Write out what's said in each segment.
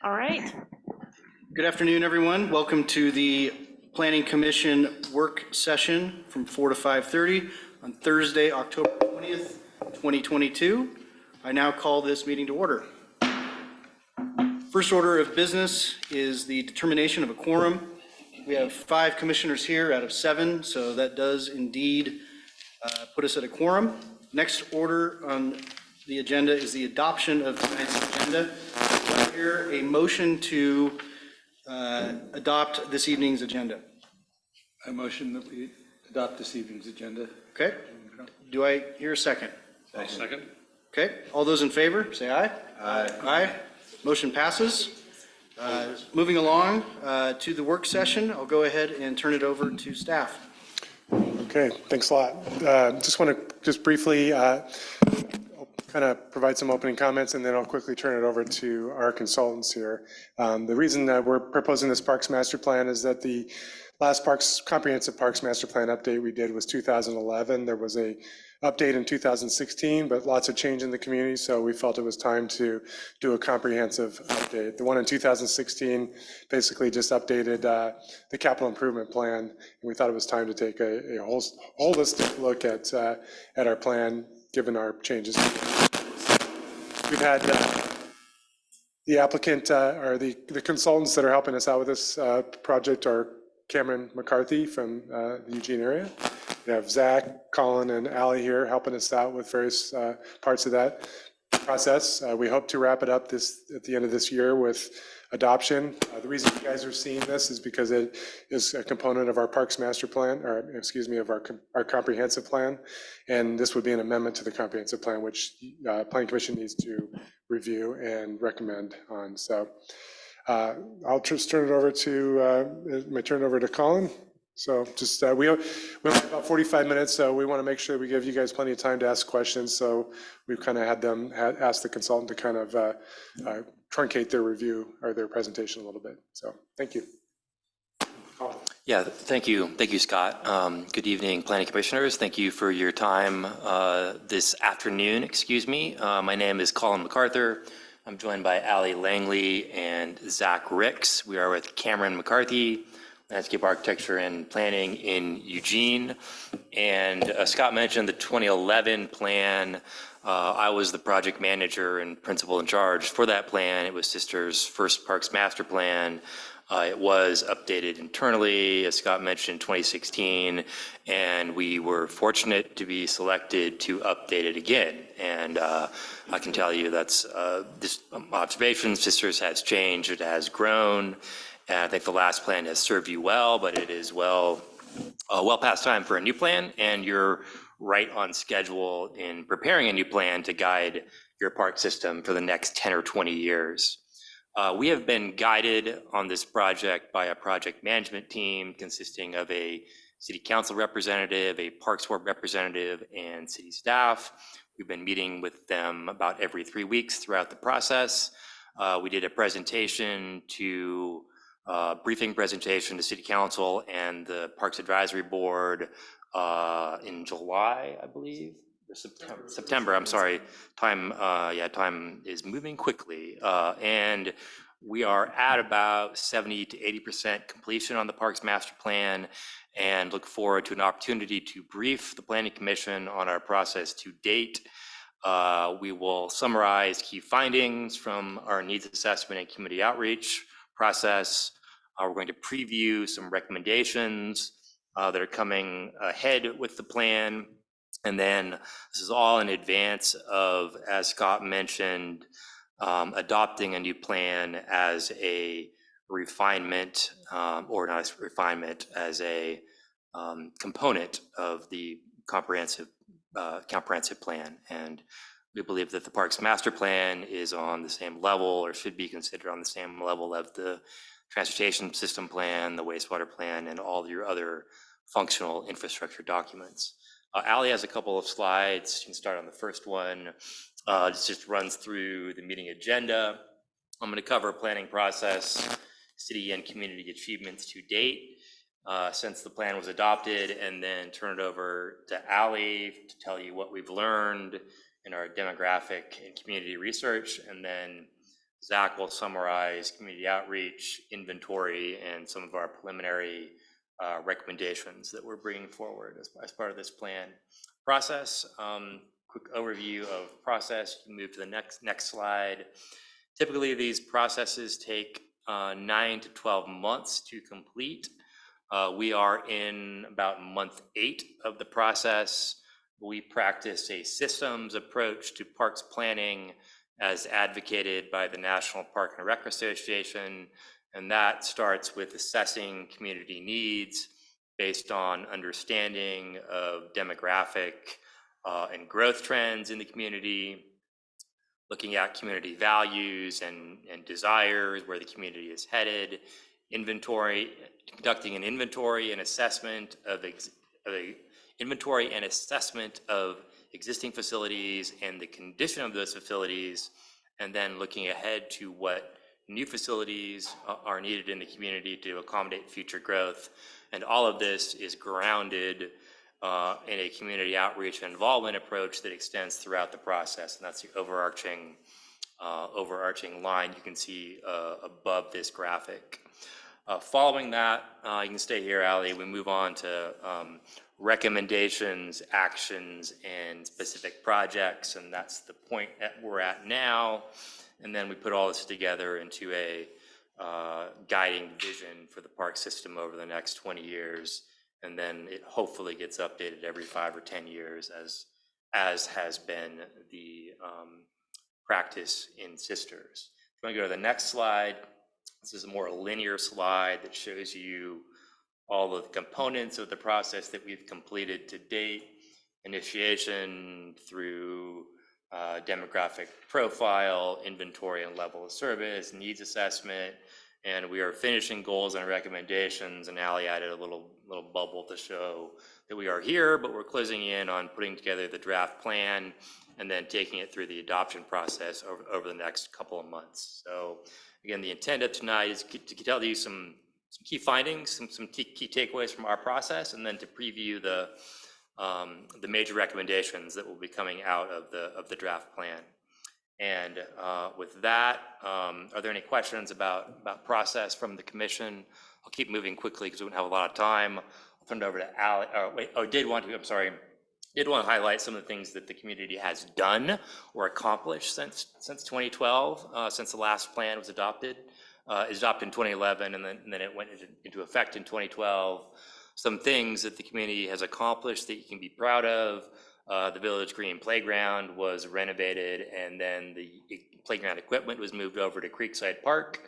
All right. Good afternoon, everyone. Welcome to the Planning Commission work session from 4 to 5:30 on Thursday, October 20th, 2022. I now call this meeting to order. First order of business is the determination of a quorum. We have 5 commissioners here out of 7, so that does indeed put us at a quorum. Next order on the agenda is the adoption of tonight's agenda. Do I hear a motion to adopt this evening's agenda? I motion that we adopt this evening's agenda. Okay. Do I hear a second? Second. Okay. All those in favor, say aye. Aye. Aye. Motion passes. Moving along to the work session, I'll go ahead and turn it over to staff. Okay, thanks a lot. Just want to briefly kind of provide some opening comments, and then I'll quickly turn it over to our consultants here. The reason that we're proposing this Parks Master Plan is that the last comprehensive Parks Master Plan update we did was 2011. There was a update in 2016, but lots of change in the community, so we felt it was time to do a comprehensive update. The one in 2016 basically just updated the capital improvement plan, and we thought it was time to take a holistic look at our plan, given our changes. We've had the applicant or the consultants that are helping us out with this project are Cameron McCarthy from the Eugene area. We have Zach, Colin, and Allie here helping us out with various parts of that process. We hope to wrap it up at the end of this year with adoption. The reason you guys are seeing this is because it is a component of our Parks Master Plan, or excuse me, of our comprehensive plan. And this would be an amendment to the comprehensive plan, which Planning Commission needs to review and recommend on. So I'll just turn it over to Colin. So just we only have about 45 minutes, so we want to make sure we give you guys plenty of time to ask questions. So we've kind of had them ask the consultant to kind of truncate their review or their presentation a little bit. So thank you. Colin. Yeah, thank you, Scott. Good evening, Planning Commissioners. Thank you for your time this afternoon. Excuse me. My name is Colin MacArthur. I'm joined by Allie Langley and Zach Ricks. We are with Cameron McCarthy, Landscape Architecture and Planning in Eugene. And Scott mentioned the 2011 plan. I was the project manager and principal in charge for that plan. It was Sister's first Parks Master Plan. It was updated internally, as Scott mentioned, in 2016, and we were fortunate to be selected to update it again. And I can tell you that's this observation. Sisters has changed, it has grown. And I think the last plan has served you well, but it is well past time for a new plan, and you're right on schedule in preparing a new plan to guide your park system for the next 10 or 20 years. We have been guided on this project by a project management team consisting of a city council representative, a parks board representative, and city staff. We've been meeting with them about every 3 weeks throughout the process. We did a presentation to briefing presentation to City Council and the Parks Advisory Board in July, I believe. September, I'm sorry. Time is moving quickly. And we are at about 70 to 80% completion on the Parks Master Plan, and look forward to an opportunity to brief the Planning Commission on our process to date. We will summarize key findings from our needs assessment and community outreach process. We're going to preview some recommendations that are coming ahead with the plan. And then this is all in advance of, as Scott mentioned, adopting a new plan as a refinement, or not as a refinement, as a component of the comprehensive plan. And we believe that the Parks Master Plan is on the same level, or should be considered on the same level of the Transportation System Plan, the Wastewater Plan, and all your other functional infrastructure documents. Allie has a couple of slides. You can start on the first one. This just runs through the meeting agenda. I'm going to cover planning process, city and community achievements to date since the plan was adopted, and then turn it over to Allie to tell you what we've learned in our demographic and community research, and then Zach will summarize community outreach, inventory, and some of our preliminary recommendations that we're bringing forward as part of this plan process. Quick overview of process. You can move to the next slide. Typically, these processes take 9 to 12 months to complete. We are in about month 8 of the process. We practice a systems approach to parks planning as advocated by the National Park and Rec Association, and that starts with assessing community needs based on understanding of demographic and growth trends in the community, looking at community values and desires, where the community is headed, conducting an inventory and assessment of existing facilities and the condition of those facilities, and then looking ahead to what new facilities are needed in the community to accommodate future growth. And all of this is grounded in a community outreach and involvement approach that extends throughout the process. And that's the overarching line you can see above this graphic. Following that, you can stay here, Ali. We move on to recommendations, actions, and specific projects, and that's the point that we're at now. And then we put all this together into a guiding vision for the park system over the next 20 years, and then it hopefully gets updated every 5 or 10 years, as has been the practice in Sisters. If you want to go to the next slide, this is a more linear slide that shows you all of the components of the process that we've completed to date, initiation through demographic profile, inventory and level of service, needs assessment, and we are finishing goals and recommendations. And Ali added a little bubble to show that we are here, but we're closing in on putting together the draft plan and then taking it through the adoption process over the next couple of months. So again, the intent of tonight is to tell you some key findings, some key takeaways from our process, and then to preview the major recommendations that will be coming out of the draft plan. And with that, are there any questions about process from the commission? I'll keep moving quickly because we don't have a lot of time. I'll turn it over to Ali. Did want to highlight some of the things that the community has done or accomplished since 2012, since the last plan was adopted. It was adopted in 2011, and then it went into effect in 2012. Some things that the community has accomplished that you can be proud of. The Village Green Playground was renovated, and then the playground equipment was moved over to Creekside Park.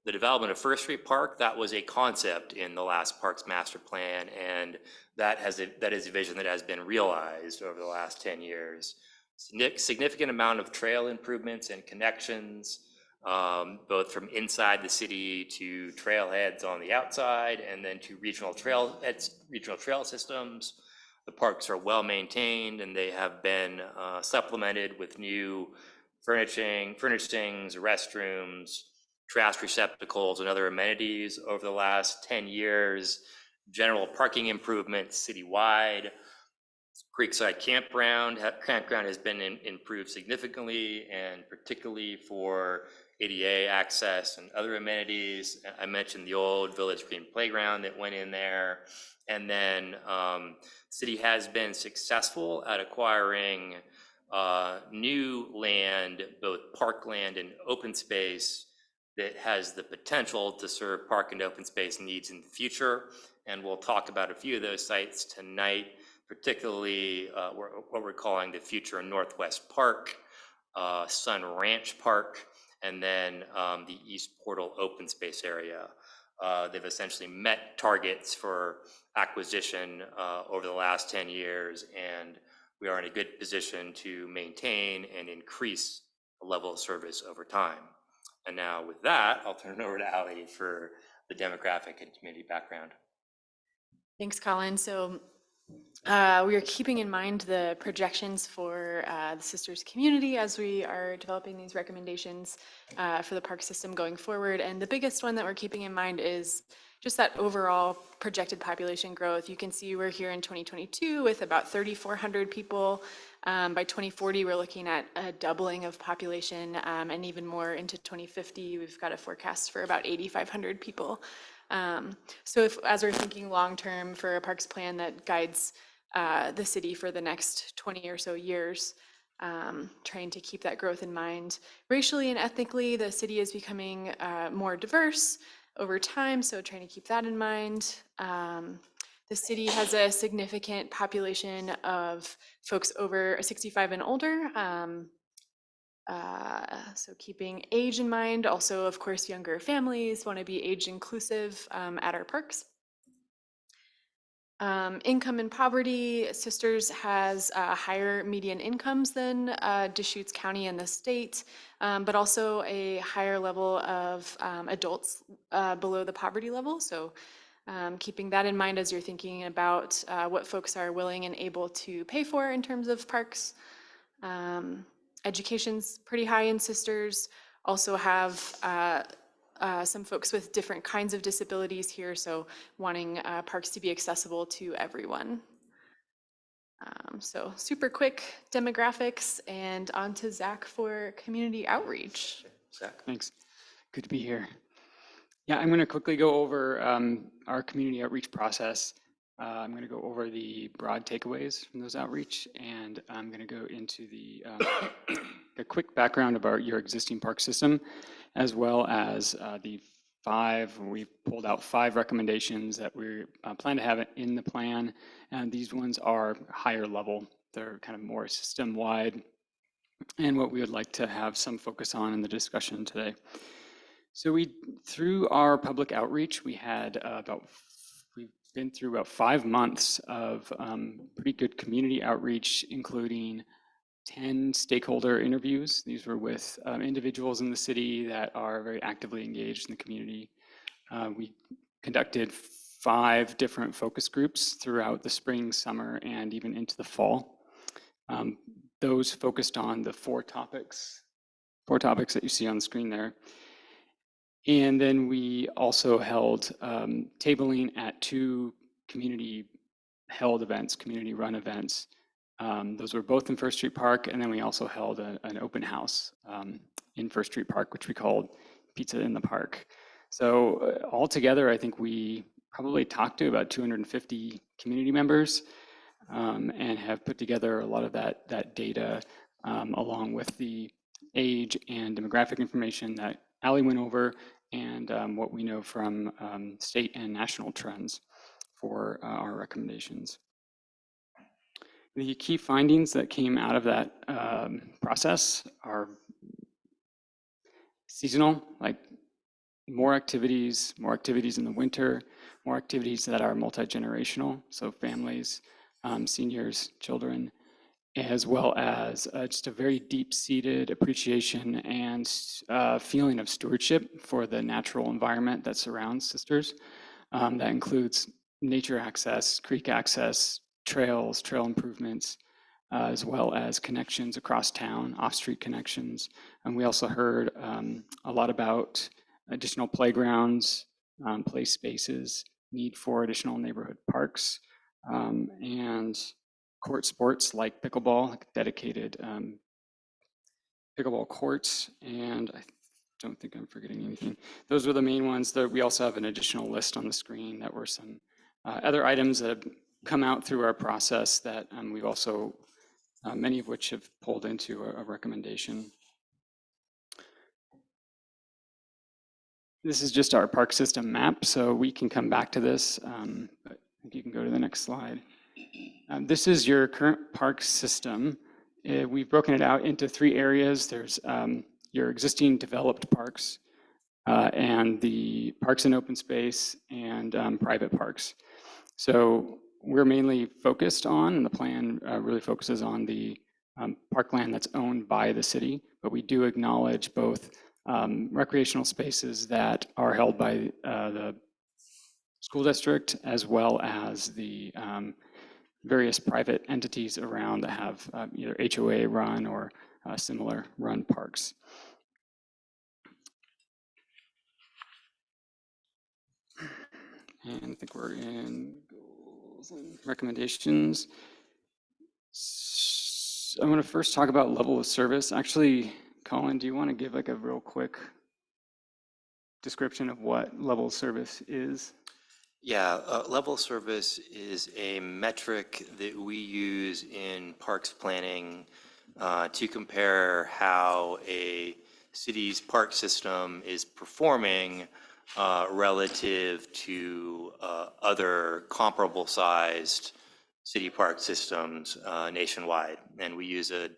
The development of First Street Park, that was a concept in the last Parks Master Plan, and that is a vision that has been realized over the last 10 years. Significant amount of trail improvements and connections, both from inside the city to trailheads on the outside, and then to regional trail systems. The parks are well maintained, and they have been supplemented with new furnishings, restrooms, trash receptacles, and other amenities over the last 10 years. General parking improvements citywide. Creekside Campground has been improved significantly, and particularly for ADA access and other amenities. I mentioned the old Village Green Playground that went in there. And then city has been successful at acquiring new land, both parkland and open space, that has the potential to serve park and open space needs in the future. And we'll talk about a few of those sites tonight, particularly what we're calling the future Northwest Park, Sun Ranch Park, and then the East Portal open space area. They've essentially met targets for acquisition over the last 10 years, and we are in a good position to maintain and increase the level of service over time. And now with that, I'll turn it over to Ali for the demographic and community background. Thanks, Colin. So we are keeping in mind the projections for the Sisters community as we are developing these recommendations for the park system going forward. And the biggest one that we're keeping in mind is just that overall projected population growth. You can see we're here in 2022 with about 3,400 people By 2040, we're looking at a doubling of population, and even more into 2050, we've got a forecast for about 8,500 people. So as we're thinking long-term for a parks plan that guides the city for the next 20 or so years, trying to keep that growth in mind. Racially and ethnically, the city is becoming more diverse over time, so trying to keep that in mind. The city has a significant population of folks over 65 and older, so keeping age in mind. Also, of course, younger families want to be age inclusive at our parks. Income and poverty, Sisters has higher median incomes than Deschutes County and the state, but also a higher level of adults below the poverty level. So keeping that in mind as you're thinking about what folks are willing and able to pay for in terms of parks. Education's pretty high in Sisters. Also have some folks with different kinds of disabilities here, so wanting parks to be accessible to everyone. So super quick demographics, and on to Zach for community outreach. Zach? Thanks. Good to be here. Yeah, I'm going to quickly go over our community outreach process. I'm going to go over the broad takeaways from those outreach, and I'm going to go into a quick background about your existing park system, as well as we've pulled out 5 recommendations that we plan to have in the plan. And these ones are higher level. They're kind of more system-wide, and what we would like to have some focus on in the discussion today. So through our public outreach, we've been through about 5 months of pretty good community outreach, including 10 stakeholder interviews. These were with individuals in the city that are very actively engaged in the community. We conducted 5 different focus groups throughout the spring, summer, and even into the fall. Those focused on the 4 topics that you see on the screen there. And then we also held tabling at 2 community-held events, community-run events. Those were both in First Street Park, and then we also held an open house in First Street Park, which we called Pizza in the Park. So altogether, I think we probably talked to about 250 community members and have put together a lot of that data along with the age and demographic information that Allie went over, and what we know from state and national trends for our recommendations. The key findings that came out of that process are seasonal, like more activities in the winter, more activities that are multi-generational, so families, seniors, children, as well as just a very deep-seated appreciation and feeling of stewardship for the natural environment that surrounds Sisters. That includes nature access, creek access, trails, trail improvements, as well as connections across town, off-street connections. And we also heard a lot about additional playgrounds, play spaces, need for additional neighborhood parks, and court sports like pickleball, like dedicated pickleball courts, and I don't think I'm forgetting anything. Those were the main ones. We also have an additional list on the screen that were some other items that have come out through our process that we've also, many of which have pulled into a recommendation. This is just our park system map, so we can come back to this, but if you can go to the next slide. This is your current park system. We've broken it out into 3 areas. There's your existing developed parks, and the parks and open space, and private parks. So we're mainly focused on, and the plan really focuses on the parkland that's owned by the city, but we do acknowledge both recreational spaces that are held by the school district, as well as the various private entities around that have either HOA run or similar run parks. And I think we're in goals and recommendations. So I want to first talk about level of service. Actually, Colin, do you want to give like a real quick description of what level of service is? Yeah, level service is a metric that we use in parks planning to compare how a city's park system is performing relative to other comparable sized city park systems nationwide. And we use a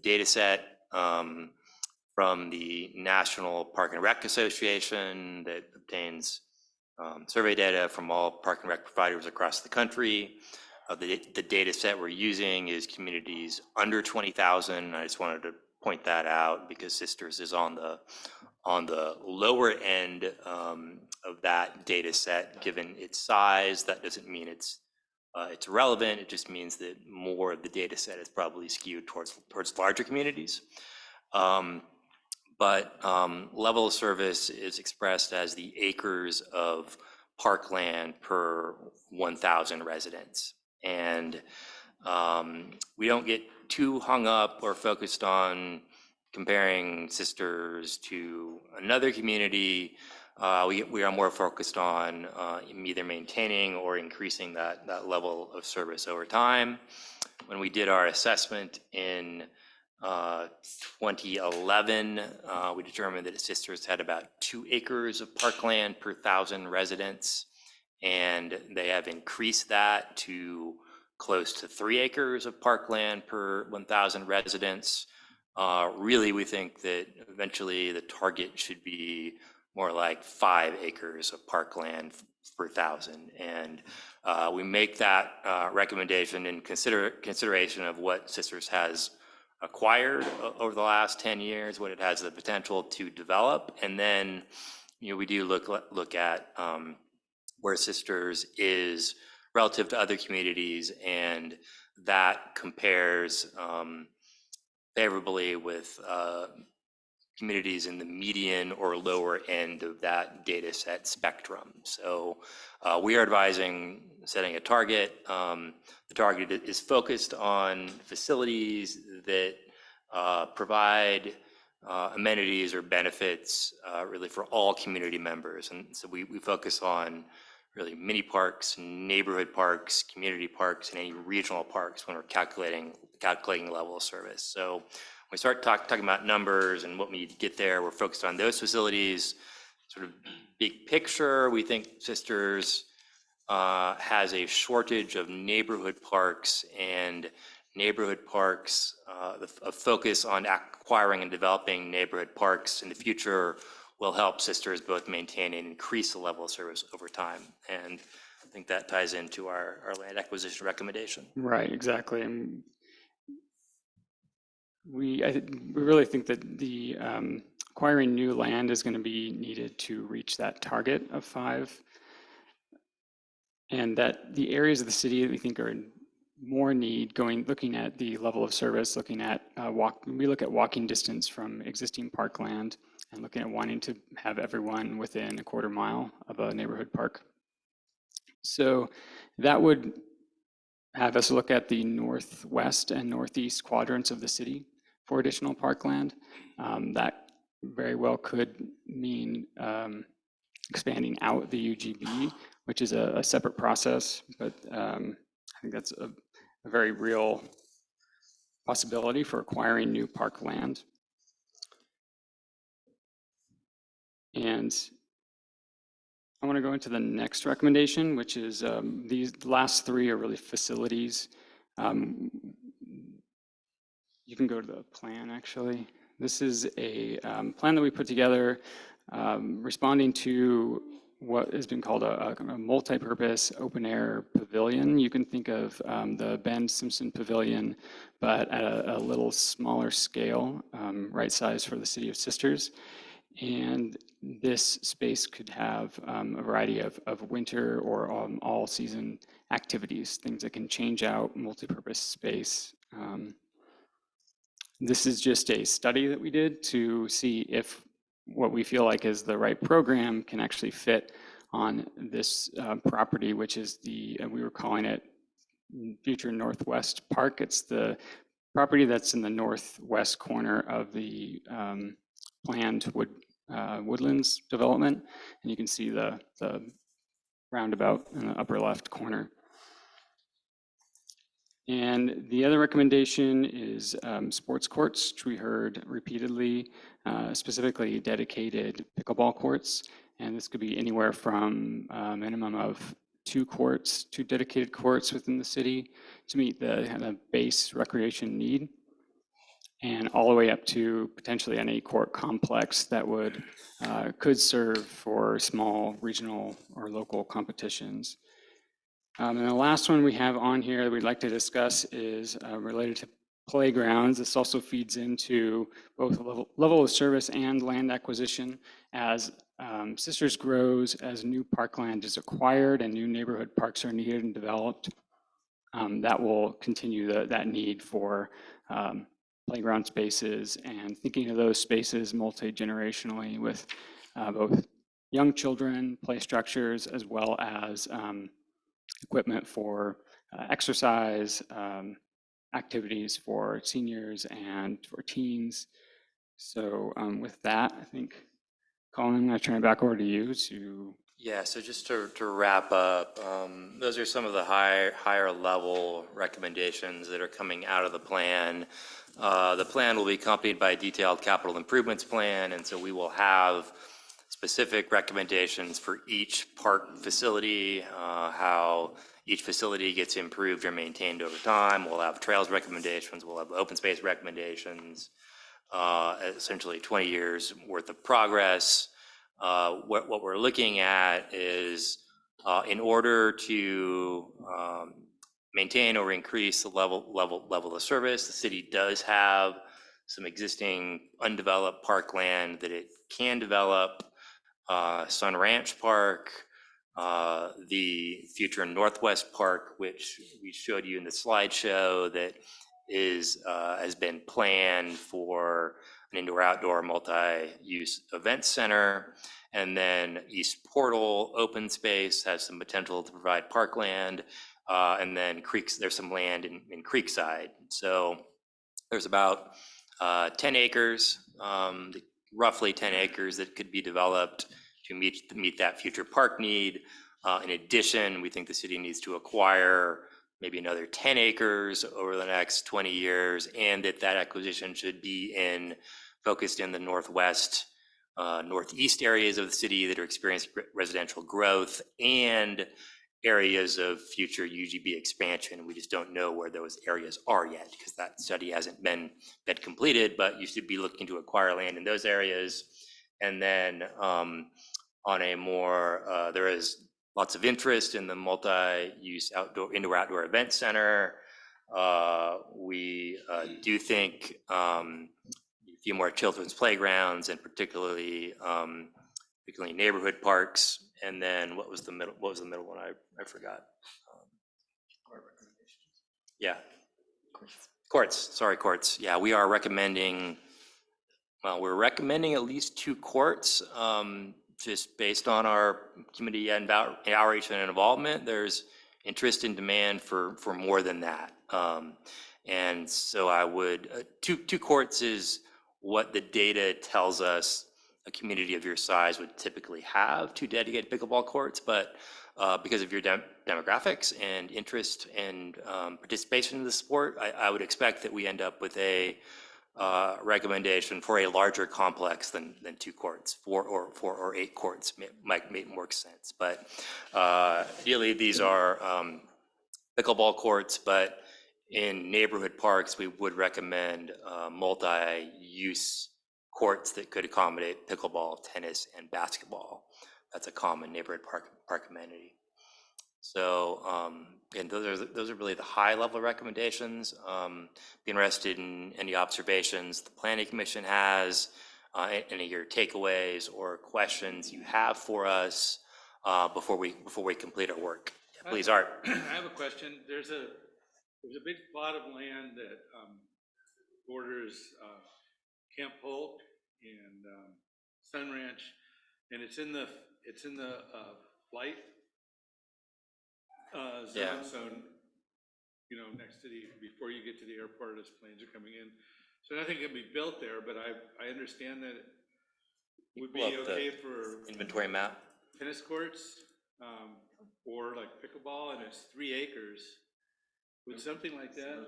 data set from the National Park and Rec Association that obtains survey data from all park and rec providers across the country. The data set we're using is communities under 20,000. I just wanted to point that out because Sisters is on the lower end of that data set, given its size. That doesn't mean it's relevant. It just means that more of the data set is probably skewed towards larger communities. But level of service is expressed as the acres of parkland per 1,000 residents. And we don't get too hung up or focused on comparing Sisters to another community. We are more focused on either maintaining or increasing that level of service over time. When we did our assessment in 2011, we determined that Sisters had about 2 acres of parkland per 1,000 residents, and they have increased that to close to 3 acres of parkland per 1,000 residents. Really, we think that eventually the target should be more like 5 acres of parkland per 1,000. And we make that recommendation in consideration of what Sisters has acquired over the last 10 years, what it has the potential to develop. And then, we do look at where Sisters is relative to other communities, and that compares favorably with communities in the median or lower end of that data set spectrum. So we are advising setting a target. The target is focused on facilities that provide amenities or benefits really for all community members. And so we focus on really mini parks, neighborhood parks, community parks, and any regional parks when we're calculating level of service. So when we start talking about numbers and what we need to get there, we're focused on those facilities. Sort of big picture, we think Sisters has a shortage of neighborhood parks, and neighborhood parks, a focus on acquiring and developing neighborhood parks in the future will help Sisters both maintain and increase the level of service over time. And I think that ties into our land acquisition recommendation. Right, exactly. And we really think that the acquiring new land is going to be needed to reach that target of 5, and that the areas of the city that we think are in more need, looking at the level of service, looking at we look at walking distance from existing parkland, and looking at wanting to have everyone within a quarter mile of a neighborhood park. So that would have us look at the northwest and northeast quadrants of the city for additional parkland. That very well could mean expanding out the UGB, which is a separate process, but I think that's a very real possibility for acquiring new parkland. And I want to go into the next recommendation, which is these last 3 are really facilities. You can go to the plan, actually. This is a plan that we put together responding to what has been called a multi-purpose open-air pavilion. You can think of the Ben Simpson Pavilion, but at a little smaller scale, right size for the City of Sisters. And this space could have a variety of winter or all-season activities, things that can change out multi-purpose space. This is just a study that we did to see if what we feel like is the right program can actually fit on this property, which is we were calling it Future Northwest Park. It's the property that's in the northwest corner of the planned woodlands development. And you can see the roundabout in the upper left corner. And the other recommendation is sports courts, which we heard repeatedly, specifically dedicated pickleball courts. And this could be anywhere from a minimum of 2 courts, 2 dedicated courts within the city to meet the kind of base recreation need, and all the way up to potentially an 8-court complex that could serve for small regional or local competitions. And the last one we have on here that we'd like to discuss is related to playgrounds. This also feeds into both level of service and land acquisition as Sisters grows, as new parkland is acquired and new neighborhood parks are needed and developed. That will continue that need for playground spaces, and thinking of those spaces multi-generationally with both young children, play structures, as well as equipment for exercise, activities for seniors and for teens. So with that, I think, Colin, I'm going to turn it back over to you to. Yeah, so just to wrap up, those are some of the higher level recommendations that are coming out of the plan. The plan will be accompanied by a detailed capital improvements plan, and so we will have specific recommendations for each park facility, how each facility gets improved or maintained over time. We'll have trails recommendations, we'll have open space recommendations, essentially 20 years worth of progress. What we're looking at is in order to maintain or increase the level of service, the city does have some existing undeveloped parkland that it can develop. Sun Ranch Park, the future Northwest Park, which we showed you in the slideshow, that has been planned for an indoor-outdoor multi-use event center. And then East Portal Open Space has some potential to provide parkland. And then there's some land in Creekside. So there's about 10 acres, roughly 10 acres that could be developed to meet that future park need. In addition, we think the city needs to acquire maybe another 10 acres over the next 20 years, and that acquisition should be focused in the northwest, northeast areas of the city that are experiencing residential growth and areas of future UGB expansion. We just don't know where those areas are yet because that study hasn't been completed, but you should be looking to acquire land in those areas. And then on a more, there is lots of interest in the multi-use indoor-outdoor event center. We do think a few more children's playgrounds, and particularly neighborhood parks. And then what was the middle one? I forgot. Yeah. Courts. Sorry, courts. Yeah, we are recommending. Well, we're recommending at least 2 courts, just based on our community and outreach and involvement. There's interest and demand for more than that. And so I would, 2 courts is what the data tells us a community of your size would typically have 2 dedicated pickleball courts, but because of your demographics and interest and participation in the sport, I would expect that we end up with a recommendation for a larger complex than 2 courts. 4 or 8 courts might make more sense. But ideally, these are pickleball courts, but in neighborhood parks, we would recommend multi-use courts that could accommodate pickleball, tennis, and basketball. That's a common neighborhood park amenity. So, and those are really the high level recommendations. Be interested in any observations the Planning Commission has, any of your takeaways or questions you have for us before we complete our work. Yeah, please, Art. I have a question. There's a big plot of land that borders Camp Polk and Sun Ranch, and it's in the flight zone. Yeah. So you know, next to the, before you get to the airport as planes are coming in. So nothing can be built there, but I understand that it would be Pull up the okay for Inventory map. tennis courts, or like pickleball, and it's 3 acres. Would something like that?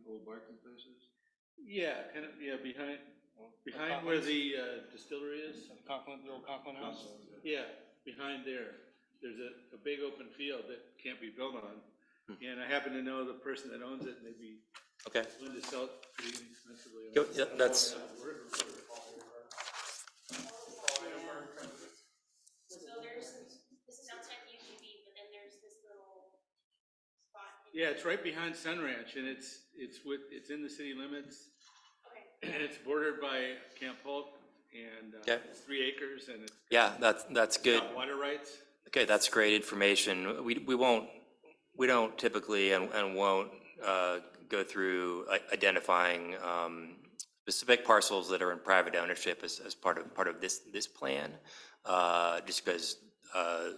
Old Barclay places? Yeah, kind of, yeah, behind where Conklin's? the distillery is. The old Conklin house? Yeah, behind there. There's a big open field that can't be built on. And I happen to know the person that owns it, and they'd be Okay. willing to sell it pretty inexpensively. Yep, yep, that's, So this is outside the UGB, but then there's this little spot. Yeah, it's right behind Sun Ranch, and it's in the city limits. Okay. And it's bordered by Camp Polk, and Okay. it's 3 acres, and it's yeah, that's good. got water rights. Okay, that's great information. We don't typically and won't go through identifying specific parcels that are in private ownership as part of this plan, just because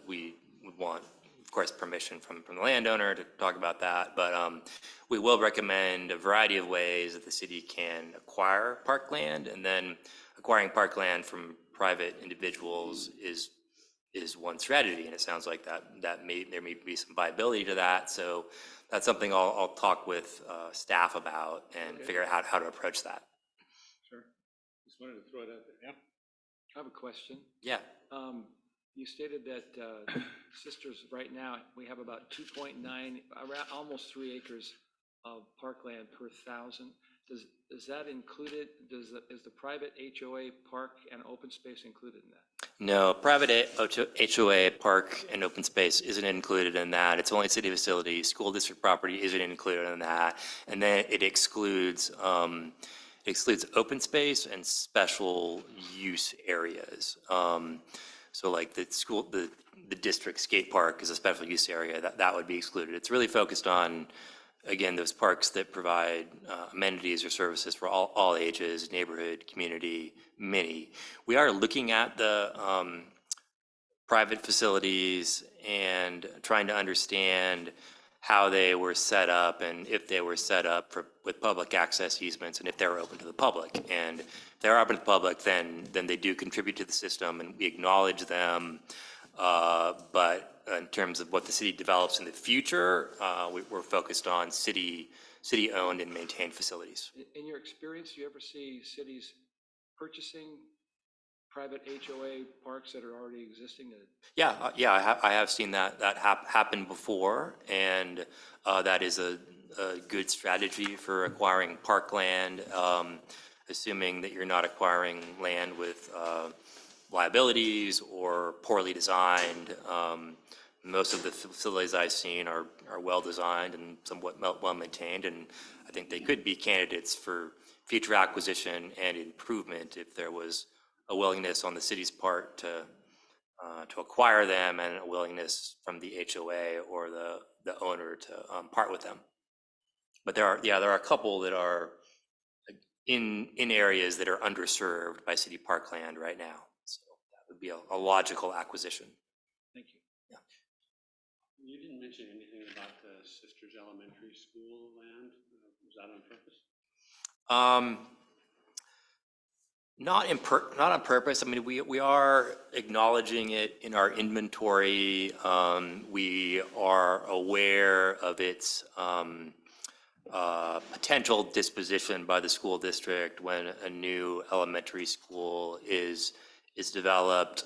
we would want, of course, permission from the landowner to talk about that. But we will recommend a variety of ways that the city can acquire parkland, and then acquiring parkland from private individuals is one strategy, and it sounds like there may be some viability to that. So that's something I'll talk with staff about and figure out how to approach that. Sure. Just wanted to throw it out there. Yeah. I have a question. Yeah. You stated that Sisters, right now, we have about 2.9, around almost 3 acres of parkland per 1,000. Is that included, is the private HOA park and open space included in that? No, private HOA park and open space isn't included in that. It's only city facilities. School district property isn't included in that. And then it excludes open space and special use areas. So like the district skate park is a special use area, that would be excluded. It's really focused on, again, those parks that provide amenities or services for all ages, neighborhood, community, mini. We are looking at the private facilities and trying to understand how they were set up and if they were set up with public access easements and if they were open to the public. And if they're open to the public, then they do contribute to the system and we acknowledge them. But in terms of what the city develops in the future, we're focused on city-owned and maintained facilities. In your experience, do you ever see cities purchasing private HOA parks that are already existing? Yeah, I have seen that happen before, and that is a good strategy for acquiring parkland, assuming that you're not acquiring land with liabilities or poorly designed. Most of the facilities I've seen are well-designed and somewhat well-maintained, and I think they could be candidates for future acquisition and improvement if there was a willingness on the city's part to acquire them and a willingness from the HOA or the owner to part with them. But there are a couple that are in areas that are underserved by city parkland right now. So that would be a logical acquisition. Thank you. You didn't mention anything about the Sisters Elementary School land. Was that on purpose? Not on purpose. I mean, we are acknowledging it in our inventory. We are aware of its potential disposition by the school district when a new elementary school is developed.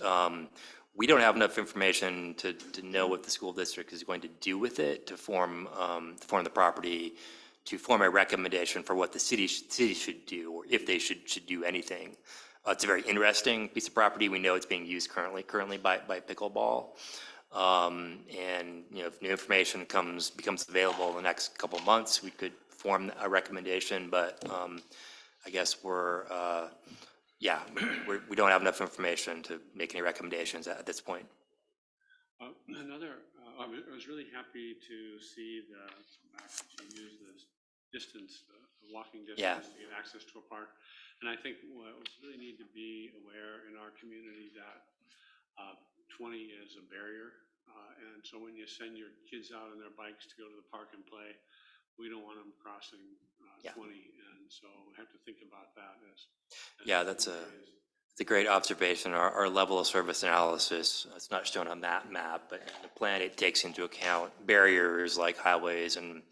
We don't have enough information to know what the school district is going to do with it, to form the property, to form a recommendation for what the city should do, or if they should do anything. It's a very interesting piece of property. We know it's being used currently by pickleball. And if new information becomes available in the next couple of months, we could form a recommendation. But I guess we don't have enough information to make any recommendations at this point. I was really happy to see you use this distance, walking distance to get access to a park. And I think we really need to be aware in our community that 20 is a barrier. And so when you send your kids out on their bikes to go to the park and play, we don't want them crossing Yeah. 20, and so we have to think about that as. Yeah, that's a great observation. Our level of service analysis, it's not shown on that map, but in the plan, it takes into account barriers like highways and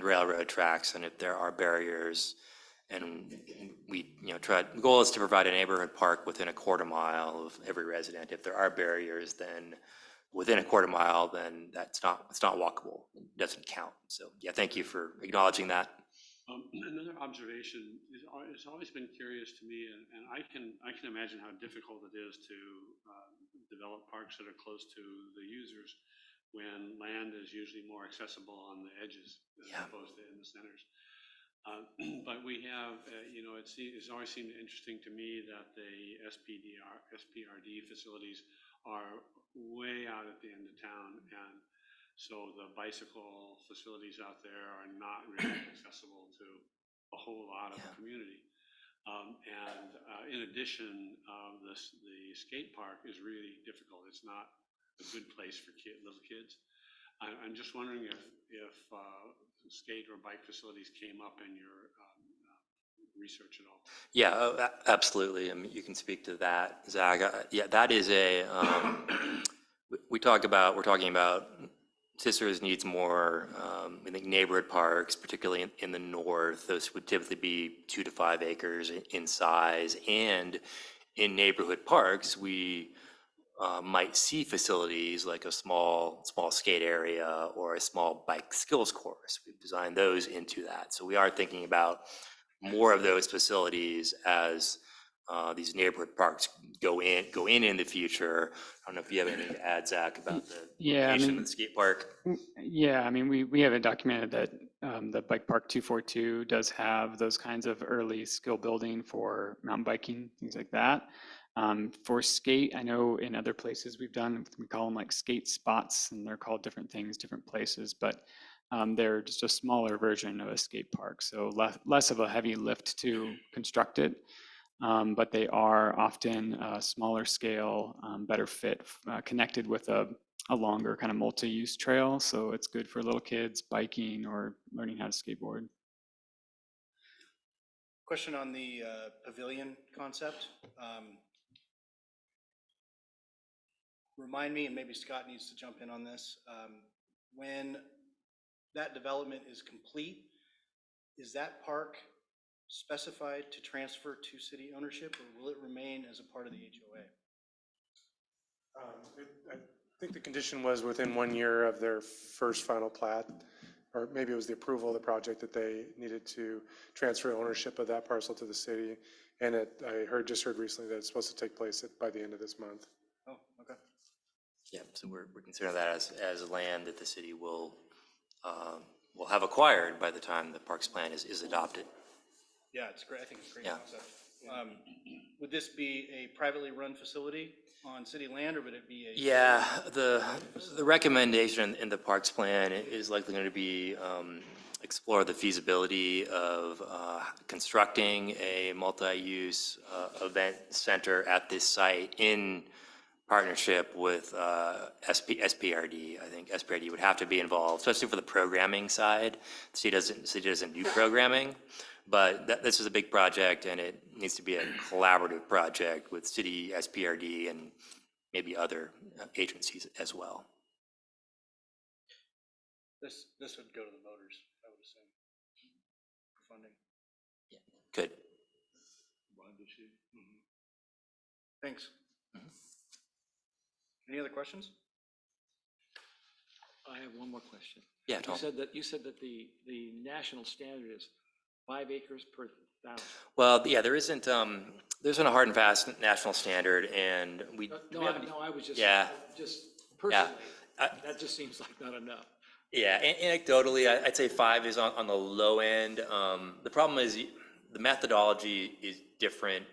railroad tracks. And if there are barriers, and we, the goal is to provide a neighborhood park within a quarter mile of every resident. If there are barriers, then within a quarter mile, then it's not walkable. It doesn't count. So yeah, thank you for acknowledging that. Another observation is, it's always been curious to me, and I can imagine how difficult it is to develop parks that are close to the users when land is usually more accessible on the edges as opposed to in the centers. But we have, it's always seemed interesting to me that the SPRD facilities are way out at the end of town, and so the bicycle facilities out there are not really accessible to a whole lot of the community. And in addition, the skate park is really difficult. It's not a good place for little kids. I'm just wondering if skate or bike facilities came up in your research at all. Yeah, absolutely. I mean, you can speak to that, Zach. Yeah, that is we're talking about Sisters needs more, I think, neighborhood parks, particularly in the north. Those would typically be 2 to 5 acres in size. And in neighborhood parks, we might see facilities like a small skate area or a small bike skills course. We've designed those into that. So we are thinking about more of those facilities as these neighborhood parks go in the future. I don't know if you have anything to add, Zach, about the location of the skate park. Yeah, I mean, we have it documented that the Bike Park 242 does have those kinds of early skill building for mountain biking, things like that. For skate, I know in other places we call them like skate spots, and they're called different things, different places, but they're just a smaller version of a skate park, so less of a heavy lift to construct it. But they are often smaller scale, better fit, connected with a longer kind of multi-use trail. So it's good for little kids biking or learning how to skateboard. Question on the pavilion concept. Remind me, and maybe Scott needs to jump in on this, when that development is complete, is that park specified to transfer to city ownership, or will it remain as a part of the HOA? I think the condition was within 1 year of their first final plat, or maybe it was the approval of the project, that they needed to transfer ownership of that parcel to the city. And I just heard recently that it's supposed to take place by the end of this month. Oh, okay. Yeah, so we're considering that as land that the city will have acquired by the time the parks plan is adopted. Yeah, it's great. I think it's a great Yeah. concept. Would this be a privately run facility on city land, or would it be a? Yeah, the recommendation in the parks plan is likely going to be explore the feasibility of constructing a multi-use event center at this site in partnership with SPRD. I think SPRD would have to be involved, especially for the programming side. The city doesn't do programming, but this is a big project, and it needs to be a collaborative project with city, SPRD, and maybe other agencies as well. This would go to the voters, I would assume, for funding. Yeah. Good. Thanks. Any other questions? I have one more question. Yeah, Tom. You said that the national standard is 5 acres per 1,000. Well, yeah, there isn't a hard and fast national standard, and I was just, Yeah. just personally, I- that just seems like not enough. Yeah, anecdotally, I'd say 5 is on the low end. The problem is the methodology is different.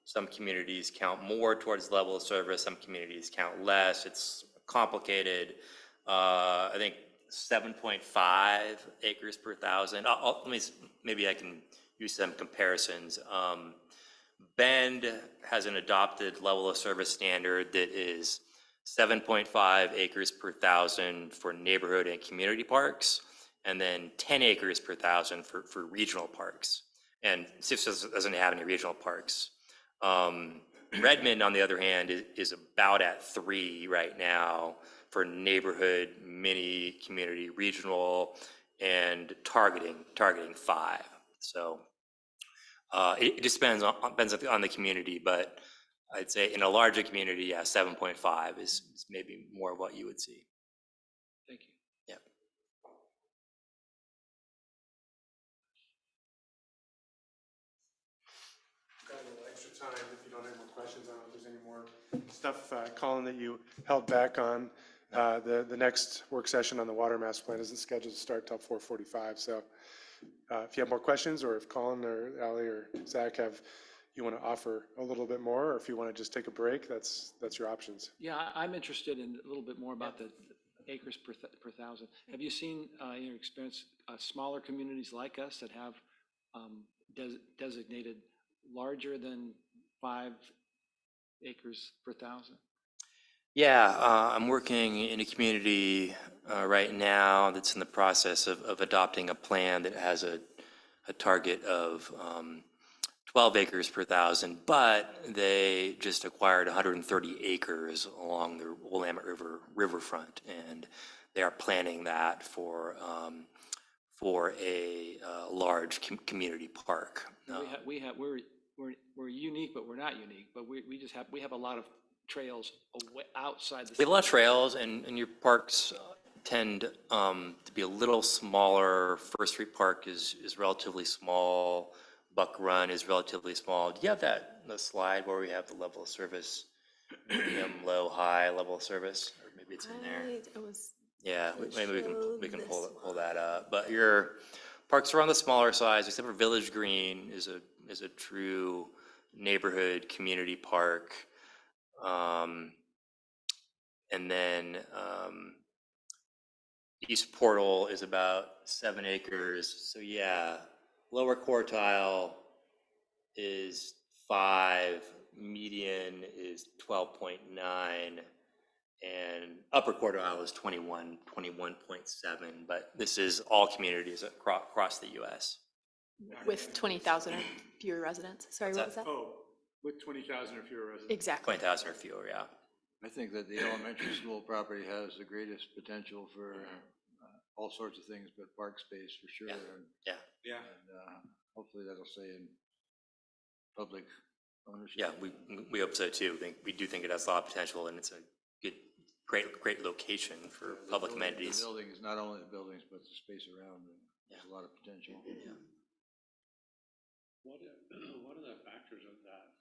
Some communities count more towards level of service, some communities count less. It's complicated. I think 7.5 acres per 1,000. Maybe I can use some comparisons. Bend has an adopted level of service standard that is 7.5 acres per 1,000 for neighborhood and community parks, and then 10 acres per thousand for regional parks. And Sisters doesn't have any regional parks. Redmond, on the other hand, is about at 3 right now for neighborhood, mini, community, regional, and targeting 5. So it just depends on the community, but I'd say in a larger community, yeah, 7.5 is maybe more of what you would see. Thank you. Yeah. Got a little extra time if you don't have more questions. I don't know if there's any more stuff, Colin, that you held back on. The next work session on the water master plan isn't scheduled to start till 4:45. So if you have more questions, or if Colin or Ally or Zach you want to offer a little bit more, or if you want to just take a break, that's your options. Yeah, I'm interested in a little bit more about the acres per thousand. Have you seen, in your experience, smaller communities like us that have designated larger than 5 acres per thousand? Yeah, I'm working in a community right now that's in the process of adopting a plan that has a target of 12 acres per thousand, but they just acquired 130 acres along the Willamette River riverfront, and they are planning that for a large community park. We're unique, but we're not unique, but we have a lot of trails outside the. We have a lot of trails, and your parks tend to be a little smaller. First Street Park is relatively small. Buck Run is relatively small. Do you have the slide where we have the level of service, medium, low, high level of service? Or maybe it's in there. Yeah, maybe we can pull that up. But your parks are on the smaller size, except for Village Green is a true neighborhood community park. And then East Portal is about 7 acres. So yeah, lower quartile is 5, median is 12.9, and upper quartile is 21.7. But this is all communities across the U.S. With 20,000 or fewer residents. Sorry, what was that? Oh, with 20,000 or fewer residents. Exactly. 20,000 or fewer, yeah. I think that the elementary school property has the greatest potential for all sorts of things, but park space for sure. Yeah. Yeah. And hopefully that'll stay in public ownership. Yeah, we hope so too. We do think it has a lot of potential, and it's a great location for public amenities. The building is not only the buildings, but the space around it. There's a lot of potential. Yeah. What are the factors of that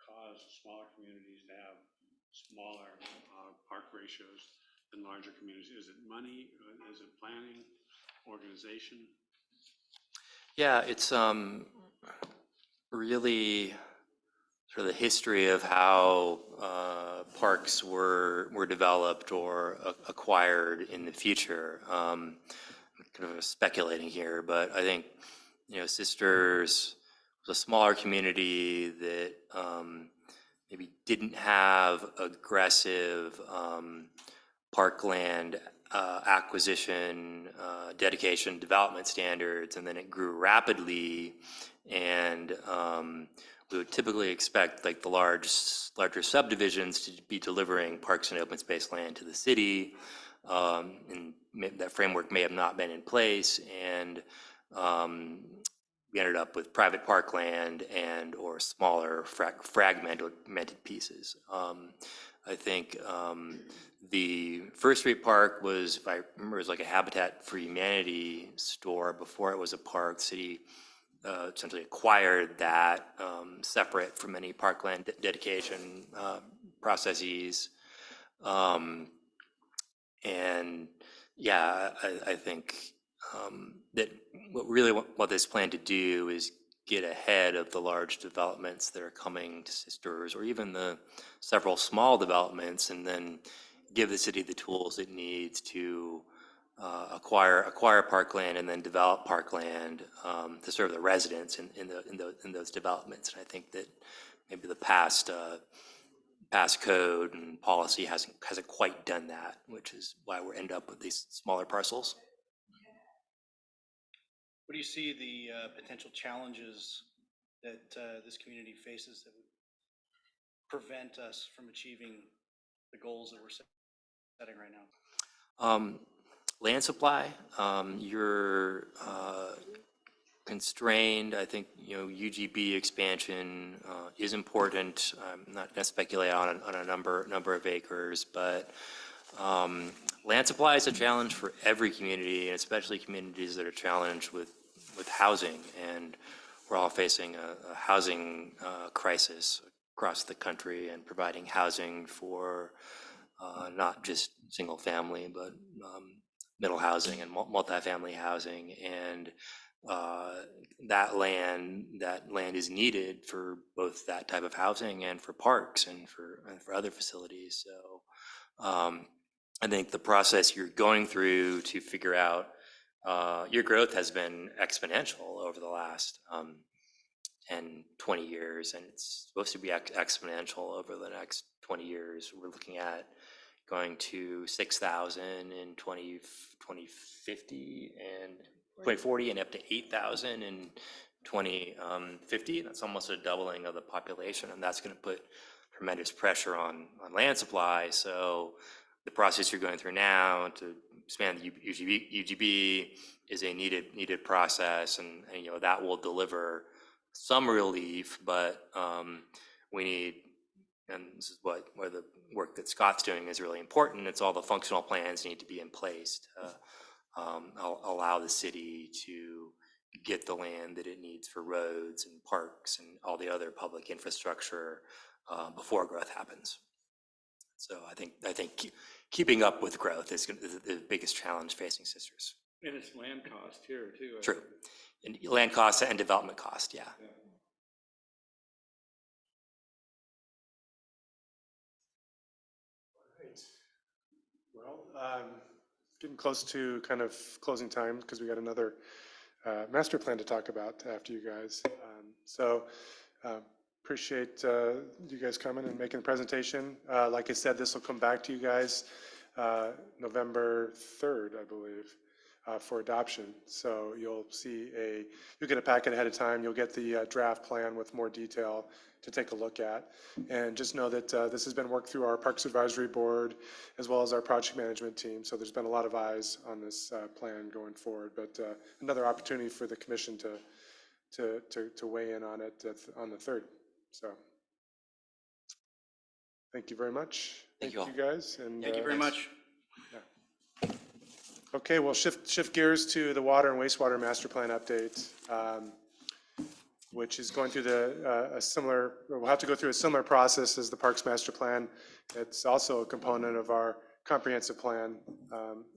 cause smaller communities to have smaller park ratios than larger communities? Is it money? Is it planning, organization? Yeah, it's really sort of the history of how parks were developed or acquired in the future. I'm kind of speculating here, but I think Sisters was a smaller community that maybe didn't have aggressive parkland acquisition, dedication, development standards, and then it grew rapidly. And we would typically expect like the larger subdivisions to be delivering parks and open space land to the city. And that framework may have not been in place, and we ended up with private parkland and or smaller fragmented pieces. I think the First Street Park was, if I remember, it was like a Habitat for Humanity store before it was a park. The city essentially acquired that separate from any parkland dedication processes. And yeah, I think that what this plan to do is get ahead of the large developments that are coming to Sisters, or even the several small developments, and then give the city the tools it needs to acquire parkland and then develop parkland to serve the residents in those developments. And I think that maybe the past code and policy hasn't quite done that, which is why we end up with these smaller parcels. What do you see the potential challenges that this community faces that would prevent us from achieving the goals that we're setting right now? Land supply, you're constrained. I think, UGB expansion is important. I'm not going to speculate on a number of acres, but land supply is a challenge for every community, and especially communities that are challenged with housing. And we're all facing a housing crisis across the country, and providing housing for not just single family, but middle housing and multifamily housing. And that land is needed for both that type of housing and for parks and for other facilities. So I think the process you're going through to figure out your growth has been exponential over the last 10, 20 years, and it's supposed to be exponential over the next 20 years. We're looking at going to 6,000 in 2050 and 2040, and up to 8,000 in 2050. That's almost a doubling of the population, and that's going to put tremendous pressure on land supply. So the process you're going through now to expand the UGB is a needed process, and that will deliver some relief, but we need, and this is where the work that Scott's doing is really important. It's all the functional plans need to be in place to allow the city to get the land that it needs for roads and parks and all the other public infrastructure before growth happens. So I think keeping up with growth is the biggest challenge facing Sisters. And it's land cost here too. True. And land cost and development cost, yeah. Well, getting close to kind of closing time because we got another master plan to talk about after you guys. So appreciate you guys coming and making the presentation. Like I said, this will come back to you guys November 3rd, I believe, for adoption. So you'll get a packet ahead of time. You'll get the draft plan with more detail to take a look at. And just know that this has been worked through our Parks Advisory Board as well as our project management team. So there's been a lot of eyes on this plan going forward, but another opportunity for the commission to weigh in on it on the 3rd. So thank you very much. Thank you all. Guys. And Thank you very much. Yeah. Okay, we'll shift gears to the water and wastewater master plan update, which is going through we'll have to go through a similar process as the Parks Master Plan. It's also a component of our comprehensive plan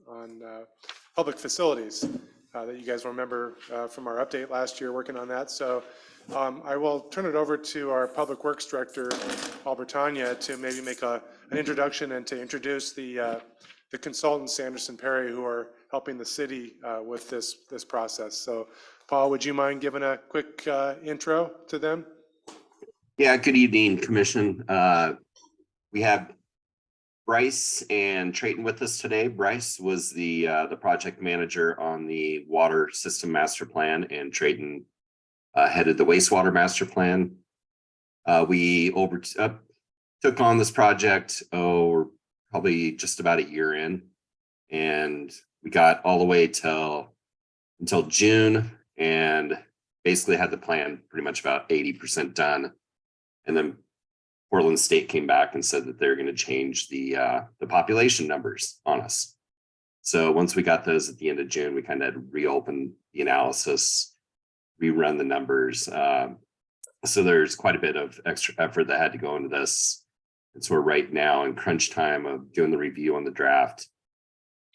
on public facilities that you guys will remember from our update last year working on that. So I will turn it over to our Public Works Director, Paul Bertagna, to maybe make an introduction and to introduce the consultants, Sanderson Perry, who are helping the city with this process. So Paul, would you mind giving a quick intro to them? Yeah, good evening, Commission. We have Bryce and Trayton with us today. Bryce was the project manager on the water system master plan, and Trayton headed the wastewater master plan. We took on this project, probably just about a year in, and we got all the way until June, and basically had the plan pretty much about 80% done. And then Portland State came back and said that they're going to change the population numbers on us. So once we got those at the end of June, we kind of reopened the analysis, rerun the numbers. So there's quite a bit of extra effort that had to go into this. And so we're right now in crunch time of doing the review on the draft.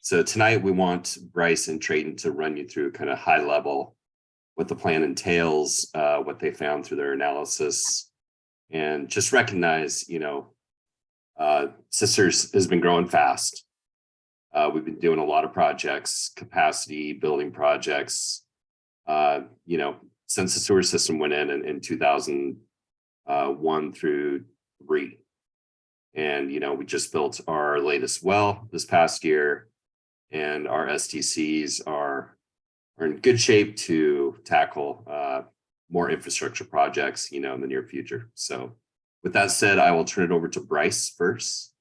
So tonight we want Bryce and Trayton to run you through kind of high level what the plan entails, what they found through their analysis, and just recognize, Sisters has been growing fast. We've been doing a lot of projects, capacity building projects, since the sewer system went in 2001 through 3. And, we just built our latest well this past year, and our STCs are are in good shape to tackle more infrastructure projects, in the near future. So with that said, I will turn it over to Bryce first,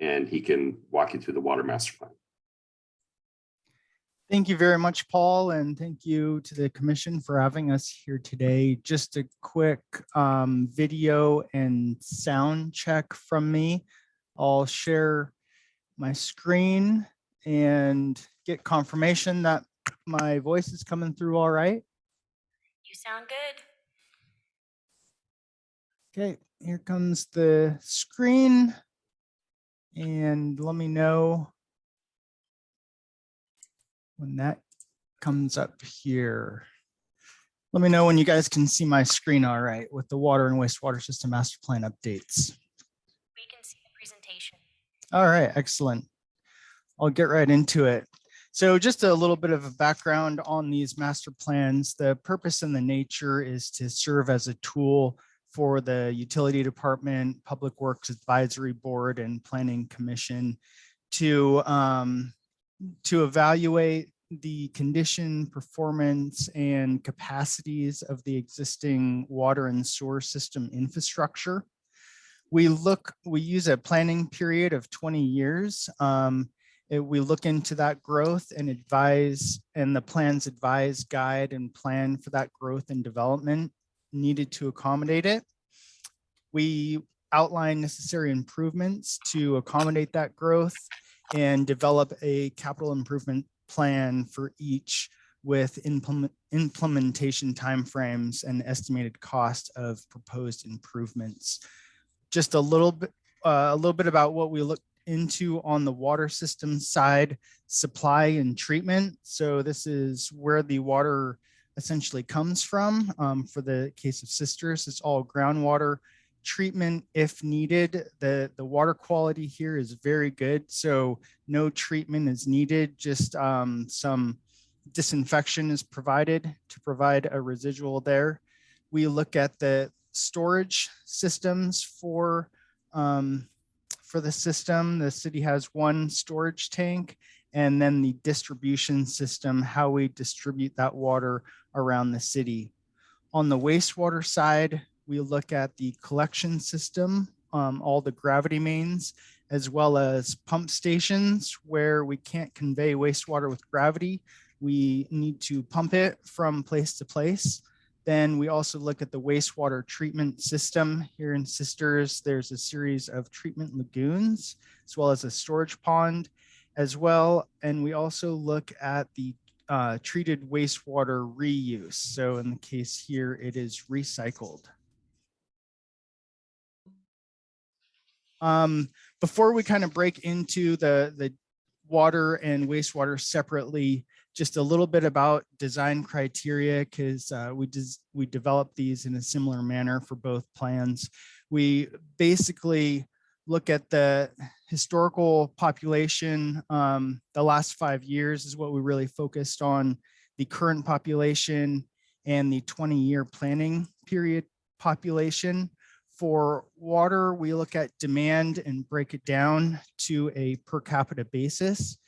and he can walk you through the water master plan. Thank you very much, Paul, and thank you to the commission for having us here today. Just a quick video and sound check from me. I'll share my screen and get confirmation that my voice is coming through all right. You sound good. Okay, here comes the screen, and let me know when that comes up here. Let me know when you guys can see my screen all right with the water and wastewater system master plan updates. We can see the presentation. All right, excellent. I'll get right into it. So just a little bit of a background on these master plans. The purpose and the nature is to serve as a tool for the utility department, public works advisory board, and planning commission to evaluate the condition, performance, and capacities of the existing water and sewer system infrastructure. We use a planning period of 20 years. We look into that growth and advise, and the plans advise, guide, and plan for that growth and development needed to accommodate it. We outline necessary improvements to accommodate that growth and develop a capital improvement plan for each with implementation timeframes and estimated cost of proposed improvements. Just a little bit about what we look into on the water system side: supply and treatment. So this is where the water essentially comes from. For the case of Sisters, it's all groundwater. Treatment if needed. The water quality here is very good, so no treatment is needed. Just some disinfection is provided to provide a residual there. We look at the storage systems for the system. The city has one storage tank, and then the distribution system, how we distribute that water around the city. On the wastewater side, we look at the collection system, all the gravity mains, as well as pump stations where we can't convey wastewater with gravity. We need to pump it from place to place. Then we also look at the wastewater treatment system. Here in Sisters, there's a series of treatment lagoons, as well as a storage pond as well. And we also look at the treated wastewater reuse. So in the case here, it is recycled. Before we kind of break into the water and wastewater separately, just a little bit about design criteria, because we developed these in a similar manner for both plans. We basically look at the historical population. The last 5 years is what we really focused on, the current population and the 20-year planning period population. For water, we look at demand and break it down to a per capita basis.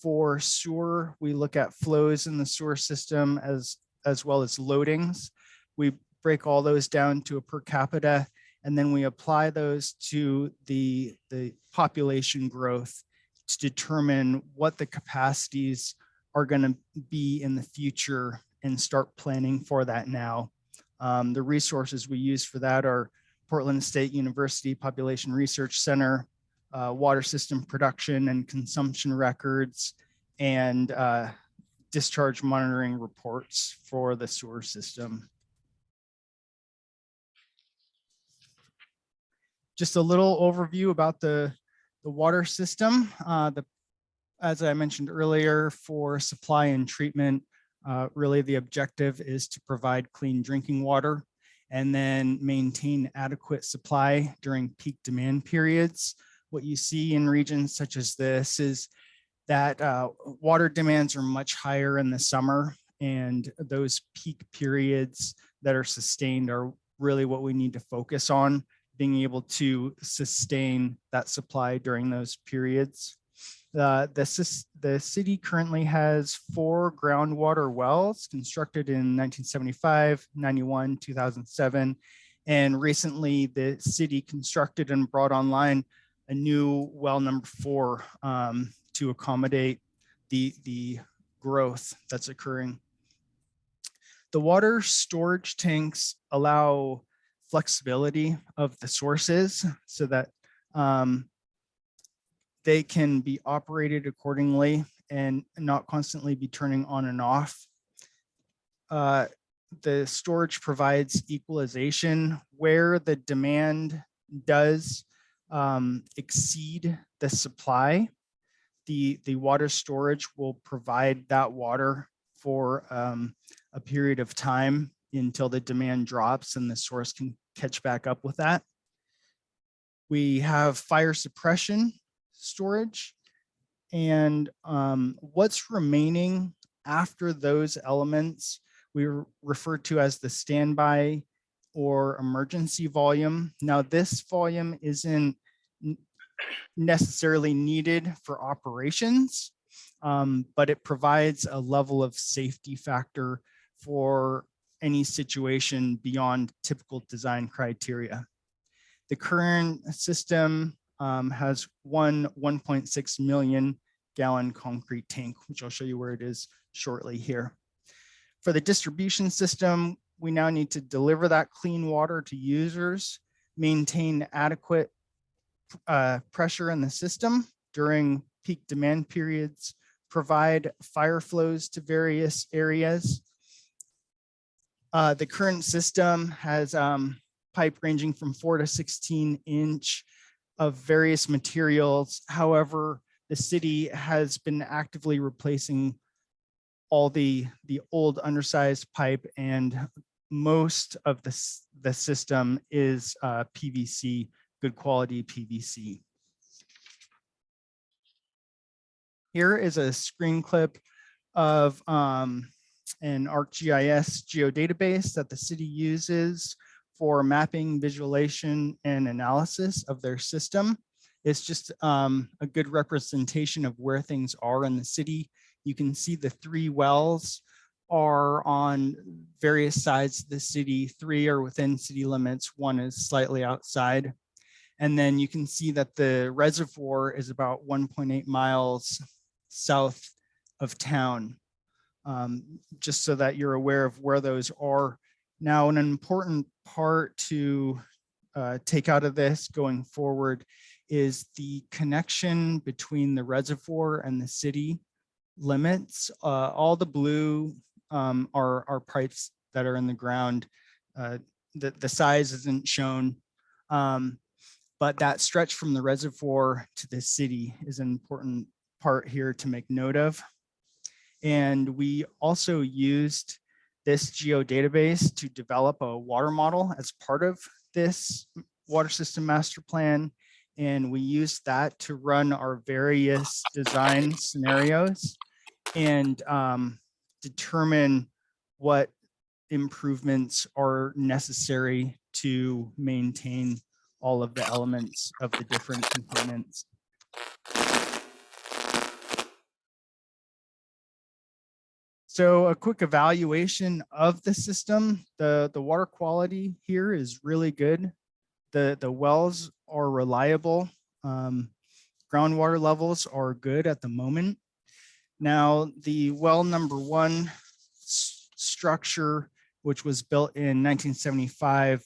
For sewer, we look at flows in the sewer system as well as loadings. We break all those down to a per capita, and then we apply those to the population growth to determine what the capacities are going to be in the future and start planning for that now. The resources we use for that are Portland State University Population Research Center, water system production and consumption records, and discharge monitoring reports for the sewer system. Just a little overview about the water system. As I mentioned earlier, for supply and treatment, really the objective is to provide clean drinking water and then maintain adequate supply during peak demand periods. What you see in regions such as this is that water demands are much higher in the summer, and those peak periods that are sustained are really what we need to focus on, being able to sustain that supply during those periods. The city currently has 4 groundwater wells constructed in 1975, 91, 2007. And recently the city constructed and brought online a new well number 4 to accommodate the growth that's occurring. The water storage tanks allow flexibility of the sources so that they can be operated accordingly and not constantly be turning on and off. The storage provides equalization where the demand does exceed the supply. The water storage will provide that water for a period of time until the demand drops and the source can catch back up with that. We have fire suppression storage, and what's remaining after those elements we refer to as the standby or emergency volume. Now this volume isn't necessarily needed for operations, but it provides a level of safety factor for any situation beyond typical design criteria. The current system has one 1.6 million gallon concrete tank, which I'll show you where it is shortly here. For the distribution system, we now need to deliver that clean water to users, maintain adequate pressure in the system during peak demand periods, provide fire flows to various areas. The current system has pipe ranging from 4 to 16 inch of various materials. However, the city has been actively replacing all the old undersized pipe, and most of the system is PVC, good quality PVC. Here is a screen clip of an ArcGIS geodatabase that the city uses for mapping, visualization, and analysis of their system. It's just a good representation of where things are in the city. You can see the 3 wells are on various sides of the city. 3 are within city limits, 1 is slightly outside. And then you can see that the reservoir is about 1.8 miles south of town, just so that you're aware of where those are. Now, an important part to take out of this going forward is the connection between the reservoir and the city limits. All the blue are pipes that are in the ground. The size isn't shown, but that stretch from the reservoir to the city is an important part here to make note of. And we also used this geodatabase to develop a water model as part of this water system master plan. And we used that to run our various design scenarios and determine what improvements are necessary to maintain all of the elements of the different components. So a quick evaluation of the system. The water quality here is really good. The wells are reliable. Groundwater levels are good at the moment. Now, the well number 1 structure, which was built in 1975,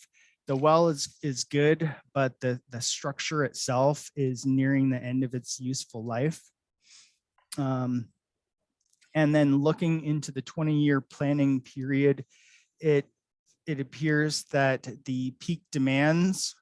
the well is good, but the structure itself is nearing the end of its useful life. And then looking into the 20-year planning period, it appears that the peak demands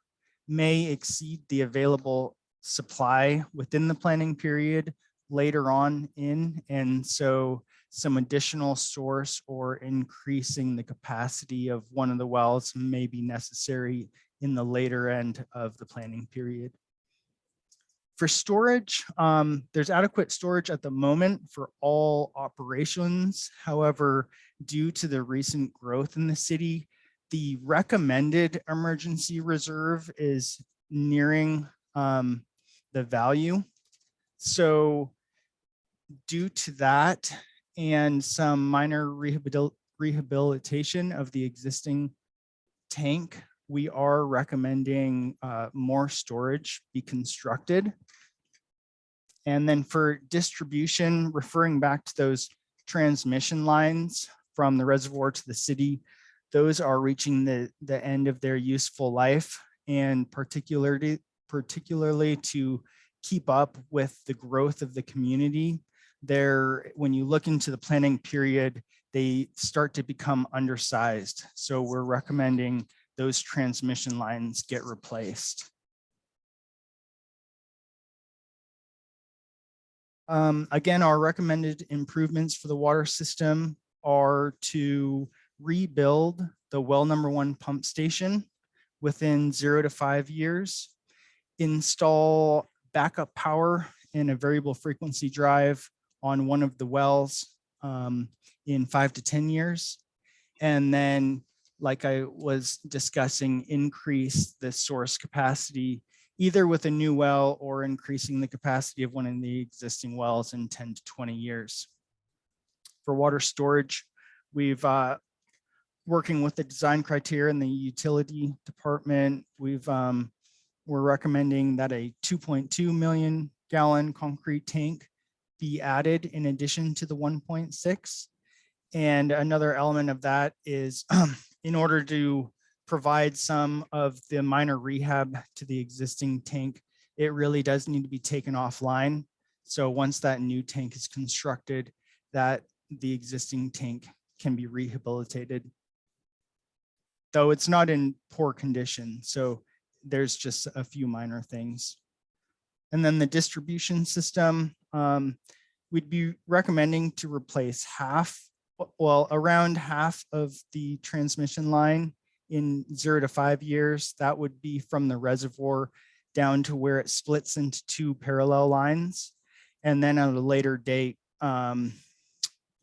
may exceed the available supply within the planning period later on in, and so some additional source or increasing the capacity of one of the wells may be necessary in the later end of the planning period. For storage, there's adequate storage at the moment for all operations. However, due to the recent growth in the city, the recommended emergency reserve is nearing the value. So due to that and some minor rehabilitation of the existing tank, we are recommending more storage be constructed. And then for distribution, referring back to those transmission lines from the reservoir to the city, those are reaching the end of their useful life, and particularly to keep up with the growth of the community. When you look into the planning period, they start to become undersized. So we're recommending those transmission lines get replaced. Again, our recommended improvements for the water system are to rebuild the well number 1 pump station within 0 to 5 years, install backup power in a variable frequency drive on one of the wells in 5 to 10 years. And then, like I was discussing, increase the source capacity either with a new well or increasing the capacity of one of the existing wells in 10 to 20 years. For water storage, we've working with the design criteria in the utility department, we're recommending that a 2.2 million gallon concrete tank be added in addition to the 1.6. And another element of that is in order to provide some of the minor rehab to the existing tank, it really does need to be taken offline. So once that new tank is constructed, that the existing tank can be rehabilitated. Though it's not in poor condition, so there's just a few minor things. And then the distribution system, we'd be recommending to replace around half of the transmission line in 0 to 5 years. That would be from the reservoir down to where it splits into 2 parallel lines. And then at a later date,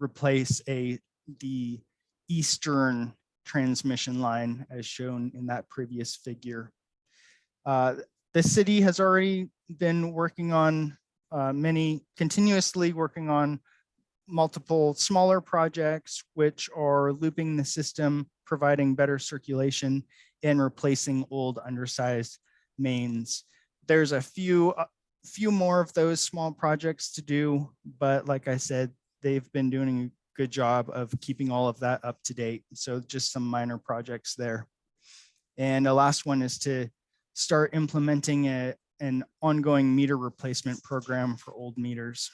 replace the eastern transmission line as shown in that previous figure. The city has already been working on continuously working on multiple smaller projects, which are looping the system, providing better circulation, and replacing old undersized mains. There's a few more of those small projects to do, but like I said, they've been doing a good job of keeping all of that up to date. So just some minor projects there. And the last one is to start implementing an ongoing meter replacement program for old meters.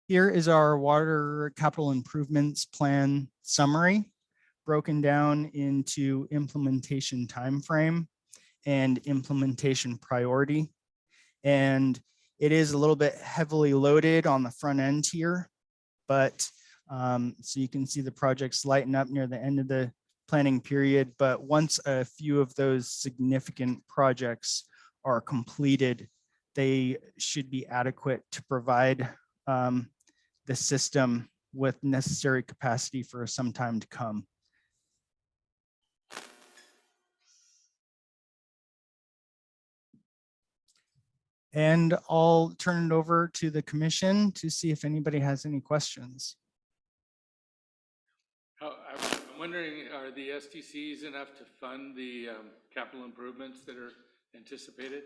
Here is our water capital improvements plan summary, broken down into implementation timeframe and implementation priority. And it is a little bit heavily loaded on the front end here, but so you can see the projects lighten up near the end of the planning period. But once a few of those significant projects are completed, they should be adequate to provide the system with necessary capacity for some time to come. And I'll turn it over to the commission to see if anybody has any questions. I'm wondering, are the STCs enough to fund the capital improvements that are anticipated?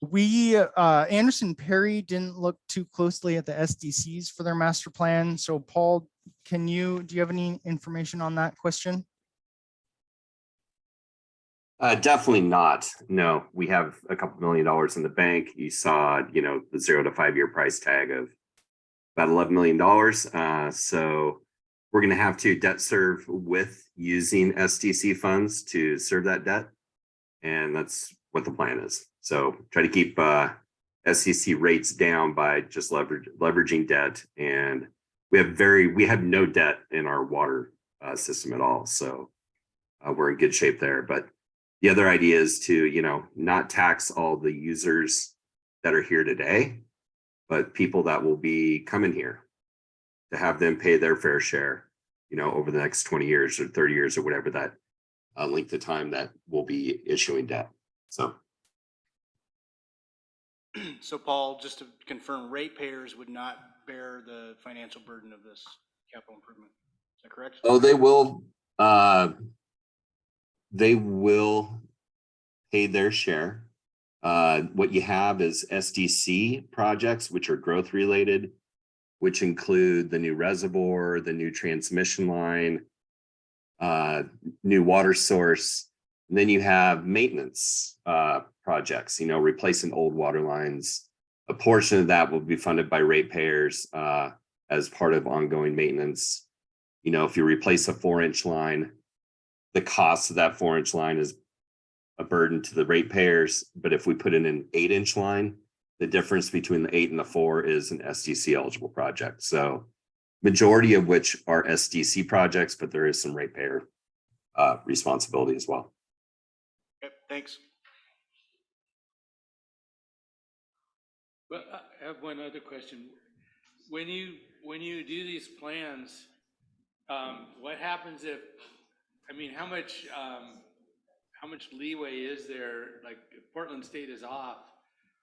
Anderson Perry didn't look too closely at the SDCs for their master plan. So Paul, do you have any information on that question? Definitely not. No, we have a couple $1 million in the bank. You saw, the 0 to 5 year price tag of about $11 million. So we're going to have to debt serve with using SDC funds to serve that debt. And that's what the plan is. So try to keep SDC rates down by just leveraging debt. And we have no debt in our water system at all. So we're in good shape there. But the other idea is to, not tax all the users that are here today, but people that will be coming here, to have them pay their fair share, over the next 20 years or 30 years or whatever that length of time that we'll be issuing debt. So So Paul, just to confirm, ratepayers would not bear the financial burden of this capital improvement. Is that correct? oh, they will pay their share. What you have is SDC projects, which are growth related, which include the new reservoir, the new transmission line, new water source. And then you have maintenance projects, replacing old water lines. A portion of that will be funded by ratepayers as part of ongoing maintenance. If you replace a 4-inch line, the cost of that 4-inch line is a burden to the ratepayers. But if we put in an 8-inch line, the difference between the 8 and the 4 is an SDC eligible project. So majority of which are SDC projects, but there is some ratepayer responsibility as well. Okay, thanks. Well, I have one other question. When you do these plans, what happens if, how much leeway is there? Like if Portland State is off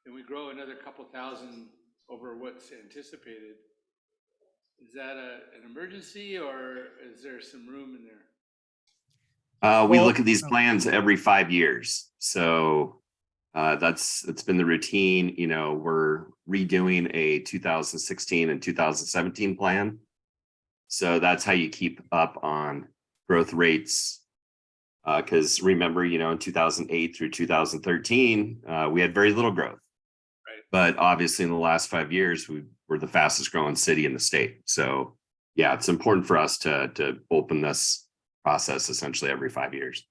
and we grow another couple thousand over what's anticipated, is that an emergency or is there some room in there? We look at these plans every 5 years. So it's been the routine. We're redoing a 2016 and 2017 plan. So that's how you keep up on growth rates. Because remember, in 2008 through 2013, we had very little growth. Right. But obviously in the last 5 years, we're the fastest growing city in the state. So yeah, it's important for us to open this process essentially every 5 years.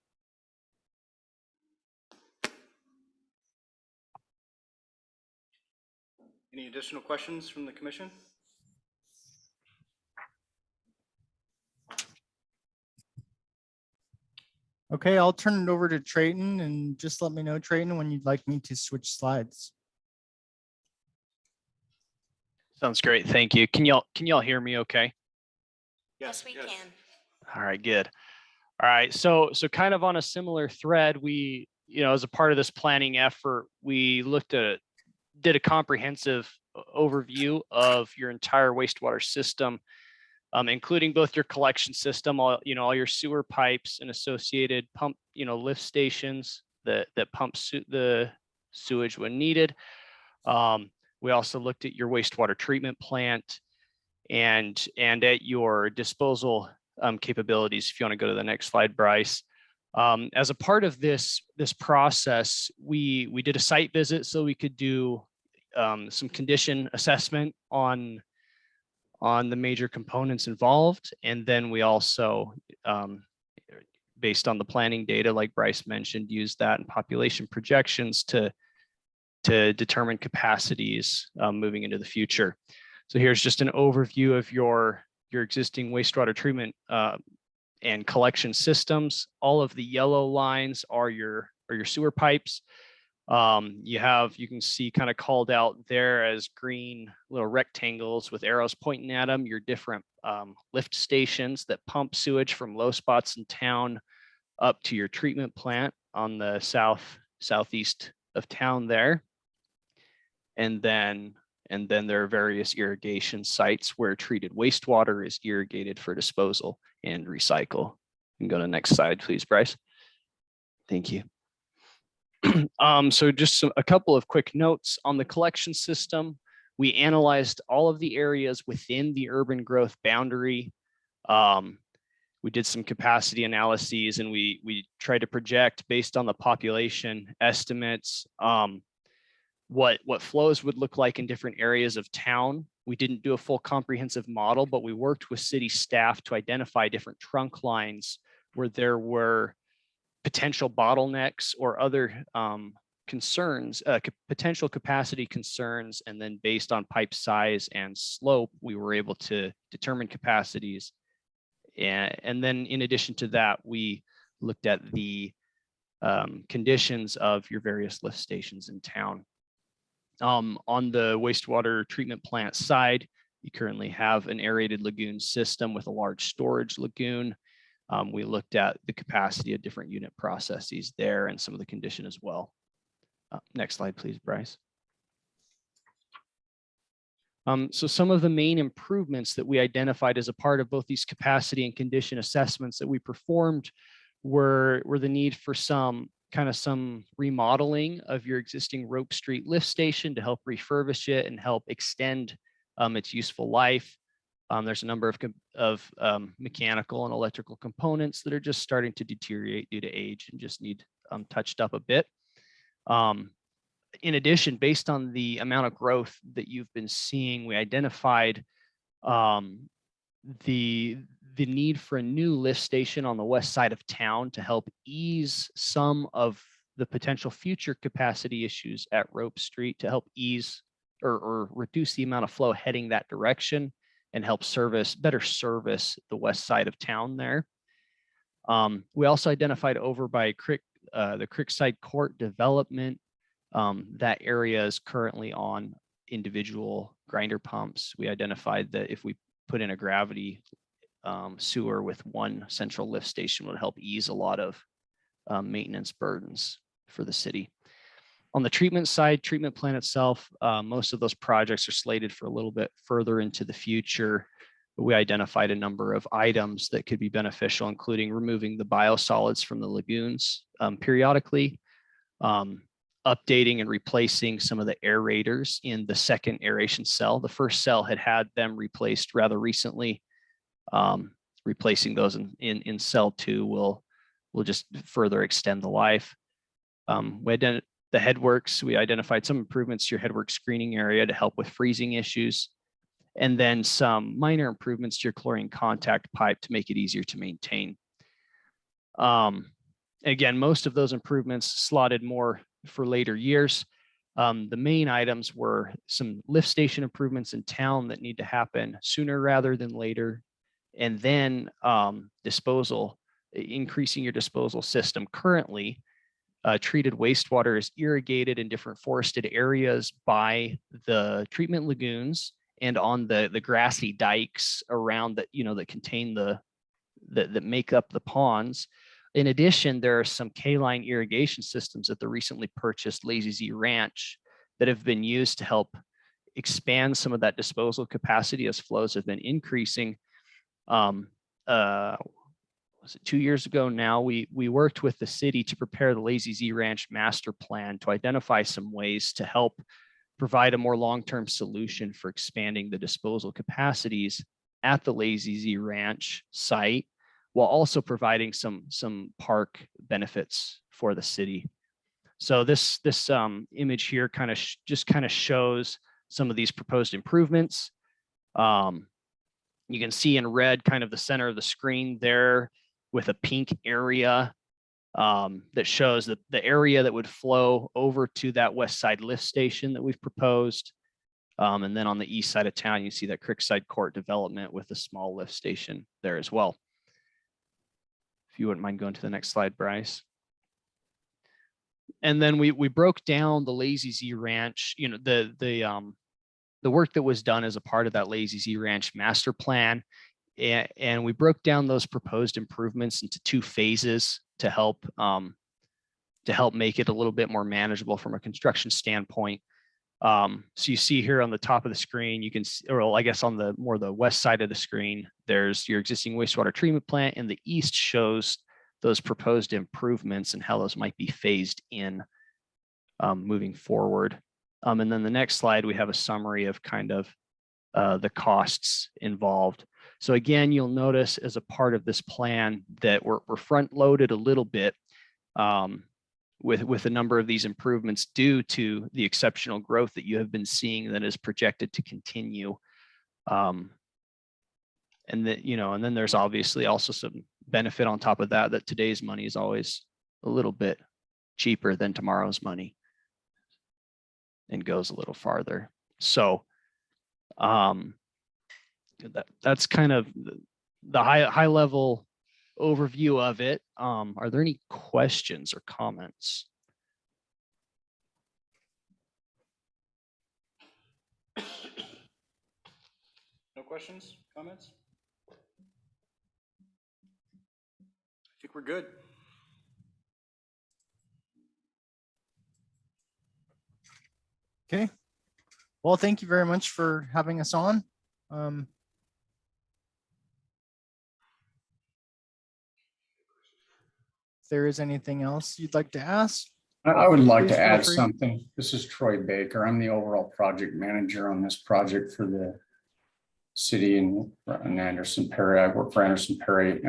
Any additional questions from the commission? Okay, I'll turn it over to Trayton and just let me know, Trayton, when you'd like me to switch slides. Sounds great. Thank you. Can y'all hear me okay? Yes, we can. All right, good. All right. So kind of on a similar thread, we, as a part of this planning effort, we did a comprehensive overview of your entire wastewater system, including both your collection system, all your sewer pipes and associated pump, lift stations that pump the sewage when needed. We also looked at your wastewater treatment plant and at your disposal capabilities. If you want to go to the next slide, Bryce. As a part of this process, we did a site visit so we could do some condition assessment on the major components involved. And then we also, based on the planning data, like Bryce mentioned, used that in population projections to determine capacities moving into the future. So here's just an overview of your existing wastewater treatment and collection systems. All of the yellow lines are your sewer pipes. You can see kind of called out there as green little rectangles with arrows pointing at them, your different lift stations that pump sewage from low spots in town up to your treatment plant on the southeast of town there. And then there are various irrigation sites where treated wastewater is irrigated for disposal and recycle. You can go to the next slide, please, Bryce. Thank you. So just a couple of quick notes on the collection system. We analyzed all of the areas within the urban growth boundary. We did some capacity analyses and we tried to project based on the population estimates what flows would look like in different areas of town. We didn't do a full comprehensive model, but we worked with city staff to identify different trunk lines where there were potential bottlenecks or other concerns, potential capacity concerns. And then based on pipe size and slope, we were able to determine capacities. And then in addition to that, we looked at the conditions of your various lift stations in town. On the wastewater treatment plant side, you currently have an aerated lagoon system with a large storage lagoon. We looked at the capacity of different unit processes there and some of the condition as well. Next slide, please, Bryce. So some of the main improvements that we identified as a part of both these capacity and condition assessments that we performed were the need for some remodeling of your existing Rope Street lift station to help refurbish it and help extend its useful life. There's a number of mechanical and electrical components that are just starting to deteriorate due to age and just need touched up a bit. In addition, based on the amount of growth that you've been seeing, we identified the need for a new lift station on the west side of town to help ease some of the potential future capacity issues at Rope Street, to help ease or reduce the amount of flow heading that direction and help better service the west side of town there. We also identified over by the Creekside Court development. That area is currently on individual grinder pumps. We identified that if we put in a gravity sewer with one central lift station would help ease a lot of maintenance burdens for the city. On the treatment side, treatment plant itself, most of those projects are slated for a little bit further into the future. We identified a number of items that could be beneficial, including removing the biosolids from the lagoons periodically, updating and replacing some of the aerators in the second aeration cell. The first cell had them replaced rather recently. Replacing those in cell 2 will just further extend the life. The headworks, we identified some improvements to your headwork screening area to help with freezing issues, and then some minor improvements to your chlorine contact pipe to make it easier to maintain. Again, most of those improvements slotted more for later years. The main items were some lift station improvements in town that need to happen sooner rather than later. And then disposal, increasing your disposal system. Currently, treated wastewater is irrigated in different forested areas by the treatment lagoons and on the grassy dikes around that, that contain that make up the ponds. In addition, there are some K-line irrigation systems at the recently purchased Lazy Z Ranch that have been used to help expand some of that disposal capacity as flows have been increasing. Was it 2 years ago now, we worked with the city to prepare the Lazy Z Ranch master plan to identify some ways to help provide a more long-term solution for expanding the disposal capacities at the Lazy Z Ranch site, while also providing some park benefits for the city. So this image here just shows some of these proposed improvements. You can see in red kind of the center of the screen there with a pink area that shows the area that would flow over to that west side lift station that we've proposed. And then on the east side of town, you see that Creekside Court development with a small lift station there as well. If you wouldn't mind going to the next slide, Bryce. And then we broke down the Lazy Z Ranch, the work that was done as a part of that Lazy Z Ranch master plan. And we broke down those proposed improvements into 2 phases to help make it a little bit more manageable from a construction standpoint. So you see here on the top of the screen, you can see, or I guess on the west side of the screen, there's your existing wastewater treatment plant, and the east shows those proposed improvements and how those might be phased in moving forward. And then the next slide, we have a summary of the costs involved. So again, you'll notice as a part of this plan that we're front loaded a little bit with a number of these improvements due to the exceptional growth that you have been seeing that is projected to continue. And then there's obviously also some benefit on top of that today's money is always a little bit cheaper than tomorrow's money and goes a little farther. So that's kind of the high level overview of it. Are there any questions or comments? No questions, comments? think we're good. Okay. Well, thank you very much for having us on. If there is anything else you'd like to ask, I would like please to feel add free. something. This is Troy Baker. I'm the overall project manager on this project for the city in Anderson Perry. I work for Anderson Perry.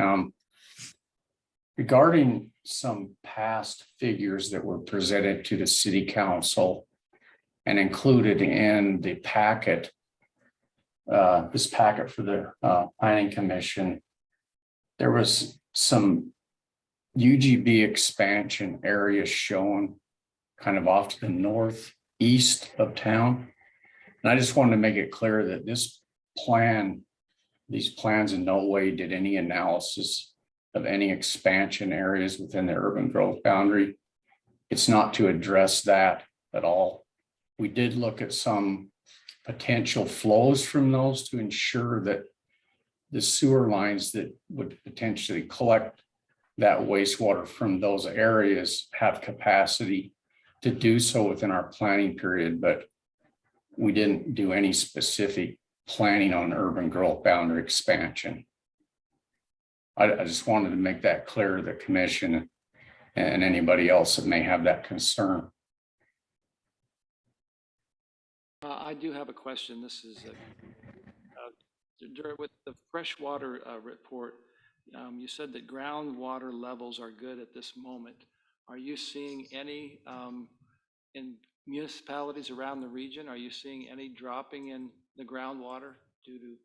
Regarding some past figures that were presented to the city council and included in the packet, this packet for the planning commission, there was some UGB expansion areas shown kind of off to the northeast of town. And I just wanted to make it clear that this plan, these plans in no way did any analysis of any expansion areas within the urban growth boundary. It's not to address that at all. We did look at some potential flows from those to ensure that the sewer lines that would potentially collect that wastewater from those areas have capacity to do so within our planning period, but we didn't do any specific planning on urban growth boundary expansion. I just wanted to make that clear to the commission and anybody else that may have that concern. I do have a question. This is with the freshwater report. You said that groundwater levels are good at this moment. Are you seeing any in municipalities around the region? Are you seeing any dropping in the groundwater due to?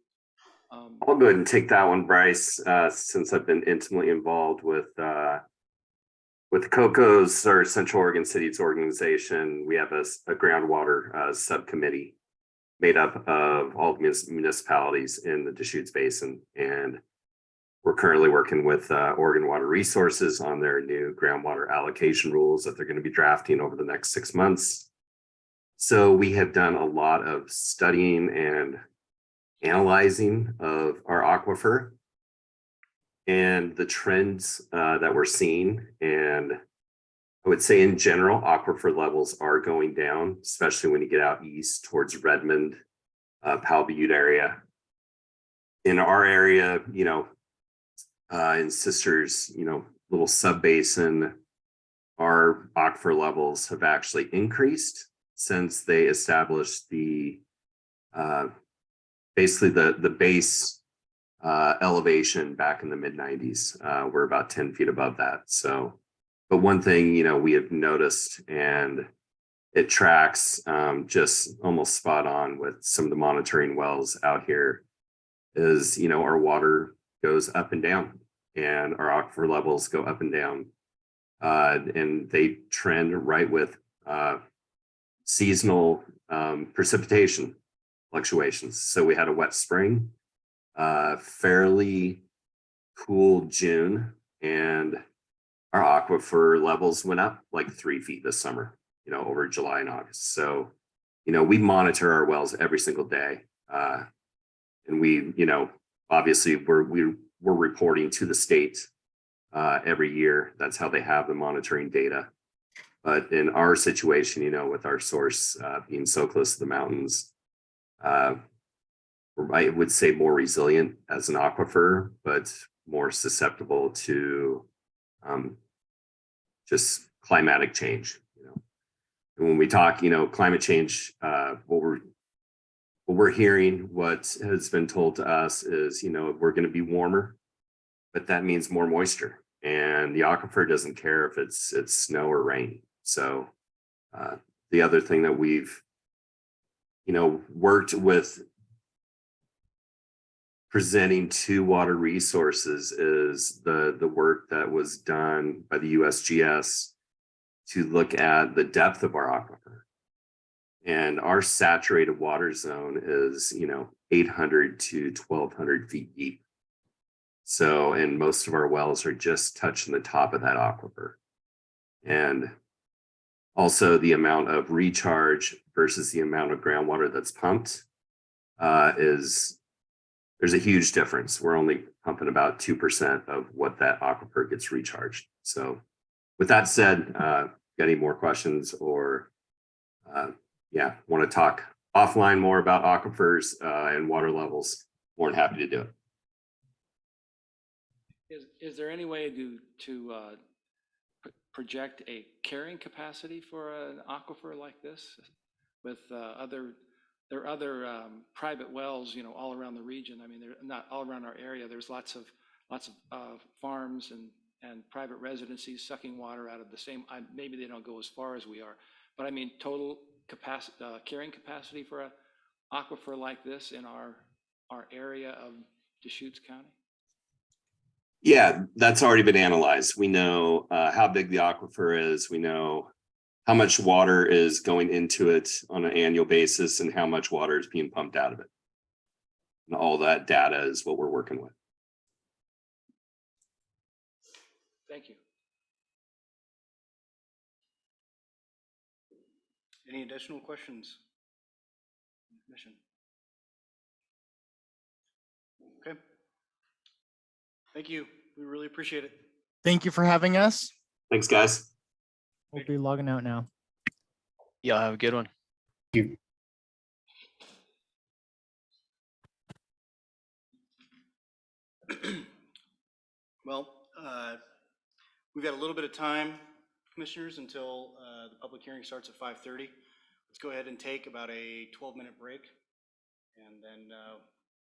I'll go ahead and take that one, Bryce, since I've been intimately involved with COCO's, or Central Oregon Cities organization. We have a groundwater subcommittee made up of all the municipalities in the Deschutes Basin, and we're currently working with Oregon Water Resources on their new groundwater allocation rules that they're going to be drafting over the next 6 months. So we have done a lot of studying and analyzing of our aquifer and the trends that we're seeing. And I would say in general, aquifer levels are going down, especially when you get out east towards Redmond, Powell Butte area. In our area, in Sisters, little sub-basin, our aquifer levels have actually increased since they established the basically the base elevation back in the mid-90s. We're about 10 feet above that. So, but one thing, we have noticed, and it tracks just almost spot on with some of the monitoring wells out here, is, our water goes up and down and our aquifer levels go up and down. And they trend right with seasonal precipitation fluctuations. So we had a wet spring, fairly cool June, and our aquifer levels went up like 3 feet this summer, over July and August. So, we monitor our wells every single day. And we, obviously we're reporting to the state every year. That's how they have the monitoring data. But in our situation, with our source being so close to the mountains, I would say more resilient as an aquifer, but more susceptible to just climatic change. And when we talk, climate change, what we're hearing, what has been told to us is, we're going to be warmer, but that means more moisture, and the aquifer doesn't care if it's snow or rain. So the other thing that we've worked with presenting to Water Resources is the work that was done by the USGS to look at the depth of our aquifer. And our saturated water zone is 800 to 1200 feet deep. So, and most of our wells are just touching the top of that aquifer. And also the amount of recharge versus the amount of groundwater that's pumped is there's a huge difference. We're only pumping about 2% of what that aquifer gets recharged. So with that said, got any more questions or yeah, want to talk offline more about aquifers and water levels, more than happy to do it. Is there any way to project a carrying capacity for an aquifer like this with there are other private wells, you know, all around the region. I mean, they're not all around our area. There's lots of farms and private residencies sucking water out of the same. Maybe they don't go as far as we are, but I mean total capacity, carrying capacity for a aquifer like this in our area of Deschutes County. Yeah, that's already been analyzed. We know how big the aquifer is. We know how much water is going into it on an annual basis and how much water is being pumped out of it. And all that data is what we're working with. Thank you. Any additional questions? Commission. Okay. Thank you. We really appreciate it. Thank you for having us. Thanks, guys. We'll be logging out now. Yeah, have a good one. Well, we've got a little bit of time, commissioners, until the public hearing starts at 5:30. Let's go ahead and take about a 12-minute break, and then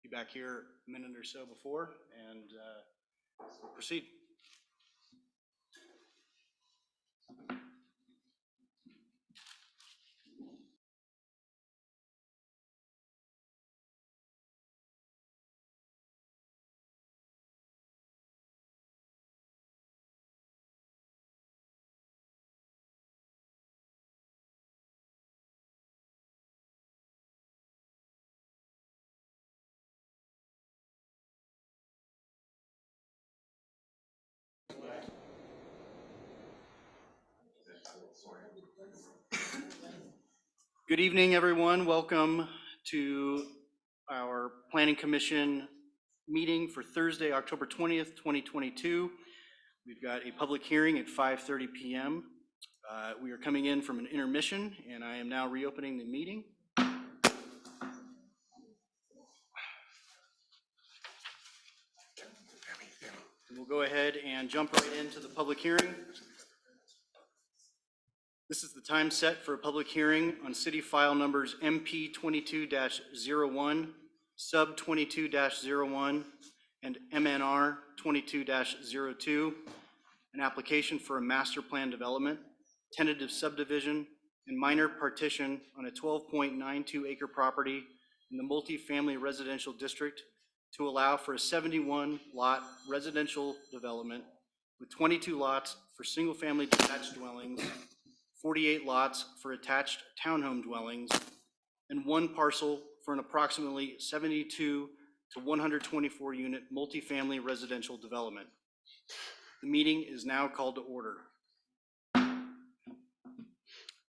be back here a minute or so before, and we'll proceed. Good evening, everyone. Welcome to our Planning Commission meeting for Thursday, October 20th, 2022. We've got a public hearing at 5:30 p.m. We are coming in from an intermission, and I am now reopening the meeting. We'll go ahead and jump right into the public hearing. This is the time set for a public hearing on city file numbers MP 22-01, sub 22-01, and MNR 22-02, an application for a master plan development, tentative subdivision, and minor partition on a 12.92 acre property in the multifamily residential district to allow for a 71 lot residential development with 22 lots for single family detached dwellings, 48 lots for attached townhome dwellings, and one parcel for an approximately 72 to 124 unit multifamily residential development. The meeting is now called to order.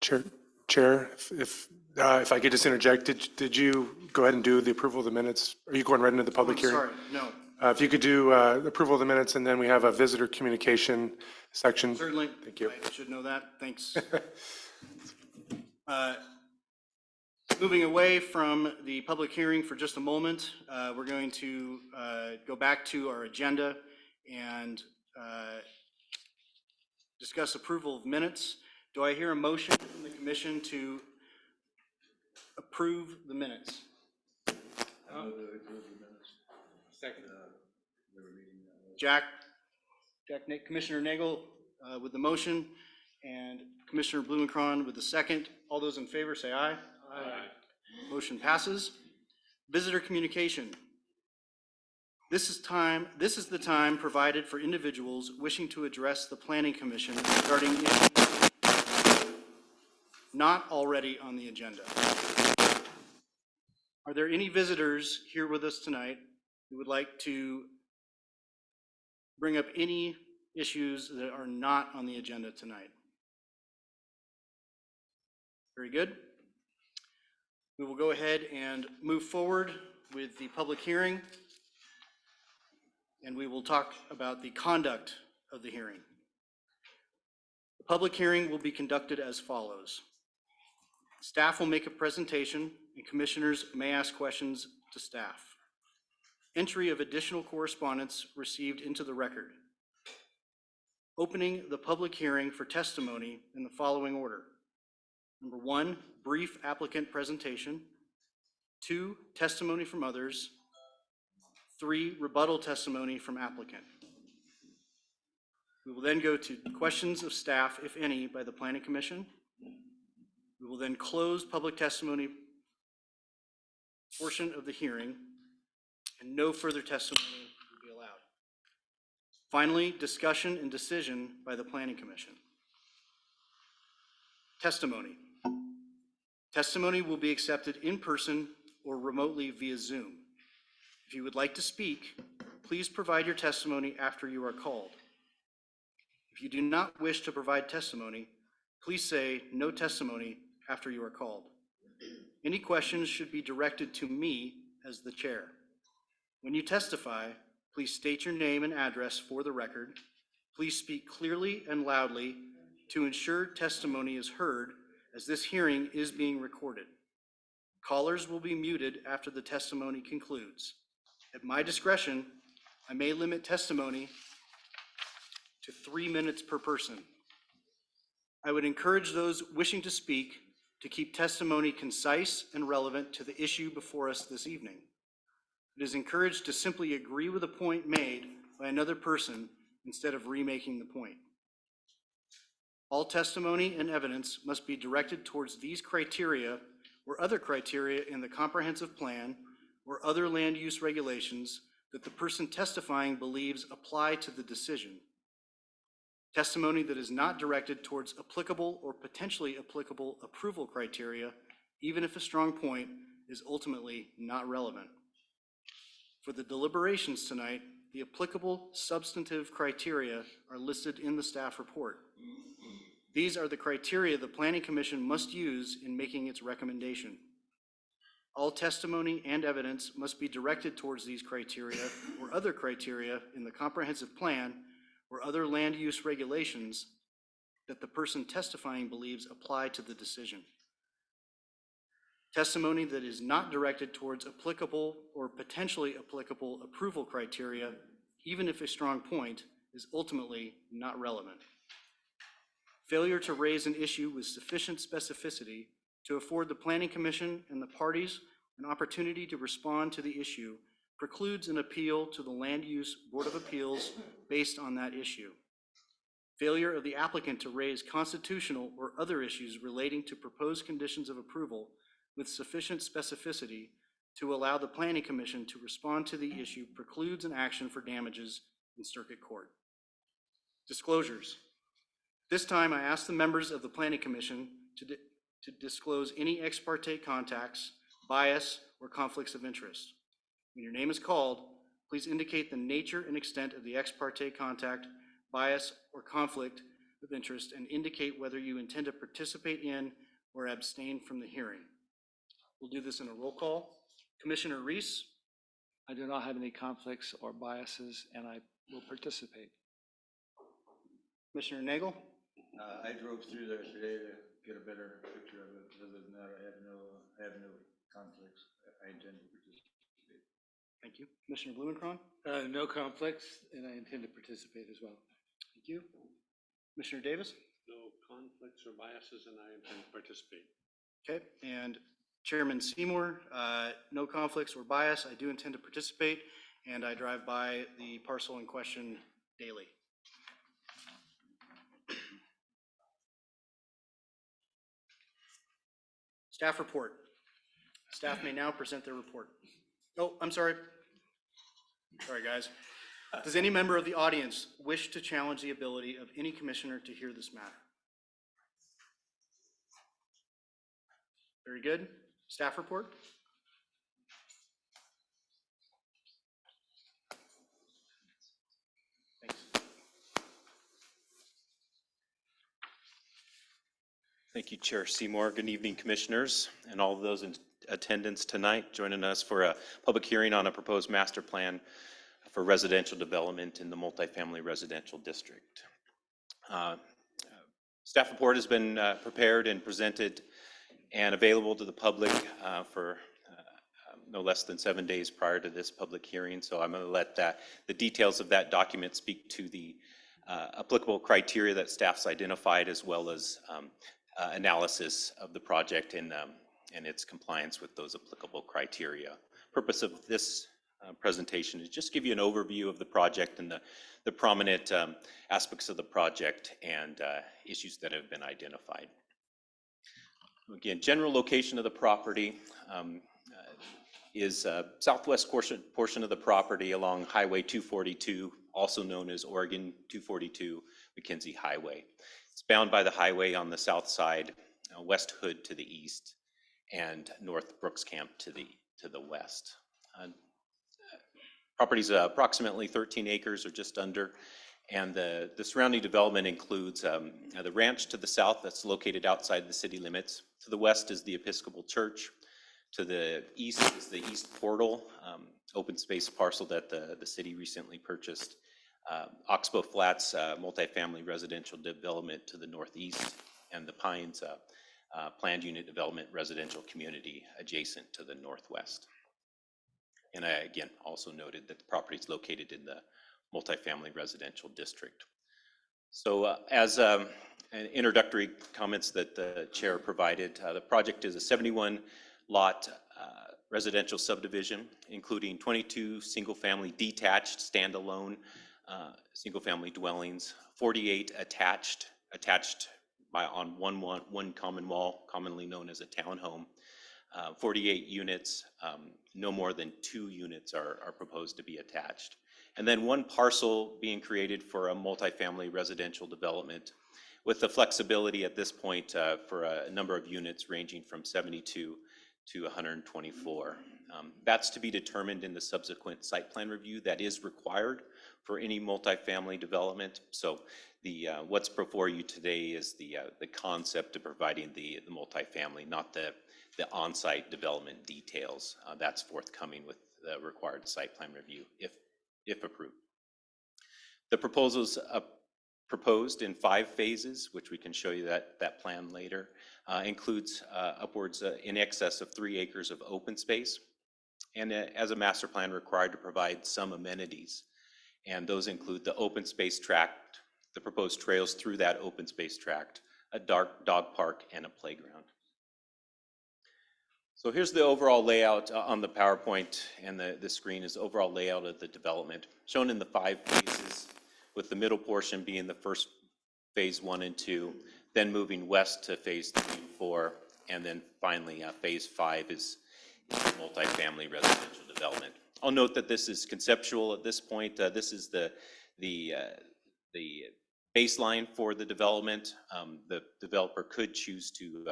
Chair, if I could just interject, did you go ahead and do the approval of the minutes? Are you going right into the public hearing? Sorry, no. If you could do approval of the minutes, and then we have a visitor communication section. Certainly. Thank you. I should know that. Thanks. Moving away from the public hearing for just a moment, we're going to go back to our agenda and discuss approval of minutes. Do I hear a motion from the commission to approve the minutes? Second. Commissioner Nagel with the motion, and Commissioner Blumenkron with the second. All those in favor say aye. Aye. Motion passes. Visitor communication. This is the time provided for individuals wishing to address the Planning Commission regarding issues not already on the agenda. Are there any visitors here with us tonight who would like to bring up any issues that are not on the agenda tonight? Very good. We will go ahead and move forward with the public hearing. and we will talk about the conduct of the hearing. The public hearing will be conducted as follows. Staff will make a presentation, and commissioners may ask questions to staff. Entry of additional correspondence received into the record. Opening the public hearing for testimony in the following order. Number 1, brief applicant presentation. 2, testimony from others. 3, rebuttal testimony from applicant. We will then go to questions of staff, if any, by the Planning Commission. We will then close public testimony portion of the hearing, and no further testimony will be allowed. Finally, discussion and decision by the Planning Commission. Testimony. Testimony will be accepted in person or remotely via Zoom. If you would like to speak, please provide your testimony after you are called. If you do not wish to provide testimony, please say no testimony after you are called. Any questions should be directed to me as the chair. When you testify, please state your name and address for the record. Please speak clearly and loudly to ensure testimony is heard, as this hearing is being recorded. Callers will be muted after the testimony concludes. At my discretion, I may limit testimony to 3 minutes per person. I would encourage those wishing to speak to keep testimony concise and relevant to the issue before us this evening. It is encouraged to simply agree with a point made by another person instead of remaking the point. All testimony and evidence must be directed towards these criteria or other criteria in the comprehensive plan or other land use regulations that the person testifying believes apply to the decision. Testimony that is not directed towards applicable or potentially applicable approval criteria, even if a strong point, is ultimately not relevant. For the deliberations tonight, the applicable substantive criteria are listed in the staff report. These are the criteria the Planning Commission must use in making its recommendation. All testimony and evidence must be directed towards these criteria or other criteria in the comprehensive plan or other land use regulations that the person testifying believes apply to the decision. Testimony that is not directed towards applicable or potentially applicable approval criteria, even if a strong point, is ultimately not relevant. Failure to raise an issue with sufficient specificity to afford the Planning Commission and the parties an opportunity to respond to the issue precludes an appeal to the Land Use Board of Appeals based on that issue. Failure of the applicant to raise constitutional or other issues relating to proposed conditions of approval with sufficient specificity to allow the Planning Commission to respond to the issue precludes an action for damages in circuit court. Disclosures. This time, I ask the members of the Planning Commission to disclose any ex parte contacts, bias, or conflicts of interest. When your name is called, please indicate the nature and extent of the ex parte contact, bias, or conflict of interest, and indicate whether you intend to participate in or abstain from the hearing. We'll do this in a roll call. Commissioner Reese? I do not have any conflicts or biases, and I will participate. Commissioner Nagel? I drove through there today to get a better picture of it. Other than that, I have no conflicts. I intend to participate. Thank you. Commissioner Blumenkron? No conflicts, and I intend to participate as well. Thank you. Commissioner Davis? No conflicts or biases, and I intend to participate. Okay, and Chairman Seymour, no conflicts or bias. I do intend to participate, and I drive by the parcel in question daily. Staff report. Staff may now present their report. Oh, I'm sorry. Sorry, guys. Does any member of the audience wish to challenge the ability of any commissioner to hear this matter? Very good. Staff report. Thanks. Thank you, Chair Seymour. Good evening, commissioners, and all of those in attendance tonight joining us for a public hearing on a proposed master plan for residential development in the multifamily residential district. Staff report has been prepared and presented and available to the public for no less than 7 days prior to this public hearing. So I'm going to let the details of that document speak to the applicable criteria that staff's identified, as well as analysis of the project and its compliance with those applicable criteria. Purpose of this presentation is just give you an overview of the project and the prominent aspects of the project and issues that have been identified. Again, general location of the property is southwest portion of the property along Highway 242, also known as Oregon 242 McKenzie Highway. It's bound by the highway on the south side, West Hood to the east, and North Brooks Camp to the west. Property is approximately 13 acres or just under, and the surrounding development includes the ranch to the south that's located outside the city limits. To the west is the Episcopal Church. To the east is the East Portal, open space parcel that the city recently purchased. Oxbow Flats multifamily residential development to the northeast, and the Pines planned unit development residential community adjacent to the northwest. And I, again, also noted that the property is located in the multifamily residential district. So as an introductory comments that the chair provided, the project is a 71 lot residential subdivision, including 22 single-family detached standalone single-family dwellings, 48 attached on one common wall, commonly known as a townhome. 48 units, no more than 2 units are proposed to be attached. And then one parcel being created for a multifamily residential development with the flexibility at this point for a number of units ranging from 72 to 124. That's to be determined in the subsequent site plan review that is required for any multifamily development. So what's before you today is the concept of providing the multifamily, not the on-site development details. That's forthcoming with the required site plan review if approved. The proposal's proposed in 5 phases, which we can show you that plan later, includes upwards in excess of 3 acres of open space, and as a master plan required to provide some amenities. And those include the open space tract, the proposed trails through that open space tract, a dog park, and a playground. So here's the overall layout on the PowerPoint, and the screen is overall layout of the development, shown in the 5 phases, with the middle portion being the first phase 1 and 2, then moving west to phase 3 and 4, and then finally phase 5 is multifamily residential development. I'll note that this is conceptual at this point. This is the baseline for the development. The developer could choose to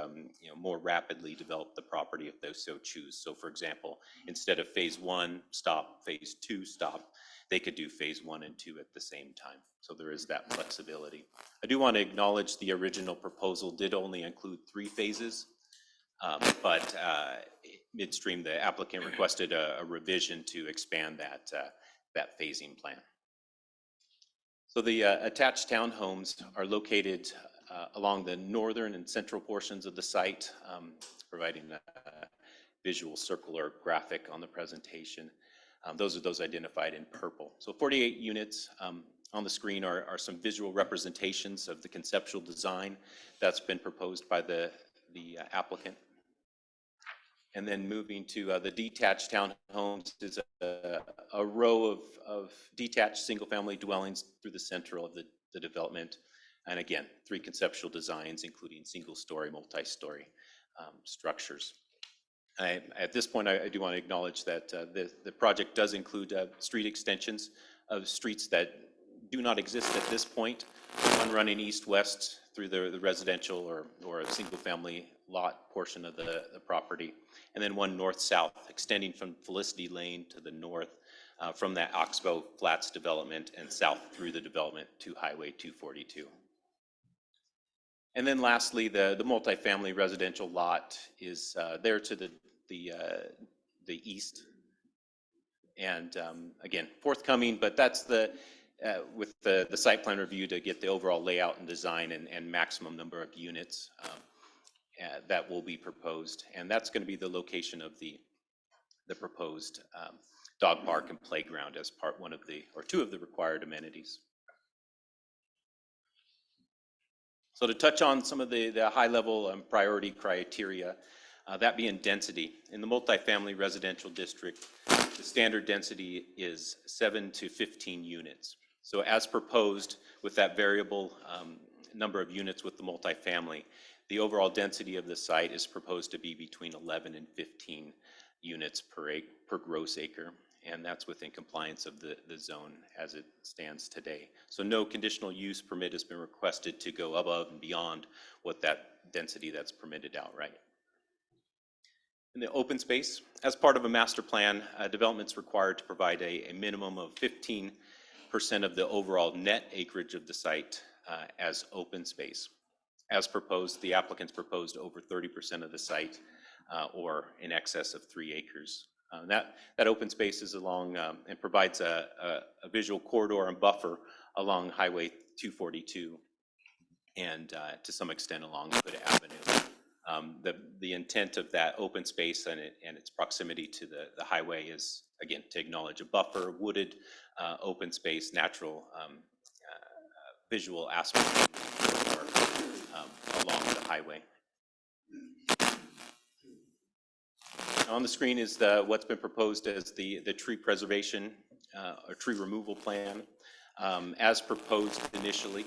more rapidly develop the property if they so choose. So for example, instead of phase 1 stop, phase 2 stop, they could do phase 1 and 2 at the same time. So there is that flexibility. I do want to acknowledge the original proposal did only include 3 phases, but midstream the applicant requested a revision to expand that phasing plan. So the attached townhomes are located along the northern and central portions of the site, providing a visual circular graphic on the presentation. Those are those identified in purple. So 48 units on the screen are some visual representations of the conceptual design that's been proposed by the applicant. And then moving to the detached townhomes is a row of detached single-family dwellings through the center of the development. And again, 3 conceptual designs, including single-story, multi-story structures. At this point, I do want to acknowledge that the project does include street extensions of streets that do not exist at this point. One running east-west through the residential or a single-family lot portion of the property, and then one north-south extending from Felicity Lane to the north from that Oxbow Flats development and south through the development to Highway 242. And then lastly, the multifamily residential lot is there to the east. And again, forthcoming, but that's with the site plan review to get the overall layout and design and maximum number of units that will be proposed. And that's going to be the location of the proposed dog park and playground as part one of the, or two of the required amenities. So to touch on some of the high-level priority criteria, that being density. In the multifamily residential district, the standard density is 7 to 15 units. So as proposed with that variable number of units with the multifamily, the overall density of the site is proposed to be between 11 and 15 units per gross acre. And that's within compliance of the zone as it stands today. So no conditional use permit has been requested to go above and beyond what that density that's permitted outright. In the open space, as part of a master plan, development's required to provide a minimum of 15% of the overall net acreage of the site as open space. As proposed, the applicants proposed over 30% of the site or in excess of 3 acres. That open space is along and provides a visual corridor and buffer along Highway 242 and to some extent along Hood Avenue. The intent of that open space and its proximity to the highway is, again, to acknowledge a buffer, wooded open space, natural visual aspect along the highway. On the screen is what's been proposed as the tree preservation or tree removal plan. As proposed initially,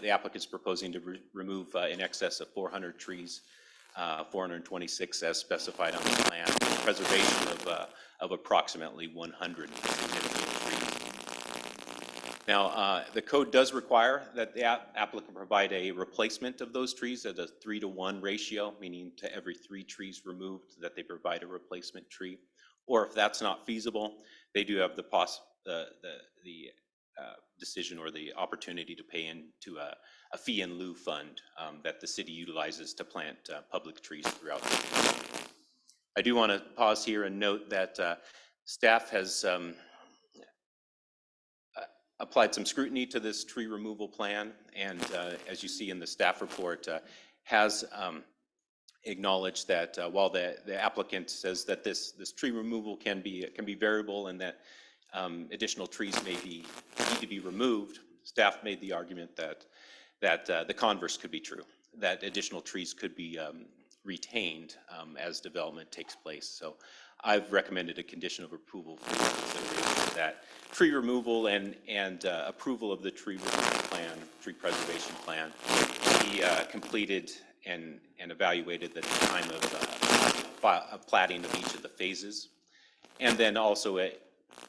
the applicant's proposing to remove in excess of 400 trees, 426 as specified on the plan, preservation of approximately 100 significant trees. Now, the code does require that the applicant provide a replacement of those trees at a 3-to-1 ratio, meaning to every 3 trees removed that they provide a replacement tree. Or if that's not feasible, they do have the decision or the opportunity to pay into a fee in lieu fund that the city utilizes to plant public trees throughout the city. I do want to pause here and note that staff has applied some scrutiny to this tree removal plan, and as you see in the staff report, has acknowledged that while the applicant says that this tree removal can be variable and that additional trees need to be removed, staff made the argument that the converse could be true, that additional trees could be retained as development takes place. So I've recommended a condition of approval for consideration that tree removal and approval of the tree removal plan, tree preservation plan, be completed and evaluated at the time of platting of each of the phases, and then also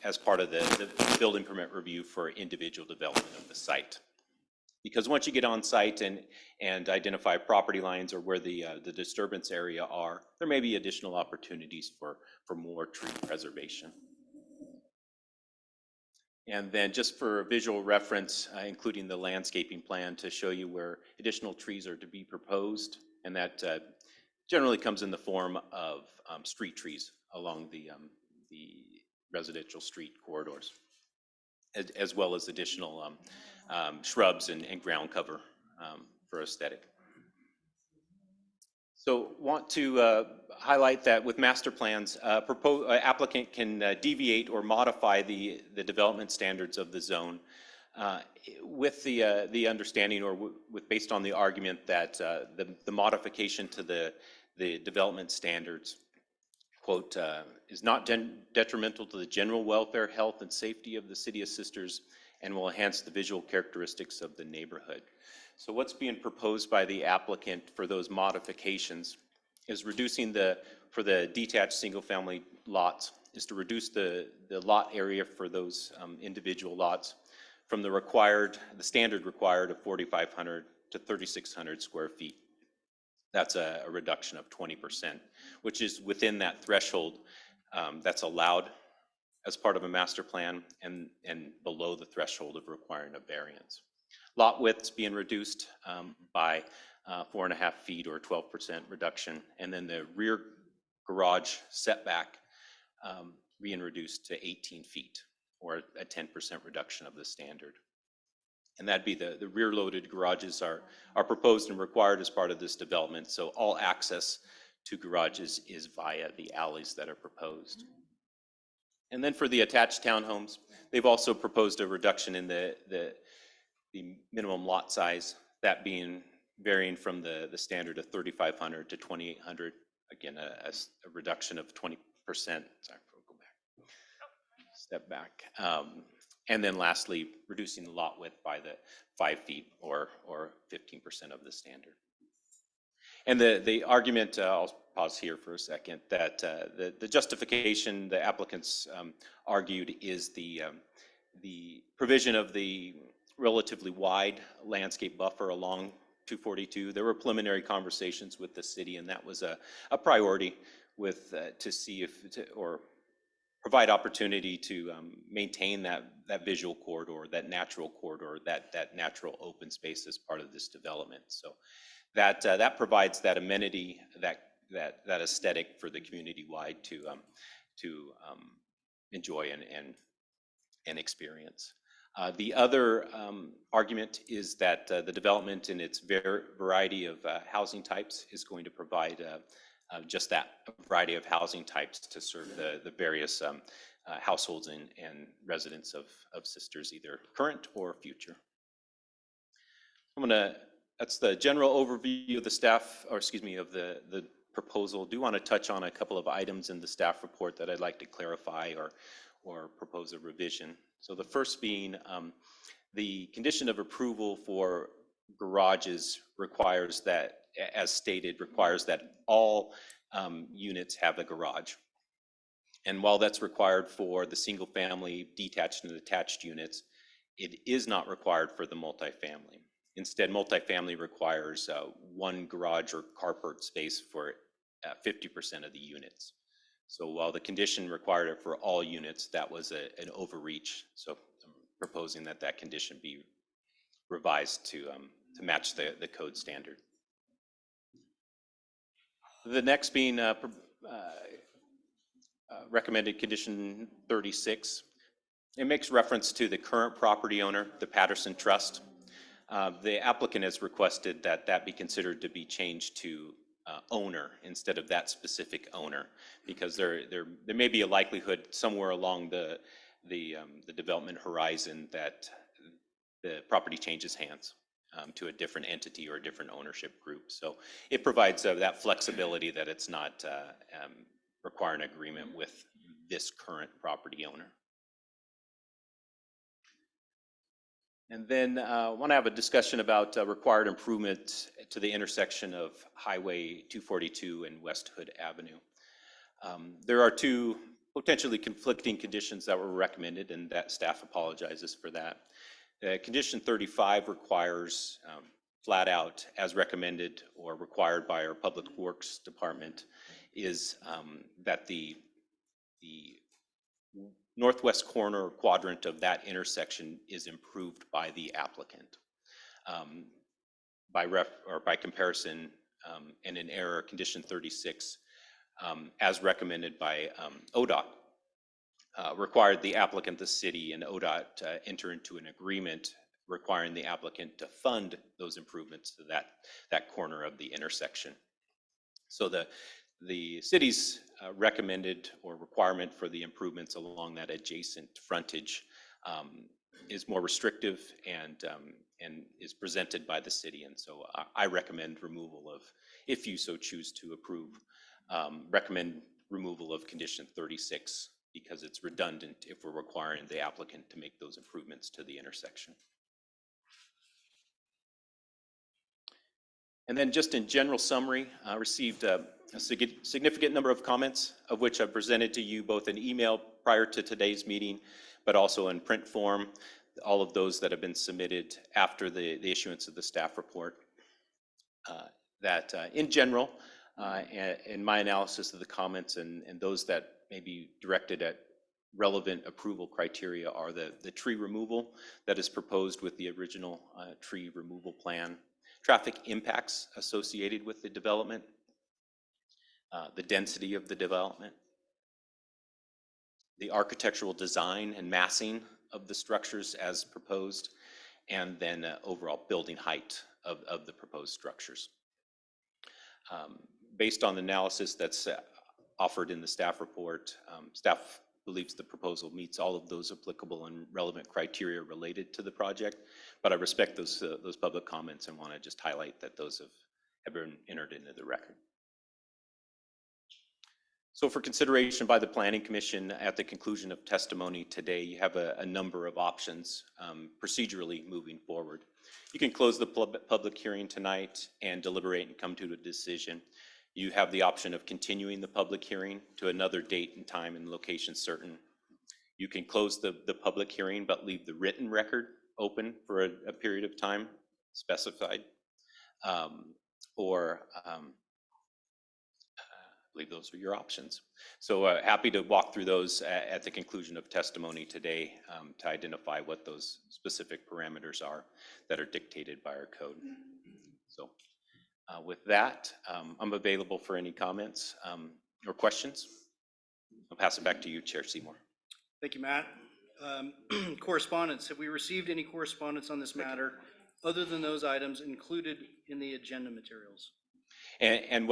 as part of the building permit review for individual development of the site. Because once you get on site and identify property lines or where the disturbance area are, there may be additional opportunities for more tree preservation. And then just for visual reference, including the landscaping plan to show you where additional trees are to be proposed, and that generally comes in the form of street trees along the residential street corridors, as well as additional shrubs and ground cover for aesthetic. So want to highlight that with master plans, applicant can deviate or modify the development standards of the zone with the understanding or based on the argument that the modification to the development standards, quote, is not detrimental to the general welfare, health, and safety of the city of Sisters and will enhance the visual characteristics of the neighborhood. So what's being proposed by the applicant for those modifications is reducing for the detached single-family lots, is to reduce the lot area for those individual lots from the standard required of 4,500 to 3,600 square feet. That's a reduction of 20%, which is within that threshold that's allowed as part of a master plan and below the threshold of requiring a variance. Lot width's being reduced by 4.5 feet or 12% reduction, and then the rear garage setback being reduced to 18 feet, or a 10% reduction of the standard. And that'd be the rear-loaded garages are proposed and required as part of this development. So all access to garages is via the alleys that are proposed. And then for the attached townhomes, they've also proposed a reduction in the minimum lot size, that being varying from the standard of 3,500 to 2,800. Again, a reduction of 20%. Sorry, go back. Step back. And then lastly, reducing the lot width by the 5 feet or 15% of the standard. And the argument, I'll pause here for a second, that the justification the applicants argued is the provision of the relatively wide landscape buffer along 242. There were preliminary conversations with the city, and that was a priority with to see if or provide opportunity to maintain that visual corridor, that natural corridor, that natural open space as part of this development. So that provides that amenity, that aesthetic for the community wide to enjoy and experience. The other argument is that the development in its variety of housing types is going to provide just that variety of housing types to serve the various households and residents of Sisters, either current or future. That's the general overview of the staff, or excuse me, of the proposal. Do want to touch on a couple of items in the staff report that I'd like to clarify or propose a revision. So the first being the condition of approval for garages requires that, as stated, requires that all units have a garage. And while that's required for the single family, detached and attached units, it is not required for the multifamily. Instead, multifamily requires one garage or carport space for 50% of the units. So while the condition required it for all units, that was an overreach. So I'm proposing that condition be revised to match the code standard. The next being recommended condition 36. It makes reference to the current property owner, the Patterson Trust. The applicant has requested that be considered to be changed to owner instead of that specific owner, because there may be a likelihood somewhere along the development horizon that the property changes hands to a different entity or a different ownership group. So it provides that flexibility that it's not requiring agreement with this current property owner. And then I want to have a discussion about required improvement to the intersection of Highway 242 and West Hood Avenue. There are two potentially conflicting conditions that were recommended, and that staff apologizes for that. Condition 35 requires flat out, as recommended or required by our Public Works Department, is that the northwest corner quadrant of that intersection is improved by the applicant. By comparison, and in error, condition 36, as recommended by ODOT, required the applicant, the city, and ODOT to enter into an agreement requiring the applicant to fund those improvements to that corner of the intersection. So the city's recommended or requirement for the improvements along that adjacent frontage is more restrictive and is presented by the city. And so I recommend removal of, if you so choose to approve, recommend removal of condition 36, because it's redundant if we're requiring the applicant to make those improvements to the intersection. And then just in general summary, I received a significant number of comments, of which I've presented to you both in email prior to today's meeting, but also in print form, all of those that have been submitted after the issuance of the staff report. In general, in my analysis of the comments and those that may be directed at relevant approval criteria are the tree removal that is proposed with the original tree removal plan, traffic impacts associated with the development, the density of the development, the architectural design and massing of the structures as proposed, and then overall building height of the proposed structures. Based on the analysis that's offered in the staff report, staff believes the proposal meets all of those applicable and relevant criteria related to the project, but I respect those public comments and want to just highlight that those have been entered into the record. So for consideration by the Planning Commission at the conclusion of testimony today, you have a number of options procedurally moving forward. You can close the public hearing tonight and deliberate and come to a decision. You have the option of continuing the public hearing to another date and time and location certain. You can close the public hearing but leave the written record open for a period of time specified, or I believe those are your options. So happy to walk through those at the conclusion of testimony today to identify what those specific parameters are that are dictated by our code. So with that, I'm available for any comments or questions. I'll pass it back to you, Chair Seymour. Thank you, Matt. Correspondence, have we received any correspondence on this matter other than those items included in the agenda materials? And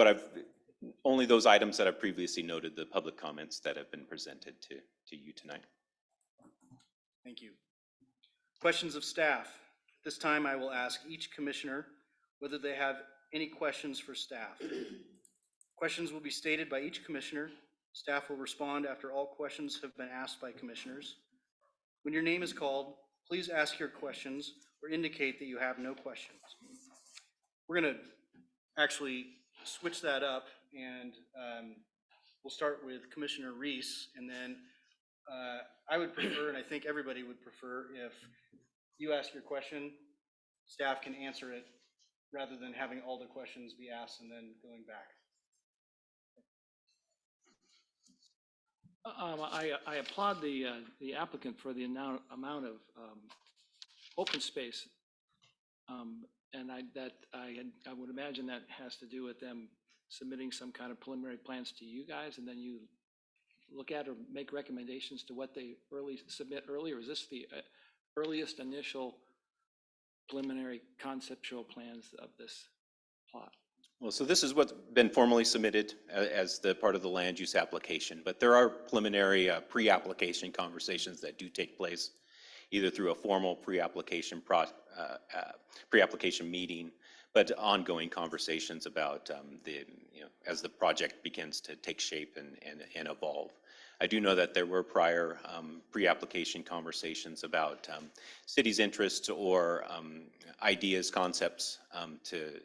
only those items that I've previously noted, the public comments that have been presented to you tonight. Thank you. Questions of staff. This time I will ask each commissioner whether they have any questions for staff. Questions will be stated by each commissioner. Staff will respond after all questions have been asked by commissioners. When your name is called, please ask your questions or indicate that you have no questions. We're going to actually switch that up, and we'll start with Commissioner Reese, and then I would prefer, and I think everybody would prefer, if you ask your question, staff can answer it rather than having all the questions be asked and then going back. I applaud the applicant for the amount of open space, and I would imagine that has to do with them submitting some kind of preliminary plans to you guys, and then you look at or make recommendations to what they submit earlier. Is this the earliest initial preliminary conceptual plans of this plot? Well, so this is what's been formally submitted as the part of the land use application, but there are preliminary pre-application conversations that do take place either through a formal pre-application meeting, but ongoing conversations about as the project begins to take shape and evolve. I do know that there were prior pre-application conversations about city's interests or ideas, concepts to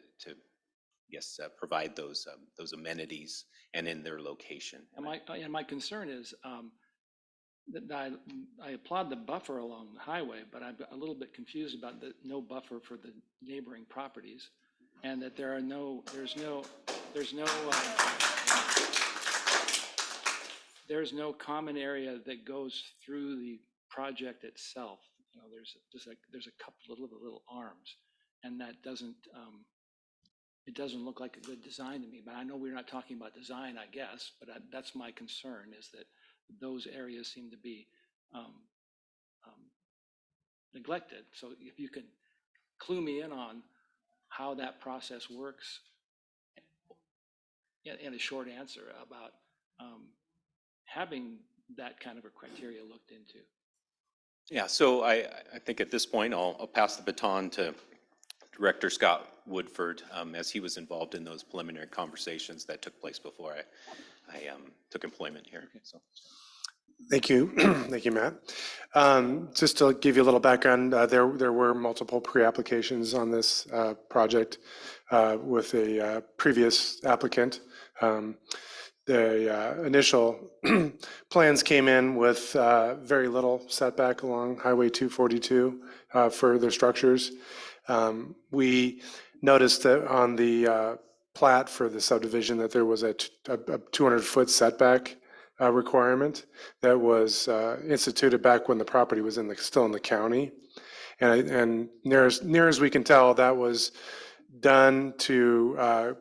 provide those amenities and in their location. And my concern is that I applaud the buffer along the highway, but I'm a little bit confused about the no buffer for the neighboring properties, and that there's no common area that goes through the project itself. You know, there's a couple of little arms, and that doesn't it doesn't look like a good design to me. But I know we're not talking about design, I guess, but that's my concern, is that those areas seem to be neglected. So if you could clue me in on how that process works in a short answer about having that kind of a criteria looked into. Yeah, so I think at this point, I'll pass the baton to Director Scott Woodford, as he was involved in those preliminary conversations that took place before I took employment here. So. Thank you. Thank you, Matt. Just to give you a little background, there were multiple pre-applications on this project with a previous applicant. The initial plans came in with very little setback along Highway 242 for their structures. We noticed that on the plat for the subdivision that there was a 200-foot setback requirement that was instituted back when the property was still in the county. And near as we can tell, that was done to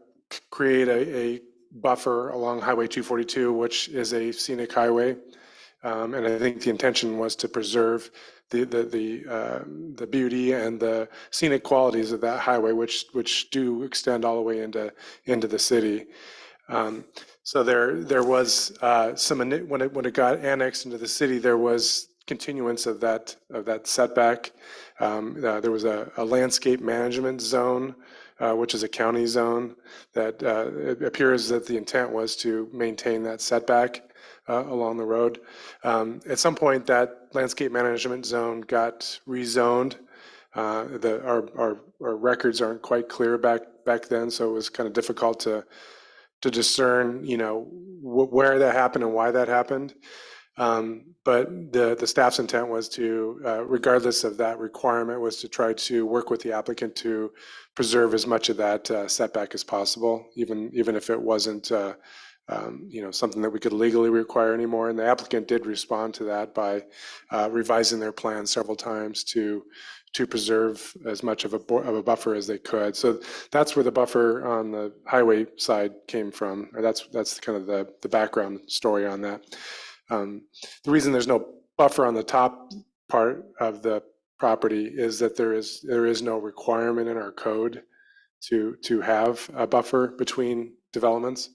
create a buffer along Highway 242, which is a scenic highway. And I think the intention was to preserve the beauty and the scenic qualities of that highway, which do extend all the way into the city. So there was when it got annexed into the city, there was continuance of that setback. There was a landscape management zone, which is a county zone, that it appears that the intent was to maintain that setback along the road. At some point, that landscape management zone got rezoned. Our records aren't quite clear back then, so it was kind of difficult to discern, where that happened and why that happened. But the staff's intent was to, regardless of that requirement, was to try to work with the applicant to preserve as much of that setback as possible, even if it wasn't, something that we could legally require anymore. And the applicant did respond to that by revising their plan several times to preserve as much of a buffer as they could. So that's where the buffer on the highway side came from, or that's kind of the background story on that. The reason there's no buffer on the top part of the property is that there is no requirement in our code to have a buffer between developments.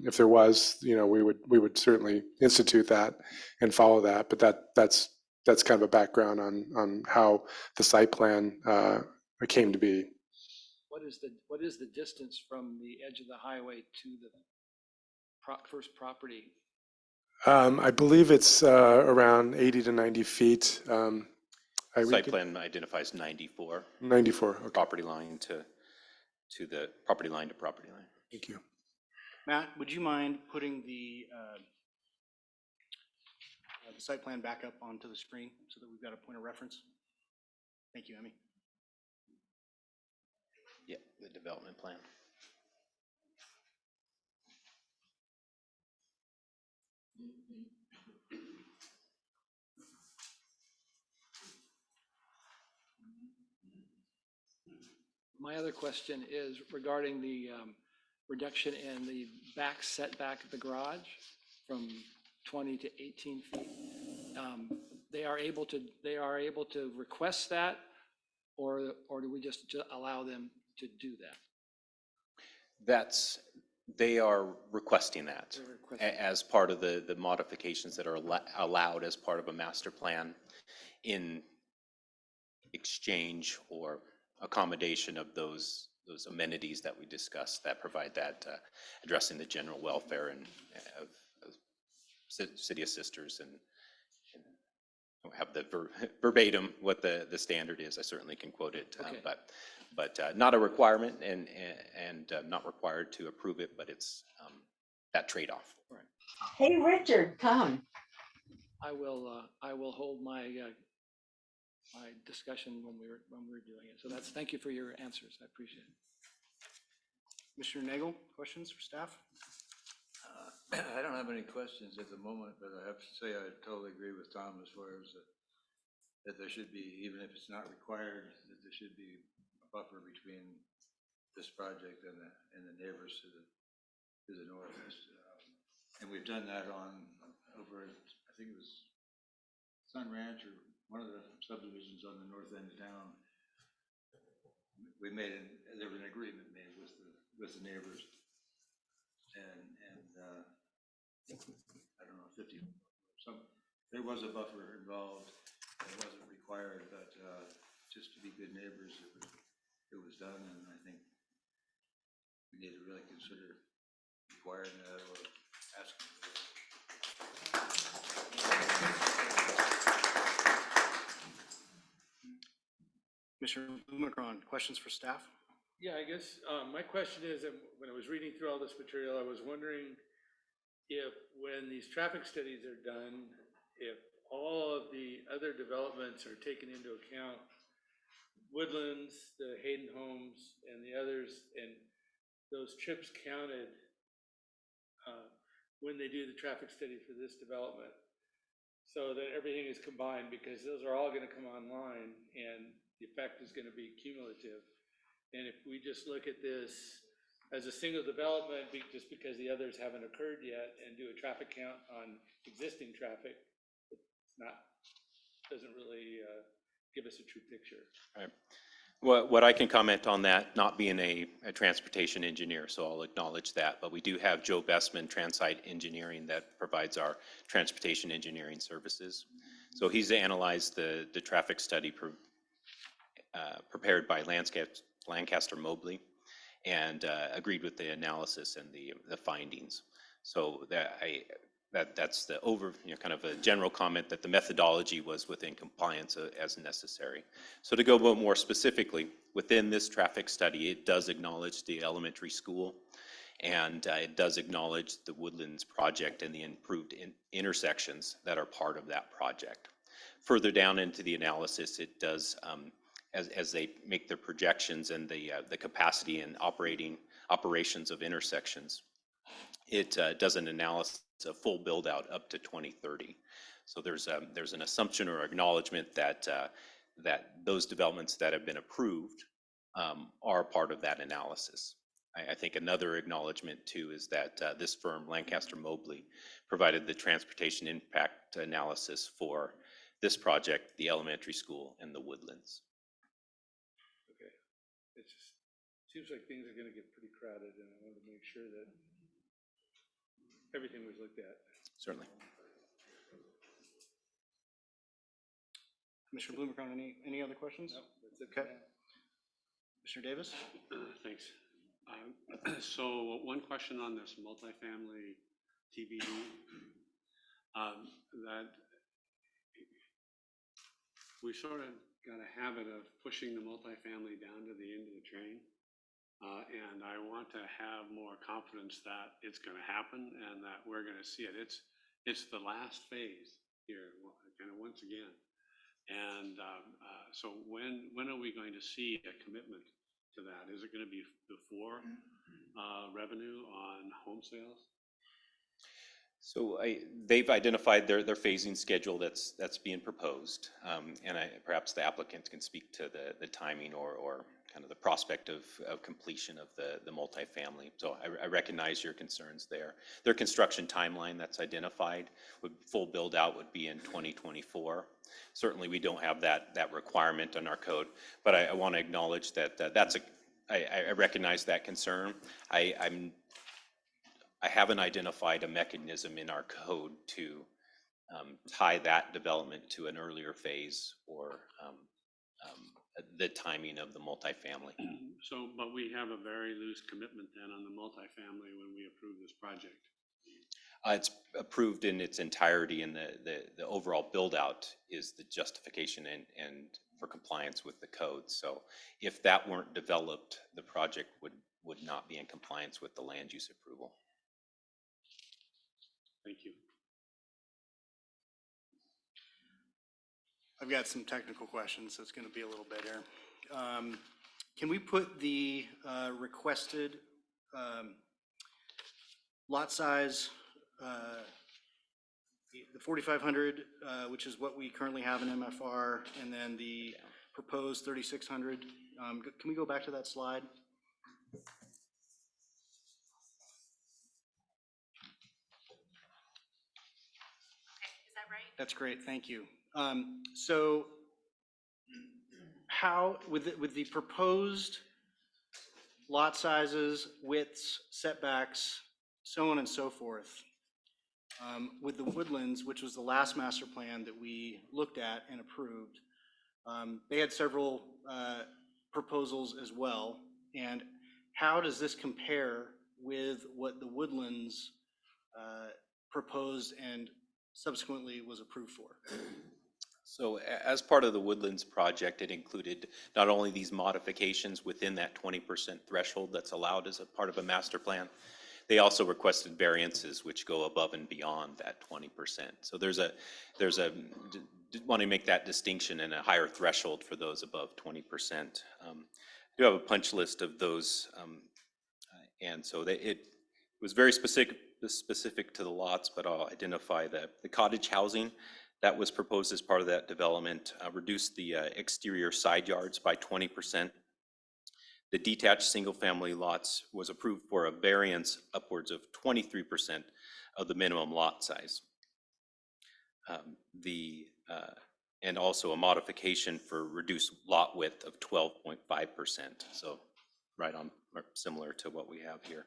If there was, we would certainly institute that and follow that, but that's kind of a background on how the site plan came to be. What is the distance from the edge of the highway to the first property? I believe it's around 80 to 90 feet. Site plan identifies 94. 94, okay. Property line to the property line to property line. Thank you. Matt, would you mind putting the site plan back up onto the screen so that we've got a point of reference? Thank you, Emmy. Yeah, the development plan. My other question is regarding the reduction in the back setback of the garage from 20 to 18 feet. They are able to request that, or do we just allow them to do that? They are requesting that as part of the modifications that are allowed as part of a master plan in exchange or accommodation of those amenities that we discussed that provide that addressing the general welfare and of City of Sisters, and I don't have the verbatim what the standard is. I certainly can quote it, Okay. But not a requirement and not required to approve it, but it's that trade-off. Right. Hey, Richard, come. I will hold my my discussion when we're doing it. So thank you for your answers. I appreciate it. Commissioner Nagel, questions for staff? I don't have any questions at the moment, but I have to say I totally agree with Tom as far as that there should be, even if it's not required, that there should be a buffer between this project and the neighbors to the north. And we've done that over, I think it was Sun Ranch or one of the subdivisions on the north end of town. There was an agreement made with the neighbors, and I don't know, 50, there was a buffer involved. It wasn't required, but just to be good neighbors, it was done, and I think we need to really consider requiring that or asking for it. Commissioner Blumenkron, questions for staff? Yeah, I guess my question is, when I was reading through all this material, I was wondering if when these traffic studies are done, if all of the other developments are taken into account, Woodlands, the Hayden Homes, and the others, and those trips counted when they do the traffic study for this development, so that everything is combined, because those are all going to come online and the effect is going to be cumulative. And if we just look at this as a single development, just because the others haven't occurred yet, and do a traffic count on existing traffic, doesn't really give us a true picture. Right. What I can comment on that, not being a transportation engineer, so I'll acknowledge that, but we do have Joe Bestman, Transite Engineering, that provides our transportation engineering services. So he's analyzed the traffic study prepared by Lancaster Mobley and agreed with the analysis and the findings. So that's the kind of a general comment that the methodology was within compliance as necessary. So to go more specifically, within this traffic study, it does acknowledge the elementary school, and it does acknowledge the Woodlands project and the improved intersections that are part of that project. Further down into the analysis, it does, as they make their projections and the capacity and operations of intersections, it does an analysis of full build out up to 2030. So there's an assumption or acknowledgement that those developments that have been approved are part of that analysis. I think another acknowledgement too is that this firm, Lancaster Mobley, provided the transportation impact analysis for this project, the elementary school, and the Woodlands. Okay, it just seems like things are going to get pretty crowded, and I wanted to make sure that everything was looked at. Certainly. Commissioner Blumenthal, any other questions? No, that's it. Okay. Commissioner Davis? Thanks. So one question on this multifamily TBD, that we sort of got a habit of pushing the multifamily down to the end of the train. And I want to have more confidence that it's going to happen and that we're going to see it. It's the last phase here, kind of once again. And so when are we going to see a commitment to that? Is it going to be before revenue on home sales? So they've identified their phasing schedule that's being proposed, and perhaps the applicant can speak to the timing or kind of the prospect of completion of the multifamily. So I recognize your concerns there. Their construction timeline that's identified, full build out would be in 2024. Certainly we don't have that requirement in our code, but I want to acknowledge that I recognize that concern. I haven't identified a mechanism in our code to tie that development to an earlier phase or the timing of the multifamily. So, but we have a very loose commitment then on the multifamily when we approve this project. It's approved in its entirety, and the overall build out is the justification and for compliance with the code. So if that weren't developed, the project would not be in compliance with the land use approval. Thank you. I've got some technical questions, so it's going to be a little bit here. Can we put the requested lot size, the 4,500, which is what we currently have in MFR, and then the proposed 3,600? Can we go back to that slide? Is that right? That's great, thank you. So how, with the proposed lot sizes, widths, setbacks, so on and so forth, with the Woodlands, which was the last master plan that we looked at and approved, they had several proposals as well. And how does this compare with what the Woodlands proposed and subsequently was approved for? So as part of the Woodlands project, it included not only these modifications within that 20% threshold that's allowed as a part of a master plan, they also requested variances which go above and beyond that 20%. So there's a want to make that distinction and a higher threshold for those above 20%. I do have a punch list of those, and so it was very specific to the lots, but I'll identify the cottage housing that was proposed as part of that development, reduced the exterior side yards by 20%. The detached single-family lots was approved for a variance upwards of 23% of the minimum lot size. And also a modification for reduced lot width of 12.5%. So right on, or similar to what we have here.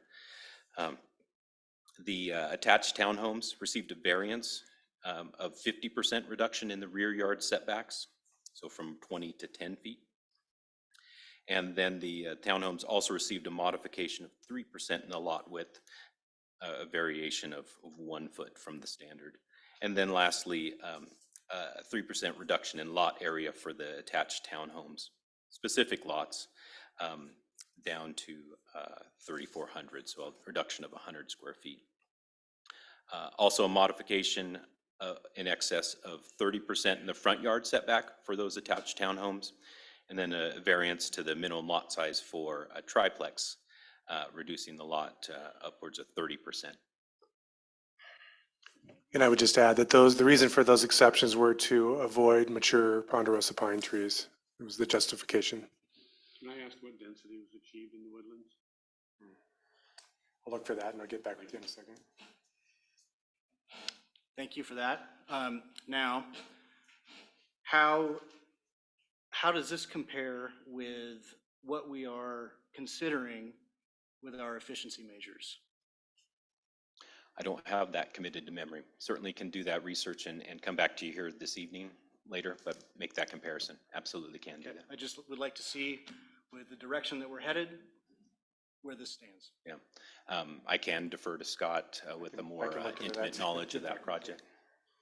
The attached townhomes received a variance of 50% reduction in the rear yard setbacks, so from 20 to 10 feet. And then the townhomes also received a modification of 3% in the lot width, a variation of 1 foot from the standard. And then lastly, 3% reduction in lot area for the attached townhomes, specific lots, down to 3,400, so a reduction of 100 square feet. Also a modification in excess of 30% in the front yard setback for those attached townhomes, and then a variance to the minimum lot size for a triplex, reducing the lot upwards of 30%. And I would just add that the reason for those exceptions were to avoid mature ponderosa pine trees. It was the justification. Can I ask what density was achieved in the woodlands? I'll look for that and I'll get back with you in a second. Thank you for that. Now, how does this compare with what we are considering with our efficiency measures? I don't have that committed to memory. Certainly can do that research and come back to you here this evening later, but make that comparison. Absolutely can do that. I just would like to see with the direction that we're headed, where this stands. Yeah, I can defer to Scott with a more intimate knowledge of that project.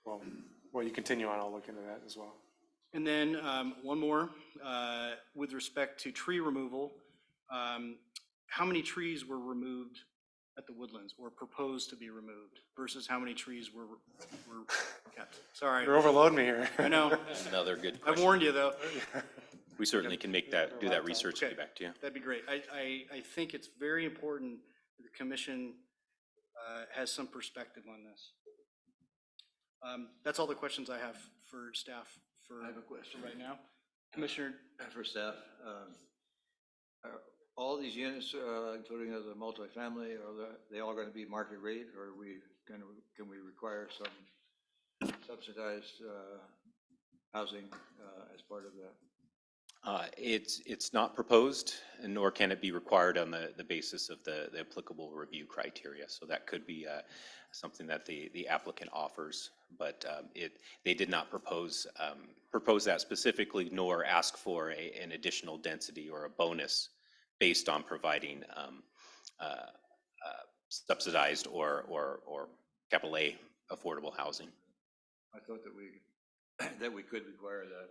Well, you continue on, I'll look into that as well. And then one more, with respect to tree removal, how many trees were removed at the woodlands or proposed to be removed versus how many trees were kept? Sorry. You're overloading me here. I know. Another good I question. warned you though. We certainly can do that research and get back to you. That'd be great. I think it's very important that the commission has some perspective on this. That's all the questions I have for staff I have a question right now. Commissioner. For staff, are all these units, including the multifamily, are they all going to be market rate, or are we can we require some subsidized housing as part of that? It's not proposed, and nor can it be required on the basis of the applicable review criteria. So that could be something that the applicant offers, but they did not propose that specifically, nor ask for an additional density or a bonus based on providing subsidized or capital A affordable housing. I thought that we could require that.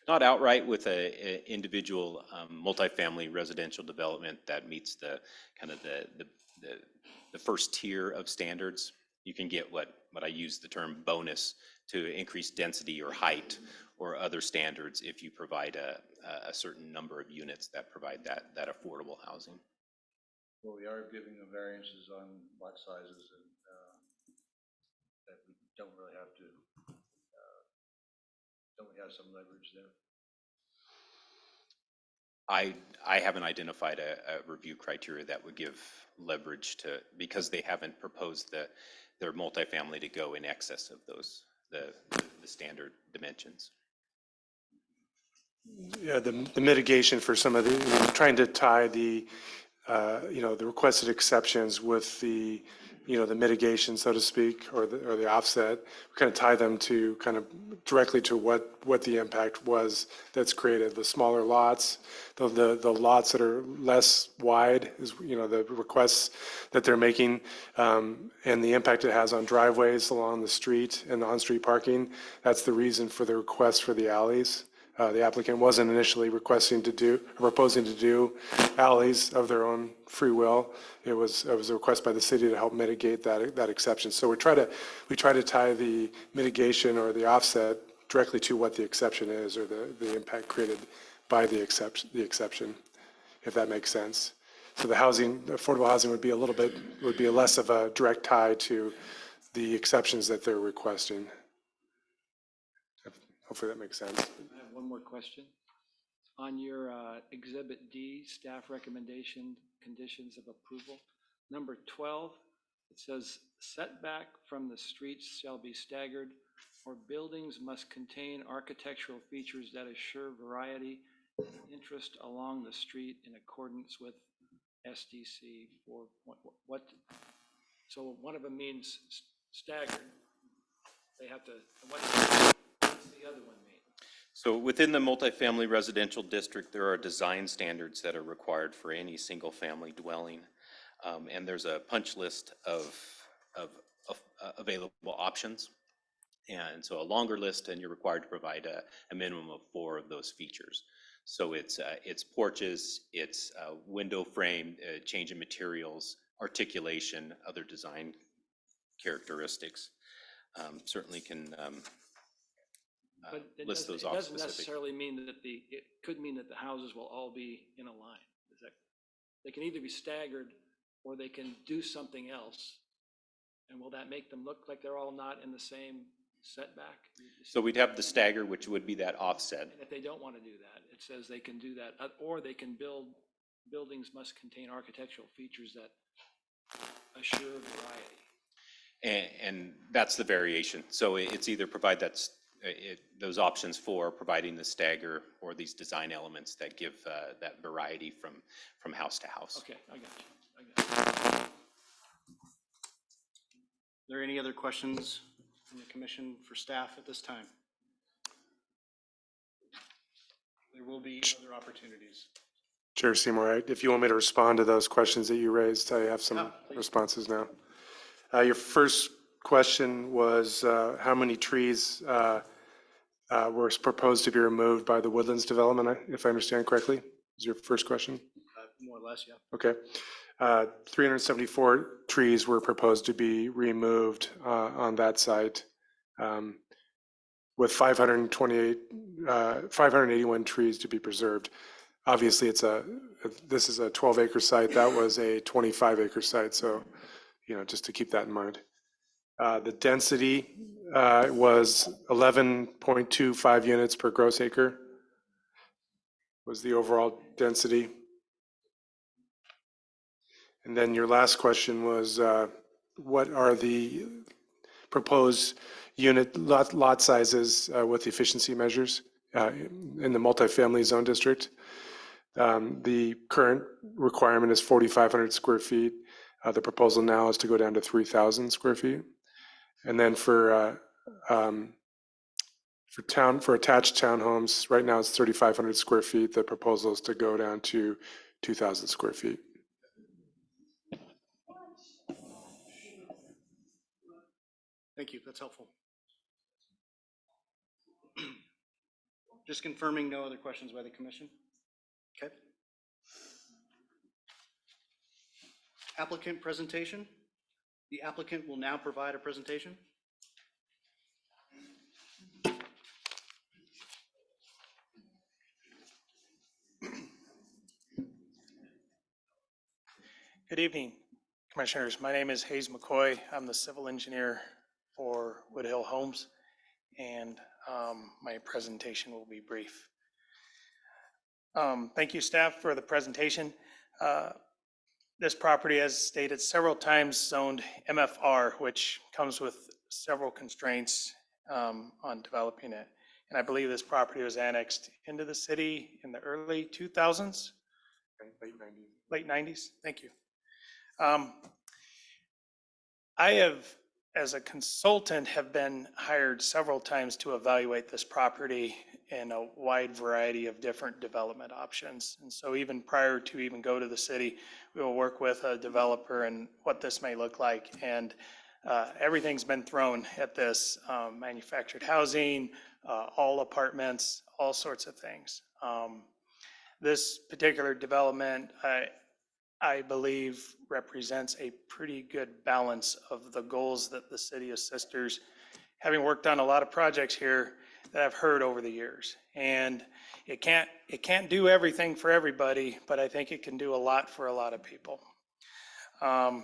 Not outright with a individual multifamily residential development that meets the kind of the first tier of standards. You can get what I use the term bonus to increase density or height or other standards if you provide a certain number of units that provide that affordable housing. Well, we are giving them variances on lot sizes, and that we don't really have to. Don't we have some leverage there? I haven't identified a review criteria that would give leverage to, because they haven't proposed their multifamily to go in excess of those, the standard dimensions. Yeah, the mitigation for some of trying to tie the requested exceptions with the mitigation, so to speak, or the offset, kind of tie them to kind of directly to what the impact was that's created. The smaller lots, the lots that are less wide is, the requests that they're making, and the impact it has on driveways along the street and on-street parking. That's the reason for the request for the alleys. The applicant wasn't initially proposing to do alleys of their own free will. It was a request by the city to help mitigate that exception. So we try to tie the mitigation or the offset directly to what the exception is, or the impact created by the exception, if that makes sense. So the affordable housing would be less of a direct tie to the exceptions that they're requesting. Hopefully that makes sense. I have one more question. On your Exhibit D, staff recommendation conditions of approval, number 12, It says setback from the streets shall be staggered, or buildings must contain architectural features that assure variety and interest along the street in accordance with SDC 4. What? So one of them means staggered. They have to, what's the other one mean? So within the multifamily residential district, there are design standards that are required for any single-family dwelling. And there's a punch list of available options. And so a longer list, and you're required to provide a minimum of 4 of those features. So it's porches, it's window frame, change in materials, articulation, other design characteristics. Certainly can But it list those doesn't, off it doesn't specifically. necessarily mean that it could mean that the houses will all be in a line. Is that, they can either be staggered or they can do something else. And will that make them look like they're all not in the same setback? So we'd have the stagger, which would be that offset. And if they don't want to do that, it says they can do that, or they can buildings must contain architectural features that assure variety. And that's the variation. So it's either provide those options for providing the stagger or these design elements that give that variety from house to house. Okay, I got you. Are there any other questions from the commission for staff at this time? There will be other opportunities. Chair Seymour, if you want me to respond to those questions that you raised, I have some please. responses now. Your first question was how many trees were proposed to be removed by the Woodlands development, if I understand correctly, is your first question? More or less, yeah. Okay. 374 trees were proposed to be removed on that site, with 581 trees to be preserved. Obviously, this is a 12-acre site. That was a 25-acre site, so just to keep that in mind. The density was 11.25 units per gross acre was the overall density. And then your last question was, what are the proposed lot sizes with efficiency measures in the multifamily zone district? The current requirement is 4,500 square feet. The proposal now is to go down to 3,000 square feet. And then for attached townhomes, right now it's 3,500 square feet. The proposal is to go down to 2,000 square feet. Thank you, that's helpful. Just confirming no other questions by the commission. Okay. Applicant presentation. The applicant will now provide a presentation. Good evening, Commissioners. My name is Hayes McCoy. I'm the civil engineer for Woodhill Homes, and my presentation will be brief. Thank you, staff, for the presentation. This property, as stated several times, zoned MFR, which comes with several constraints on developing it. And I believe this property was annexed into the city in the early 2000s? Late 90s. Late 90s, thank you. I have, as a consultant, have been hired several times to evaluate this property in a wide variety of different development options. And so even prior to even go to the city, we will work with a developer and what this may look like. And everything's been thrown at this, manufactured housing, all apartments, all sorts of things. This particular development, I believe, represents a pretty good balance of the goals that the City of Sisters, having worked on a lot of projects here, that I've heard over the years. And it can't do everything for everybody, but I think it can do a lot for a lot of people. I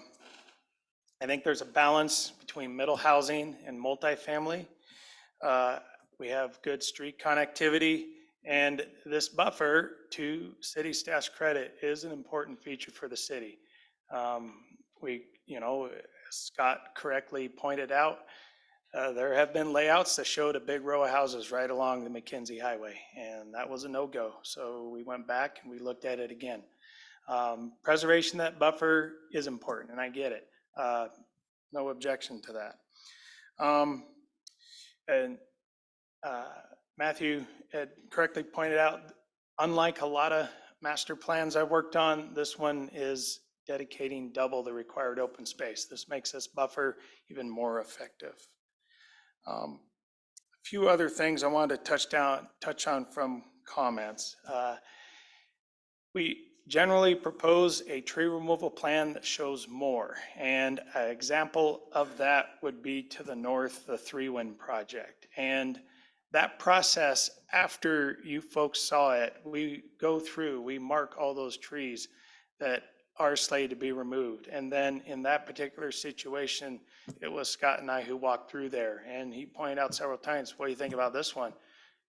think there's a balance between middle housing and multifamily. We have good street connectivity, and this buffer, to city staff's credit, is an important feature for the city. We, as Scott correctly pointed out, there have been layouts that showed a big row of houses right along the McKenzie Highway, and that was a no-go. So we went back and we looked at it again. Preservation of that buffer is important, and I get it. No objection to that. And Matthew had correctly pointed out, unlike a lot of master plans I've worked on, this one is dedicating double the required open space. This makes this buffer even more effective. A few other things I wanted to touch on from comments. We generally propose a tree removal plan that shows more. And an example of that would be to the north, the Three Wind project. And that process, after you folks saw it, we go through, we mark all those trees that are slated to be removed. And then in that particular situation, it was Scott and I who walked through there. And he pointed out several times, what do you think about this one?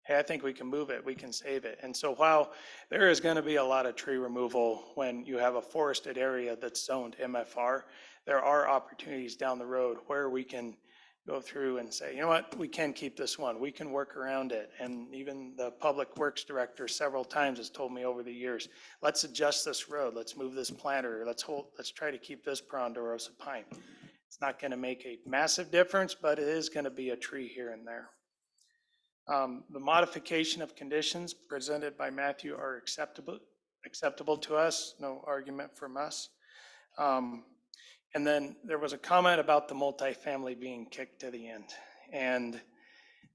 Hey, I think we can move it, we can save it. And so while there is going to be a lot of tree removal when you have a forested area that's zoned MFR, there are opportunities down the road where we can go through and say, you know what, we can keep this one, we can work around it. And even the public works director several times has told me over the years, let's adjust this road, let's move this planter, let's try to keep this ponderosa pine. It's not going to make a massive difference, but it is going to be a tree here and there. The modification of conditions presented by Matthew are acceptable to us, no argument from us. And then there was a comment about the multifamily being kicked to the end. And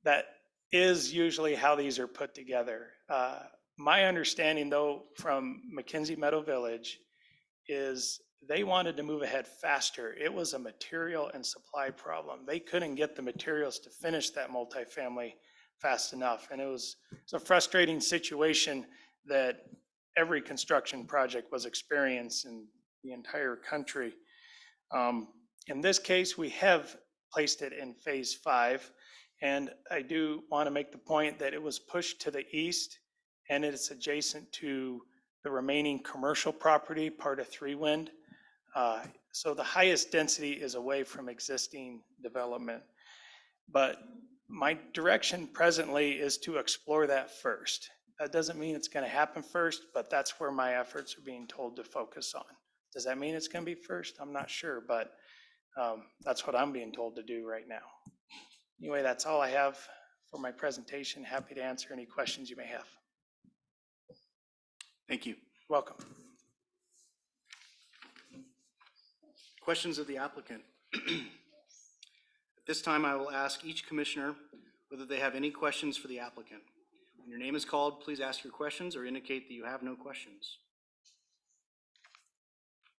that is usually how these are put together. My understanding though, from McKenzie Meadow Village is they wanted to move ahead faster. It was a material and supply problem. They couldn't get the materials to finish that multifamily fast enough. And it's a frustrating situation that every construction project was experienced in the entire country. In this case, we have placed it in phase 5. And I do want to make the point that it was pushed to the east and it's adjacent to the remaining commercial property, part of Three Wind. So the highest density is away from existing development. But my direction presently is to explore that first. That doesn't mean it's going to happen first, but that's where my efforts are being told to focus on. Does that mean it's going to be first? I'm not sure, but that's what I'm being told to do right now. Anyway, that's all I have for my presentation. Happy to answer any questions you may have. Thank you. Welcome. Questions of the applicant? At this time, I will ask each commissioner whether they have any questions for the applicant. When your name is called, please ask your questions or indicate that you have no questions.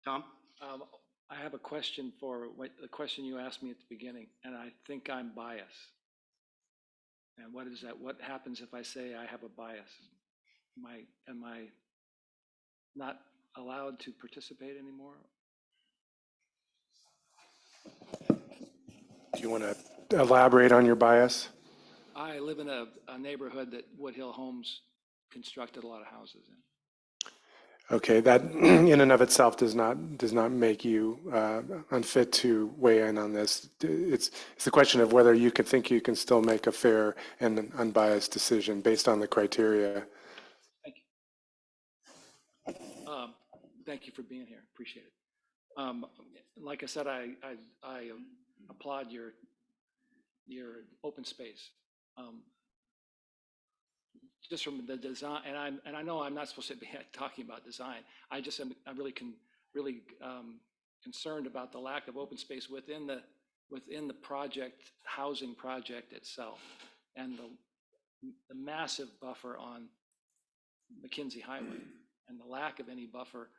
Tom? I have a question for the question you asked me at the beginning, and I think I'm biased. And what is that? What happens if I say I have a bias? Am I not allowed to participate anymore? Do you want to elaborate on your bias? I live in a neighborhood that Woodhill Homes constructed a lot of houses in. Okay, that in and of itself does not make you unfit to weigh in on this. It's the question of whether you think you can still make a fair and unbiased decision based on the criteria. Thank you. Thank you for being here. Appreciate it. Like I said, I applaud your open space. Just from the design, and I know I'm not supposed to be talking about design. I'm really concerned about the lack of open space within the project, housing project itself, and the massive buffer on McKenzie Highway, and the lack of any buffer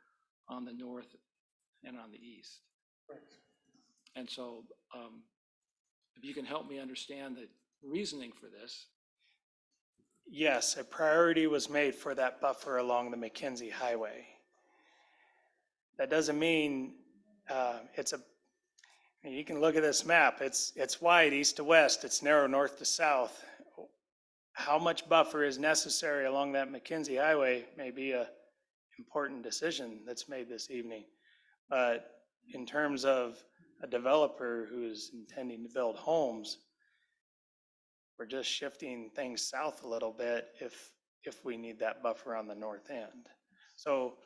on the north and on the east. And so, if you can help me understand the reasoning for this. Yes, a priority was made for that buffer along the McKenzie Highway. That doesn't mean you can look at this map, it's wide east to west, it's narrow north to south. How much buffer is necessary along that McKenzie Highway may be an important decision that's made this evening. But in terms of a developer who's intending to build homes, we're just shifting things south a little bit if we need that buffer on the north end. So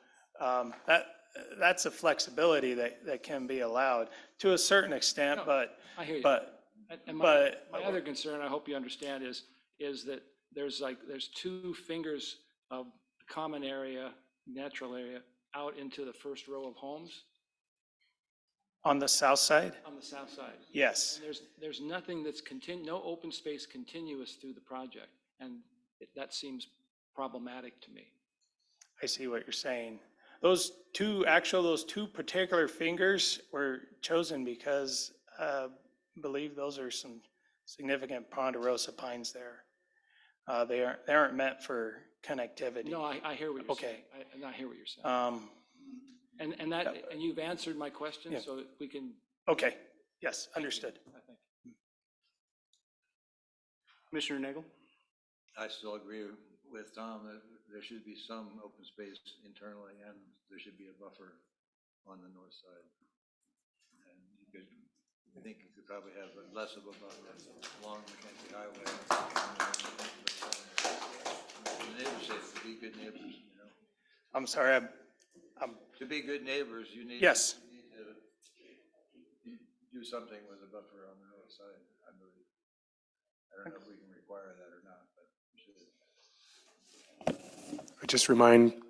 that's a flexibility that can be allowed to a certain extent, No, but, I hear you. but, And but. my other concern, I hope you understand, is that there's 2 fingers of common area, natural area, out into the first row of homes On the south side? on the south side. Yes. And there's nothing that's no open space continuous through the project, and that seems problematic to me. I see what you're saying. Those two particular fingers were chosen because I believe those are some significant ponderosa pines there. They aren't meant for connectivity. No, I hear what you're Okay. saying. I hear what you're saying. And you've answered my question, Yeah. so that we can. Okay, yes, understood. I think. Commissioner Nagel? I still agree with Tom that there should be some open space internally and there should be a buffer on the north side. And I think you could probably have less of a buffer along Mackenzie Highway. The neighbors say to be good neighbors, you know. I'm sorry, To be good neighbors, you need. Yes. You need to do something with a buffer on the north side, I believe. I don't know if we can require that or not, but we should. I just remind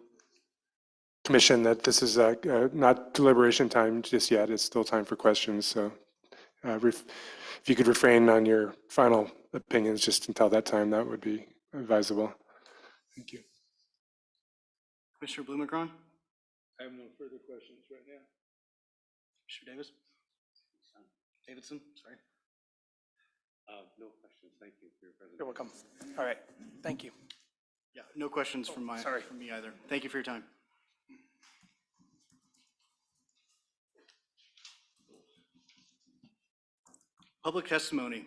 Commission that this is not deliberation time just yet. It's still time for questions. So if you could refrain on your final opinions just until that time, that would be advisable. Thank you. Commissioner Blumenkrawn? I have no further questions right now. Commissioner Davis? Davidson, sorry. No questions. Thank you for your presentation. You're welcome. All right, thank you. Yeah, no questions from me either. Thank you for your time. Public testimony.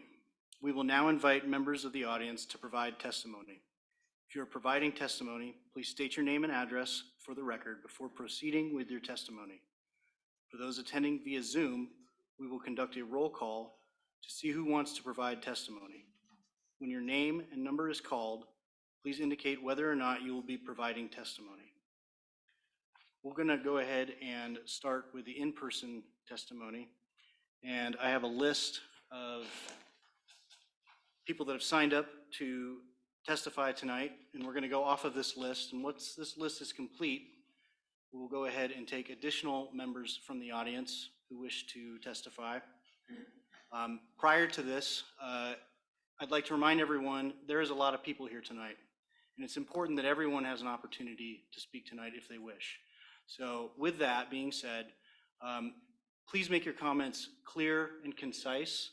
We will now invite members of the audience to provide testimony. If you are providing testimony, please state your name and address for the record before proceeding with your testimony. For those attending via Zoom, we will conduct a roll call to see who wants to provide testimony. When your name and number is called, please indicate whether or not you will be providing testimony. We're going to go ahead and start with the in-person testimony. And I have a list of people that have signed up to testify tonight, and we're going to go off of this list. And once this list is complete, we'll go ahead and take additional members from the audience who wish to testify. Prior to this, I'd like to remind everyone there is a lot of people here tonight, and it's important that everyone has an opportunity to speak tonight if they wish. So with that being said, please make your comments clear and concise.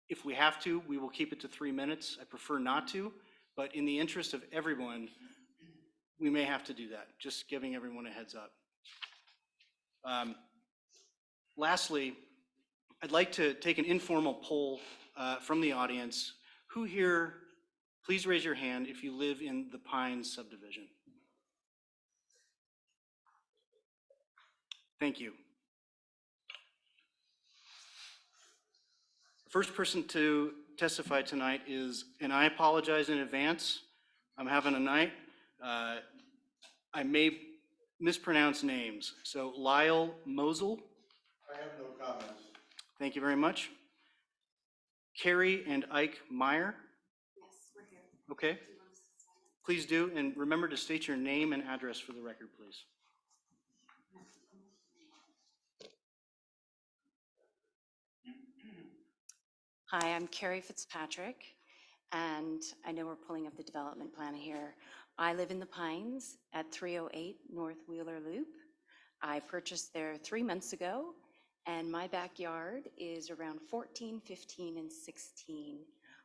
If we have to, we will keep it to 3 minutes. I prefer not to, but in the interest of everyone, we may have to do that, just giving everyone a heads up. Lastly, I'd like to take an informal poll from the audience. Who here, please raise your hand if you live in the Pines subdivision. Thank you. The first person to testify tonight is, and I apologize in advance, I'm having a night. I may mispronounce names. So Lyle Mosel. I have no comments. Thank you very much. Carrie and Ike Meyer. Yes, we're here. Okay. Please do, and remember to state your name and address for the record, please. Hi, I'm Carrie Fitzpatrick, and I know we're pulling up the development plan here. I live in the Pines at 308 North Wheeler Loop. I purchased there 3 months ago, and my backyard is around 14, 15, and 16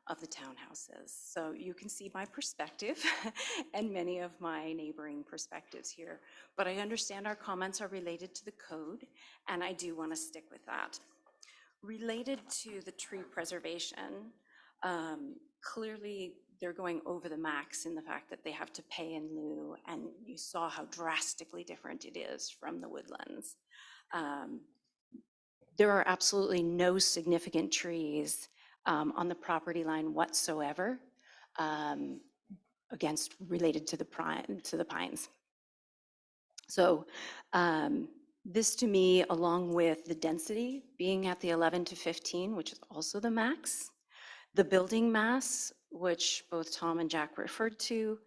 of the townhouses. So you can see my perspective and many of my neighboring perspectives here. But I understand our comments are related to the code, and I do want to stick with that. Related to the tree preservation, clearly they're going over the max in the fact that they have to pay in lieu, and you saw how drastically different it is from the woodlands. There are absolutely no significant trees on the property line whatsoever related to the pines. So this to me, along with the density being at the 11 to 15, which is also the max, the building mass, which both Tom and Jack referred to,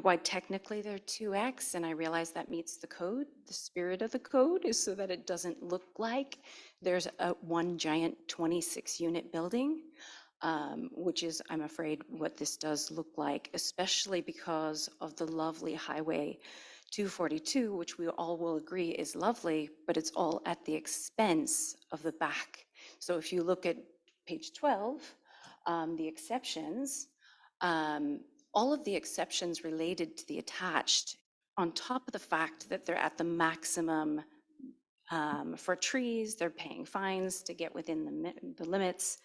why technically they're 2x, and I realize that meets the code. The spirit of the code is so that it doesn't look like there's one giant 26-unit building, which is, I'm afraid, what this does look like, especially because of the lovely Highway 242, which we all will agree is lovely, but it's all at the expense of the back. So if you look at page 12, the exceptions, all of the exceptions related to the attached, on top of the fact that they're at the maximum for trees, they're paying fines to get within the limits,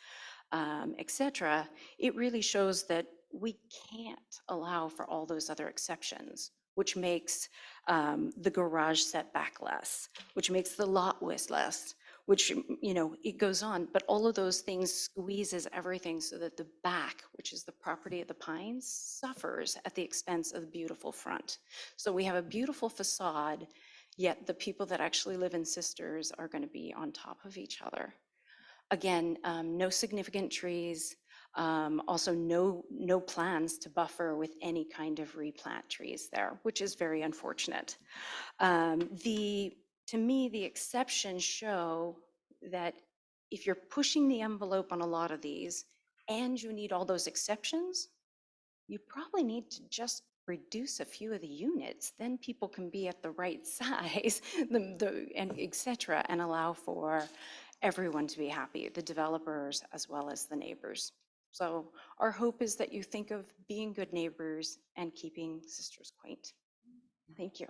etc. It really shows that we can't allow for all those other exceptions, which makes the garage setback less, which makes the lot width less, which, it goes on. But all of those things squeezes everything so that the back, which is the property of the pines, suffers at the expense of the beautiful front. So we have a beautiful facade, yet the people that actually live in Sisters are going to be on top of each other. Again, no significant trees, also no plans to buffer with any kind of replant trees there, which is very unfortunate. To me, the exceptions show that if you're pushing the envelope on a lot of these and you need all those exceptions, you probably need to just reduce a few of the units, then people can be at the right size, and et cetera, and allow for everyone to be happy, the developers as well as the neighbors. So our hope is that you think of being good neighbors and keeping Sisters quaint. Thank you.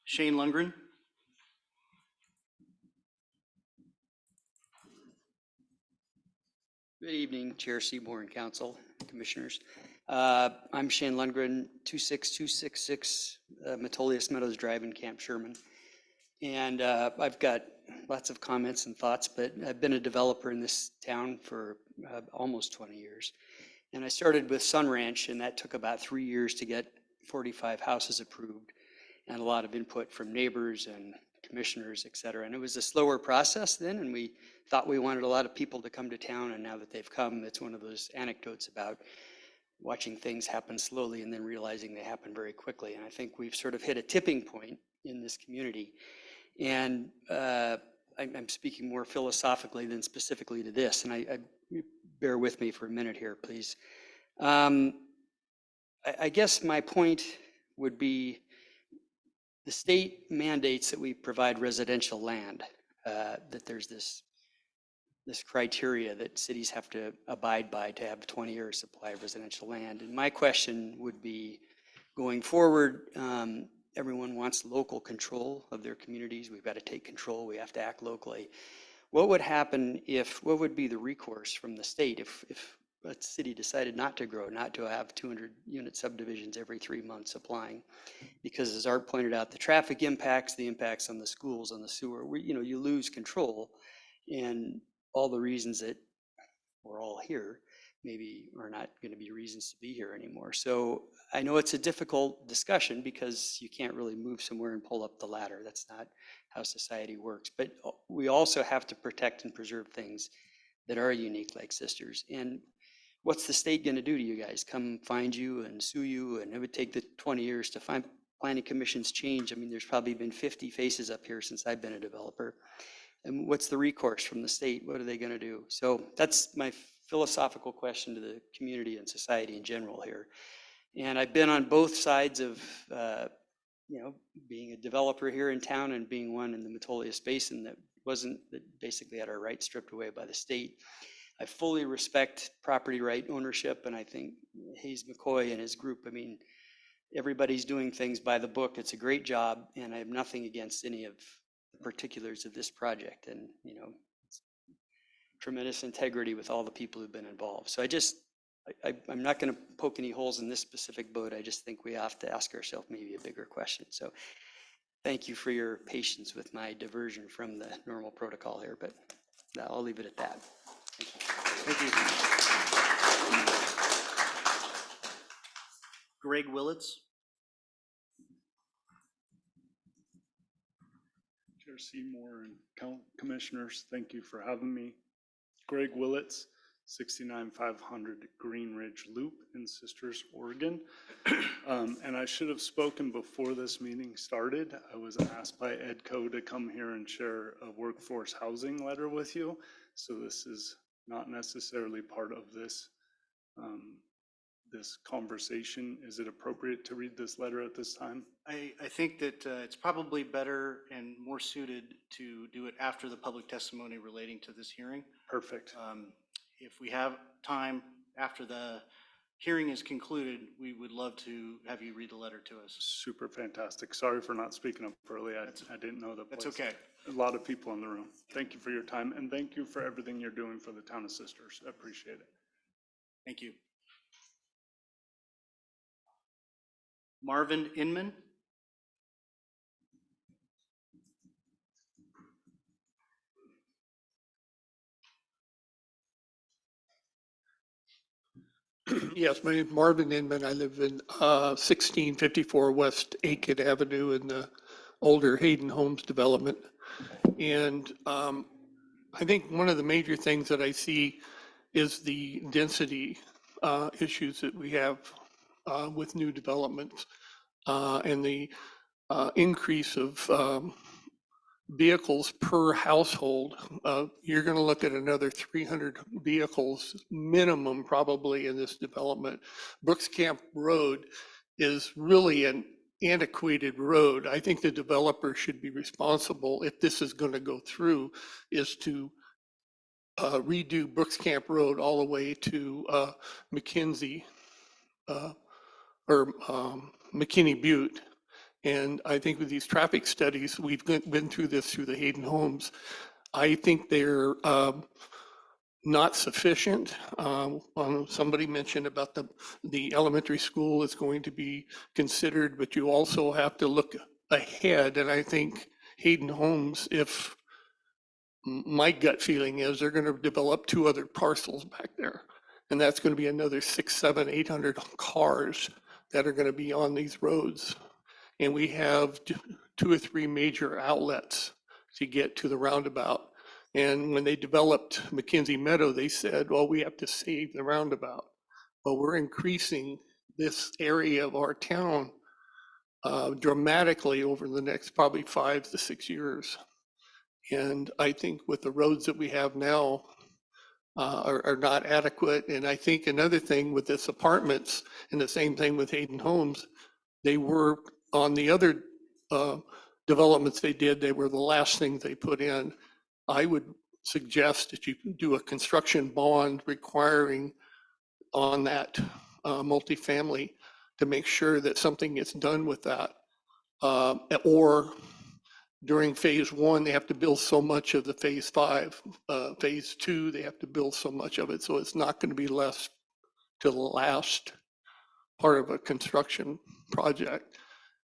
Shane Lundgren. Good evening, Chair Seymour and Council, Commissioners. I'm Shane Lundgren, 26266 Metolius Meadows Drive in Camp Sherman. And I've got lots of comments and thoughts, but I've been a developer in this town for almost 20 years. And I started with Sun Ranch, and that took about 3 years to get 45 houses approved, and a lot of input from neighbors and commissioners, et cetera. And it was a slower process then, and we thought we wanted a lot of people to come to town, and now that they've come, it's one of those anecdotes about watching things happen slowly and then realizing they happen very quickly. And I think we've sort of hit a tipping point in this community. And I'm speaking more philosophically than specifically to this, and I bear with me for a minute here, please. I guess my point would be the state mandates that we provide residential land, that there's this criteria that cities have to abide by to have a 20-year supply of residential land. And my question would be, going forward, everyone wants local control of their communities. We've got to take control. We have to act locally. What would happen what would be the recourse from the state if a city decided not to grow, not to have 200-unit subdivisions every 3 months applying? Because as Art pointed out, the traffic impacts, the impacts on the schools, on the sewer, you lose control. And all the reasons that we're all here maybe are not going to be reasons to be here anymore. So I know it's a difficult discussion because you can't really move somewhere and pull up the ladder. That's not how society works. But we also have to protect and preserve things that are unique, like Sisters. And what's the state going to do to you guys? Come find you and sue you? And it would take the 20 years to find planning commissions change. I mean, there's probably been 50 faces up here since I've been a developer. And what's the recourse from the state? What are they going to do? So that's my philosophical question to the community and society in general here. And I've been on both sides of, being a developer here in town and being one in the Metolius Basin that basically had our rights stripped away by the state. I fully respect property right ownership, and I think Hayes McCoy and his group, everybody's doing things by the book. It's a great job, and I have nothing against any of the particulars of this project and, you know, tremendous integrity with all the people who've been involved. So I'm not going to poke any holes in this specific boat. I just think we have to ask ourselves maybe a bigger question. So thank you for your patience with my diversion from the normal protocol here, but I'll leave it at that. Thank you. Greg Willits. Chair Seymour and commissioners, thank you for having me. Greg Willits, 69500 Green Ridge Loop in Sisters, Oregon. And I should have spoken before this meeting started. I was asked by EDCO to come here and share a workforce housing letter with you. So this is not necessarily part of this this conversation. Is it appropriate to read this letter at this time? I think that it's probably better and more suited to do it after the public testimony relating to this hearing. Perfect. If we have time after the hearing is concluded, we would love to have you read the letter to us. Super fantastic. Sorry for not speaking up early. I didn't know that. That's okay. A lot of people in the room. Thank you for your time and thank you for everything you're doing for the town of Sisters. I appreciate it. Thank you. Marvin Inman. Yes, my name is Marvin Inman. I live in 1654 West Aiken Avenue in the older Hayden Homes development. And I think one of the major things that I see is the density issues that we have with new developments and the increase of vehicles per household. You're going to look at another 300 vehicles minimum probably in this development. Brooks Camp Road is really an antiquated road. I think the developer should be responsible, if this is going to go through, is to redo Brooks Camp Road all the way to McKinsey or McKinney Butte. And I think with these traffic studies, we've been through this through the Hayden Homes. I think they're not sufficient. Somebody mentioned about the elementary school is going to be considered, but you also have to look ahead. And I think Hayden Homes, if my gut feeling is they're going to develop 2 other parcels back there. And that's going to be another 600, 700, 800 cars that are going to be on these roads. And we have 2 or 3 major outlets to get to the roundabout. And when they developed McKinsey Meadow, they said, well, we have to save the roundabout. But we're increasing this area of our town dramatically over the next probably 5 to 6 years. And I think with the roads that we have now are not adequate. And I think another thing with this apartments and the same thing with Hayden Homes, they were on the other developments they did, they were the last things they put in. I would suggest that you do a construction bond requiring on that multifamily to make sure that something gets done with that. Or during phase 1, they have to build so much of the phase 5. Phase 2, they have to build so much of it. So it's not going to be less to the last part of a construction project.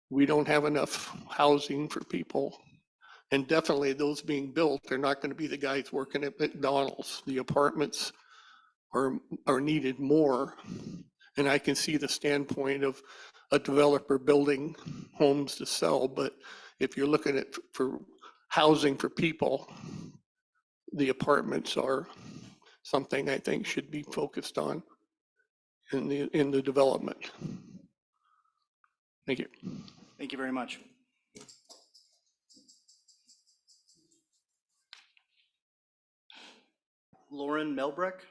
We don't have enough housing for people. And definitely those being built, they're not going to be the guys working at McDonald's. The apartments are needed more. And I can see the standpoint of a developer building homes to sell, but if you're looking at for housing for people, the apartments are something I think should be focused on in the development. Thank you. Thank you very much. Lauren Melbreck.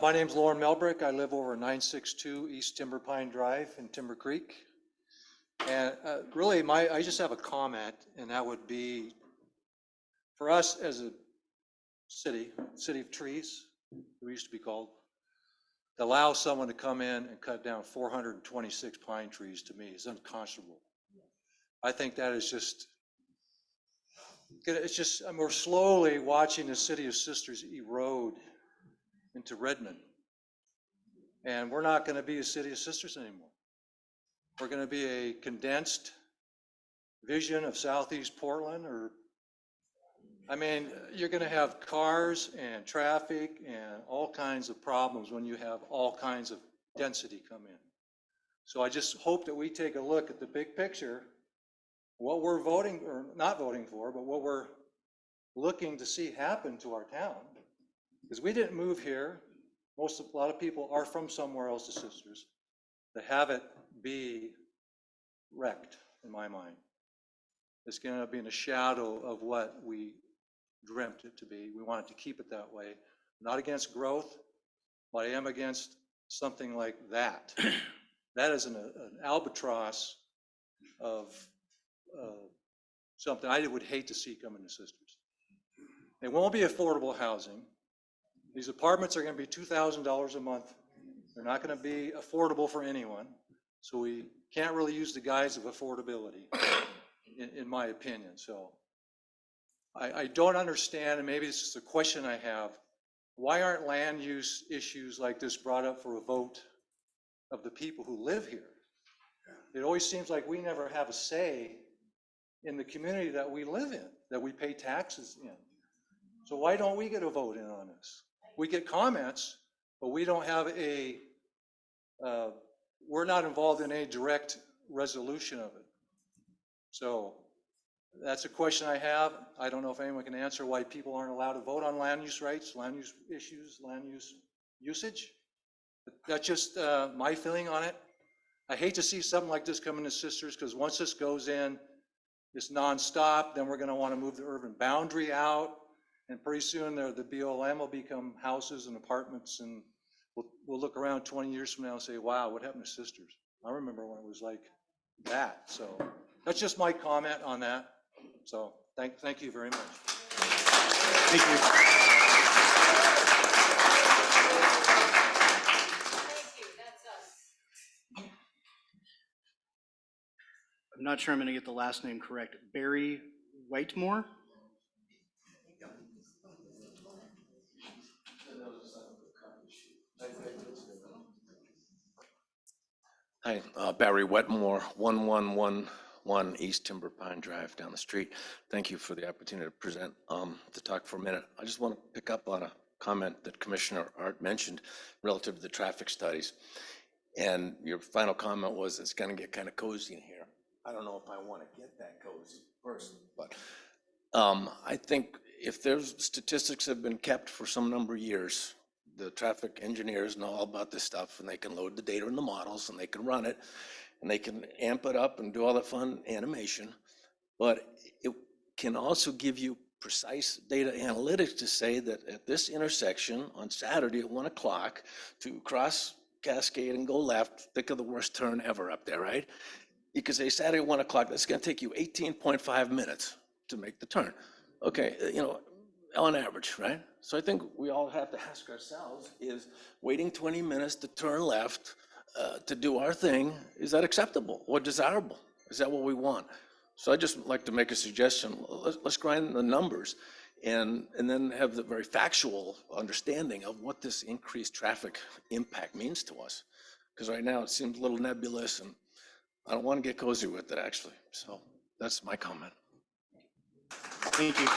My name's Lauren Melbrick. I live over 962 East Timber Pine Drive in Timber Creek. And really, I just have a comment, and that would be, for us as a city of trees, we used to be called, to allow someone to come in and cut down 426 pine trees, to me is unconscionable. I think that is just, it's just, we're slowly watching the city of Sisters erode into Redmond. And we're not going to be a city of Sisters anymore. We're going to be a condensed vision of Southeast Portland, or, I mean, you're going to have cars and traffic and all kinds of problems when you have all kinds of density come in. So I just hope that we take a look at the big picture, what we're voting or not voting for, but what we're looking to see happen to our town. Because we didn't move here. A lot of people are from somewhere else, the Sisters, to have it be wrecked, in my mind. It's going to be in the shadow of what we dreamt it to be. We wanted to keep it that way. Not against growth, but I am against something like that. That is an albatross of something I would hate to see come into Sisters. It won't be affordable housing. These apartments are going to be $2,000 a month. They're not going to be affordable for anyone. So we can't really use the guise of affordability, in my opinion. So I don't understand, and maybe this is a question I have, why aren't land use issues like this brought up for a vote of the people who live here? It always seems like we never have a say in the community that we live in, that we pay taxes in. So why don't we get a vote in on this? We get comments, but we don't have a, we're not involved in a direct resolution of it. So that's a question I have. I don't know if anyone can answer why people aren't allowed to vote on land use rights, land use issues, land use usage. That's just my feeling on it. I hate to see something like this come into Sisters, because once this goes in, it's nonstop. Then we're going to want to move the urban boundary out, and pretty soon the BLM will become houses and apartments, and we'll look around 20 years from now and say, wow, what happened to Sisters? I remember when it was like that. So that's just my comment on that. So thank you very much. Thank you. I'm not sure I'm going to get the last name correct. Barry Whitemore? Hi, Barry Wetmore, 1111 East Timber Pine Drive down the street. Thank you for the opportunity to present, to talk for a minute. I just want to pick up on a comment that Commissioner Art mentioned relative to the traffic studies. And your final comment was it's going to get kind of cozy in here. I don't know if I want to get that cozy personally, but I think if there's statistics have been kept for some number of years, the traffic engineers know all about this stuff, and they can load the data in the models, and they can run it, and they can amp it up and do all the fun animation. But it can also give you precise data analytics to say that at this intersection on Saturday at 1 o'clock to cross Cascade and go left, think of the worst turn ever up there, right? You could say Saturday at 1 o'clock, that's going to take you 18.5 minutes to make the turn. Okay, on average, right? So I think we all have to ask ourselves, is waiting 20 minutes to turn left to do our thing, is that acceptable or desirable? Is that what we want? So I just like to make a suggestion. Let's grind the numbers and then have the very factual understanding of what this increased traffic impact means to us. Because right now it seems a little nebulous, and I don't want to get cozy with it, actually. So that's my comment. Thank you.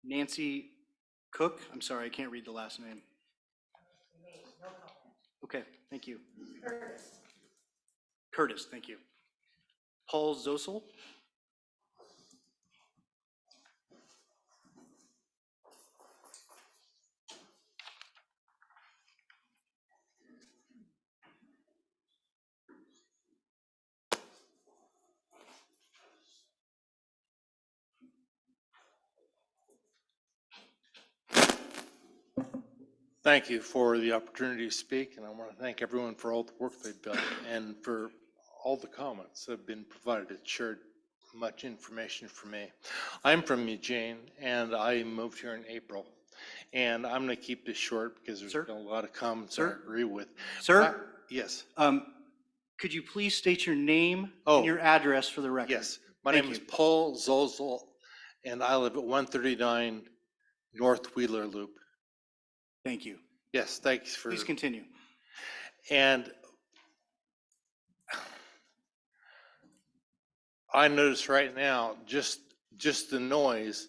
Nancy Cook, I'm sorry, I can't read the last name. Okay, thank you. Curtis, thank you. Paul Zosel. Thank you for the opportunity to speak, and I want to thank everyone for all the work they've done and for all the comments that have been provided. It shared much information for me. I'm from Eugene, and I moved here in April. And I'm going to keep this short because there's been a lot of comments I agree with. Sir? Yes. Could you please state your name Oh. and your address for the record? Yes. My Thank name is you. Paul Zozel, and I live at 139 North Wheeler Loop. Thank you. Yes, thanks for. Please continue. And I notice right now just the noise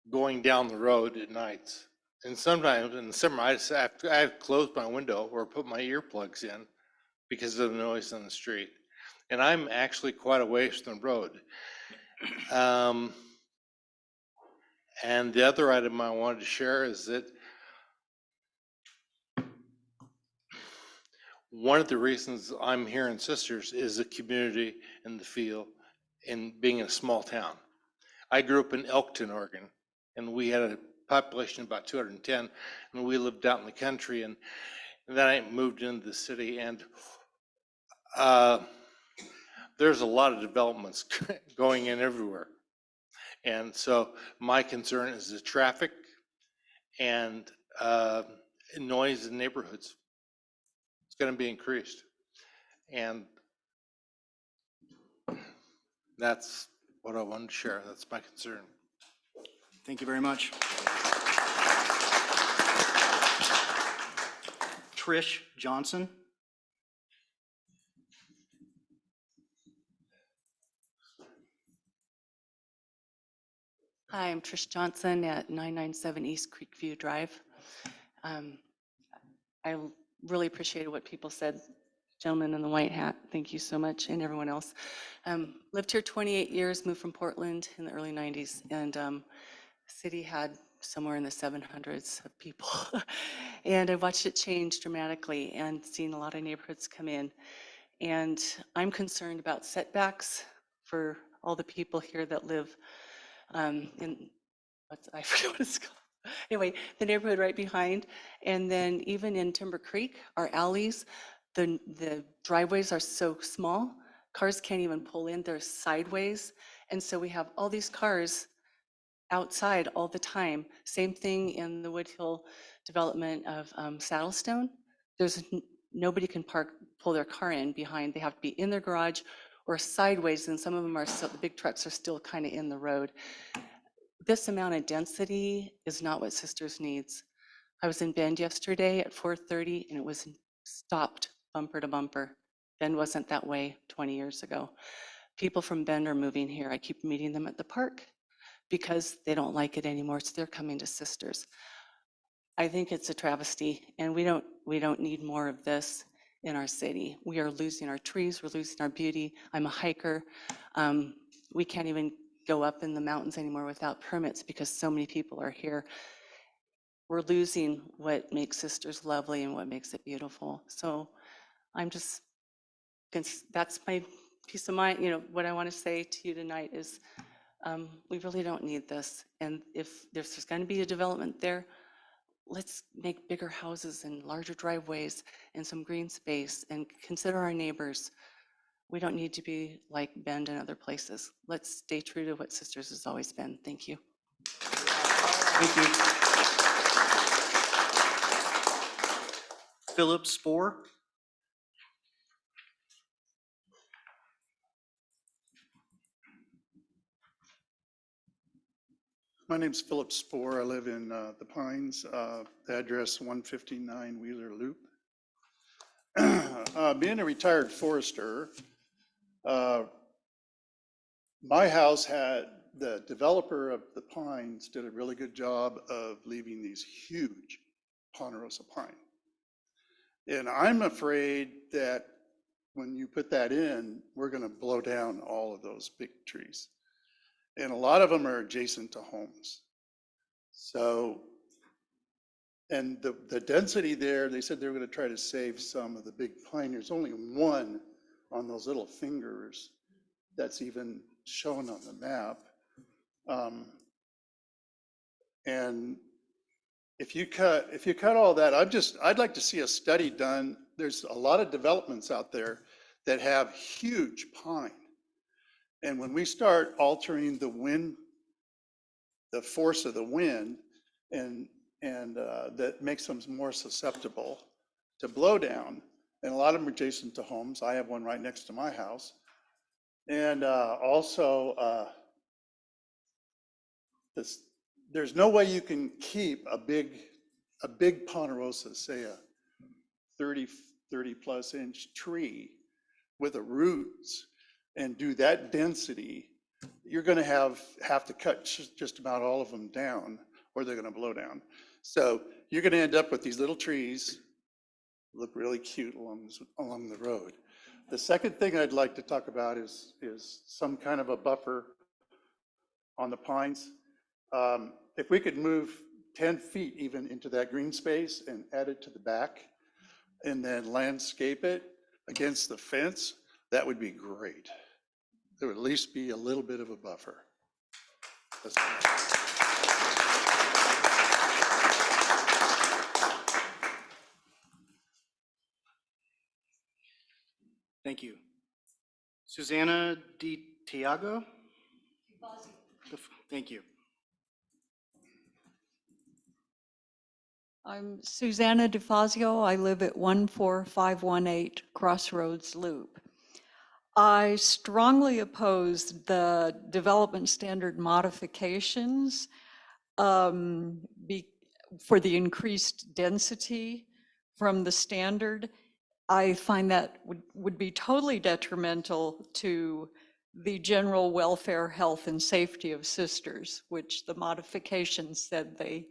going down the road at nights. And sometimes in the summer, I have to close my window or put my earplugs in because of the noise on the street. And I'm actually quite a ways from the road. And the other item I wanted to share is that one of the reasons I'm here in Sisters is the community and the feel and being in a small town. I grew up in Elkton, Oregon, and we had a population of about 210, and we lived out in the country, and then I moved into the city, and there's a lot of developments going in everywhere. And so my concern is the traffic and noise in neighborhoods. It's going to be increased. And that's what I wanted to share. That's my concern. Thank you very much. Trish Johnson. Hi, I'm Trish Johnson at 997 East Creekview Drive. I really appreciated what people said. Gentleman in the white hat, thank you so much, and everyone else. Lived here 28 years, moved from Portland in the early 90s, and the city had somewhere in the 700s of people. And I watched it change dramatically and seen a lot of neighborhoods come in. And I'm concerned about setbacks for all the people here that live in, I forget what it's called. Anyway, the neighborhood right behind. And then even in Timber Creek, our alleys, the driveways are so small, cars can't even pull in, they're sideways. And so we have all these cars outside all the time. Same thing in the Woodhill development of Saddlestone. Nobody can pull their car in behind. They have to be in their garage or sideways, and some of them are still, the big trucks are still kind of in the road. This amount of density is not what Sisters needs. I was in Bend yesterday at 4:30 and it was stopped bumper to bumper. Bend wasn't that way 20 years ago. People from Bend are moving here. I keep meeting them at the park because they don't like it anymore, so they're coming to Sisters. I think it's a travesty, and we don't need more of this in our city. We are losing our trees, we're losing our beauty. I'm a hiker. We can't even go up in the mountains anymore without permits because so many people are here. We're losing what makes Sisters lovely and what makes it beautiful. So I'm just, that's my peace of mind. You know, what I want to say to you tonight is we really don't need this. And if there's going to be a development there, let's make bigger houses and larger driveways and some green space and consider our neighbors. We don't need to be like Bend and other places. Let's stay true to what Sisters has always been. Thank you. Thank you. Philip Spoor. My name's Philip Spoor. I live in the Pines, the address 159 Wheeler Loop. Being a retired forester, my house had, the developer of the Pines did a really good job of leaving these huge ponderosa pine. And I'm afraid that when you put that in, we're going to blow down all of those big trees. And a lot of them are adjacent to homes. So, and the density there, they said they were going to try to save some of the big pine. There's only one on those little fingers that's even shown on the map. And if you cut all that, I'd like to see a study done. There's a lot of developments out there that have huge pine. And when we start altering the wind, the force of the wind, and that makes them more susceptible to blowdown. And a lot of them are adjacent to homes. I have one right next to my house. And also, there's no way you can keep a big ponderosa, say a 30 plus inch tree with the roots and do that density. You're going to have to cut just about all of them down, or they're going to blow down. So you're going to end up with these little trees, look really cute along the road. The second thing I'd like to talk about is some kind of a buffer on the pines. If we could move 10 feet even into that green space and add it to the back, and then landscape it against the fence, that would be great. There would at least be a little bit of a buffer. That's Thank you. Susanna Di Tiago? Thank you. I'm Susanna DeFazio. I live at 14518 Crossroads Loop. I strongly oppose the development standard modifications for the increased density from the standard. I find that would be totally detrimental to the general welfare, health, and safety of sisters, which the modifications said they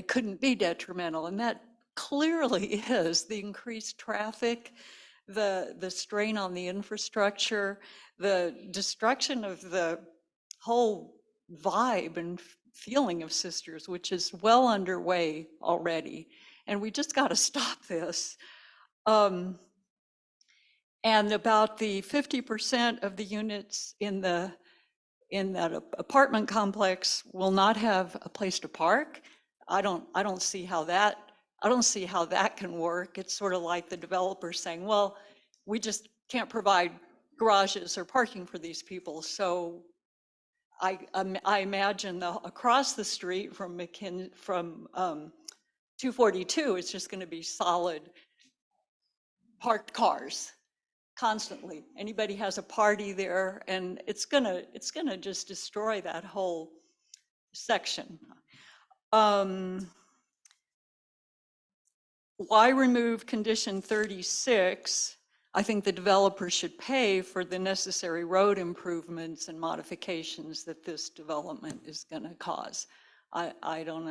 couldn't be detrimental, and that clearly is. The increased traffic, the strain on the infrastructure, the destruction of the whole vibe and feeling of sisters, which is well underway already. And we just got to stop this. And about the 50% of the units in that apartment complex will not have a place to park. I don't see how that can work. It's sort of like the developer saying, well, we just can't provide garages or parking for these people. So I imagine across the street from 242, it's just going to be solid parked cars constantly. Anybody has a party there, and it's gonna just destroy that whole section. Why remove condition 36? I think the developer should pay for the necessary road improvements and modifications that this development is going to cause. I don't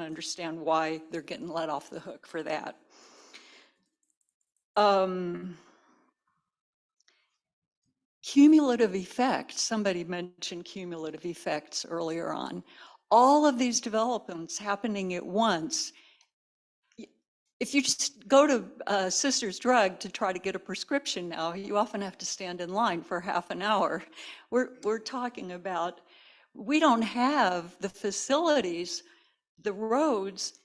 understand why they're getting let off the hook for that. Cumulative effects, somebody mentioned cumulative effects earlier on. All of these developments happening at once. If you just go to Sister's Drug to try to get a prescription now, you often have to stand in line for half an hour. We're talking about, we don't have the facilities, the roads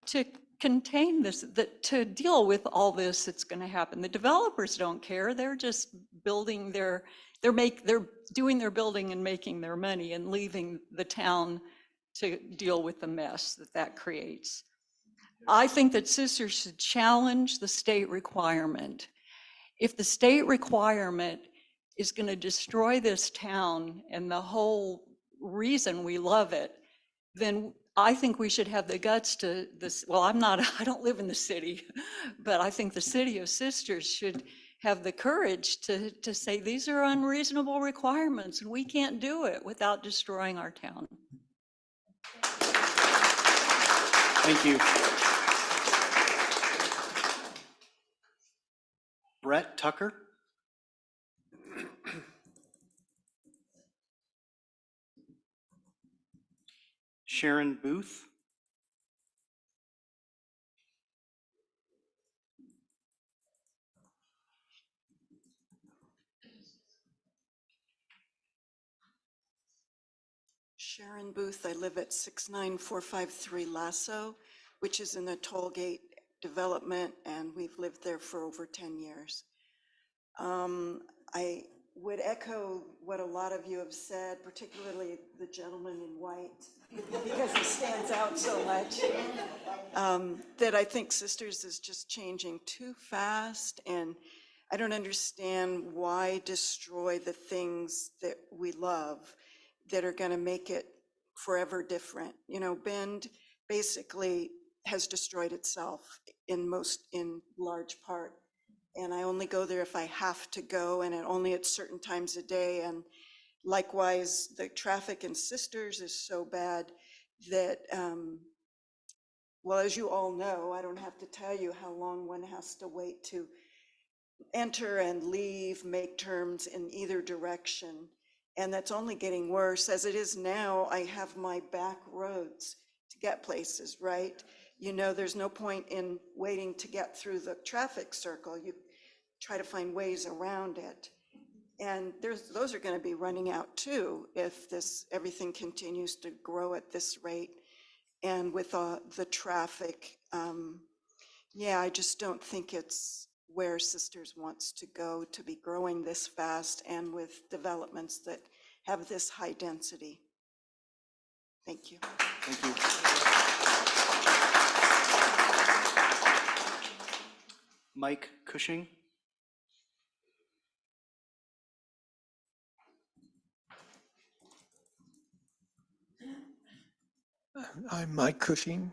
to contain this, to deal with all this that's going to happen. The developers don't care. They're just building they're doing their building and making their money and leaving the town to deal with the mess that creates. I think that Sisters should challenge the state requirement. If the state requirement is going to destroy this town and the whole reason we love it, then I think we should have the guts to this. Well, I don't live in the city, but I think the city of Sisters should have the courage to say these are unreasonable requirements and we can't do it without destroying our town. Thank you. Brett Tucker. Sharon Booth. Sharon Booth, I live at 69453 Lasso, which is in the toll gate development, and we've lived there for over 10 years. I would echo what a lot of you have said, particularly the gentleman in white, because he stands out so much, that I think Sisters is just changing too fast, and I don't understand why destroy the things that we love that are going to make it forever different. You know, Bend basically has destroyed itself in large part. And I only go there if I have to go, and only at certain times a day. And likewise, the traffic in Sisters is so bad that, well, as you all know, I don't have to tell you how long one has to wait to enter and leave, make turns in either direction. And that's only getting worse. As it is now, I have my back roads to get places, right? You know, there's no point in waiting to get through the traffic circle. You try to find ways around it. And those are going to be running out too if everything continues to grow at this rate. And with the traffic, yeah, I just don't think it's where Sisters wants to go, to be growing this fast and with developments that have this high density. Thank you. Thank you. Mike Cushing. I'm Mike Cushing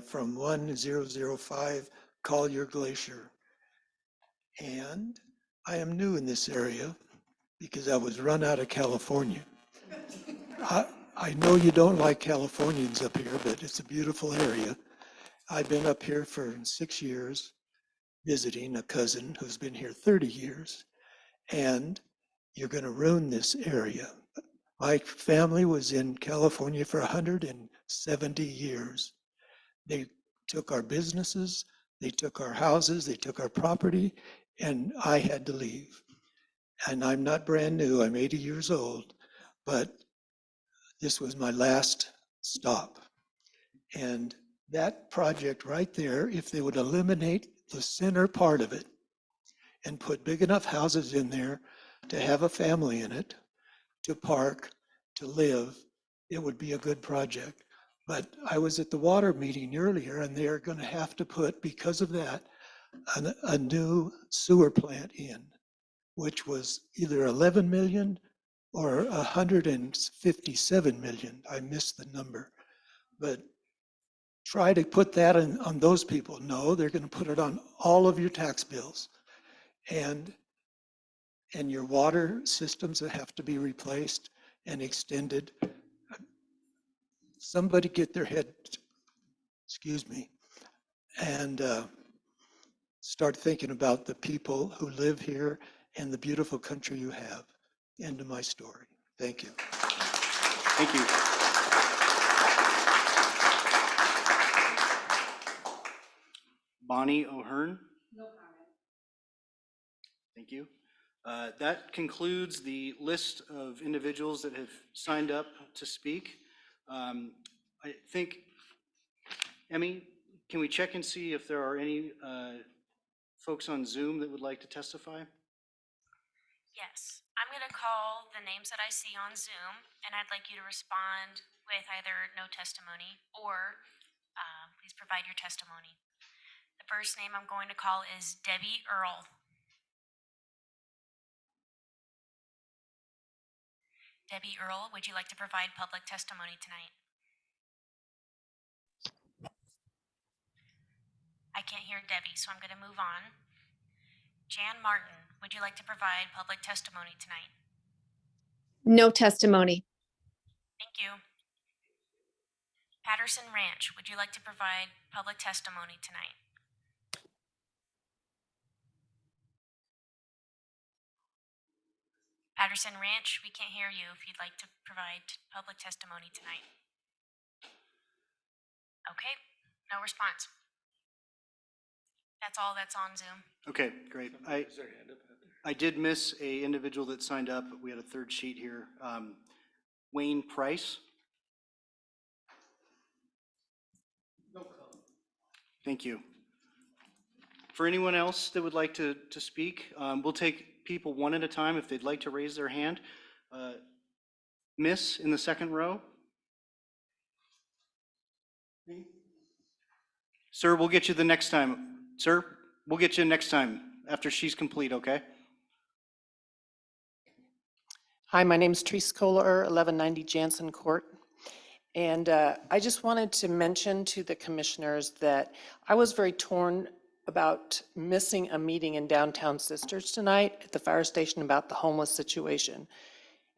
from 1005 Collier Glacier. And I am new in this area because I was run out of California. I know you don't like Californians up here, but it's a beautiful area. I've been up here for 6 years visiting a cousin who's been here 30 years. And you're going to ruin this area. My family was in California for 170 years. They took our businesses, they took our houses, they took our property, and I had to leave. And I'm not brand new, I'm 80 years old, but this was my last stop. And that project right there, if they would eliminate the center part of it and put big enough houses in there to have a family in it, to park, to live, it would be a good project. But I was at the water meeting earlier, and they're going to have to put, because of that, a new sewer plant in, which was either 11 million or 157 million. I missed the number. But try to put that on those people. No, they're going to put it on all of your tax bills. And your water systems that have to be replaced and extended. Somebody get their head, excuse me, and start thinking about the people who live here and the beautiful country you have. End of my story. Thank you. Thank you. Bonnie O'Hearn. No comment. Thank you. That concludes the list of individuals that have signed up to speak. I think, Emmy, can we check and see if there are any folks on Zoom that would like to testify? Yes, I'm going to call the names that I see on Zoom, and I'd like you to respond with either no testimony or please provide your testimony. The first name I'm going to call is Debbie Earl. Debbie Earl, would you like to provide public testimony tonight? I can't hear Debbie, so I'm going to move on. Jan Martin, would you like to provide public testimony tonight? No testimony. Thank you. Patterson Ranch, would you like to provide public testimony tonight? Patterson Ranch, we can't hear you if you'd like to provide public testimony tonight. Okay, no response. That's all that's on Zoom. Okay, great. I did miss a individual that signed up, but we had a third sheet here. Wayne Price. No comment. Thank you. For anyone else that would like to speak, we'll take people one at a time if they'd like to raise their hand. Miss in the second row. Sir, we'll get you the next time. Sir, we'll get you next time after she's complete, okay? Hi, my name's Therese Kohler, 1190 Jansen Court. And I just wanted to mention to the commissioners that I was very torn about missing a meeting in downtown Sisters tonight at the fire station about the homeless situation.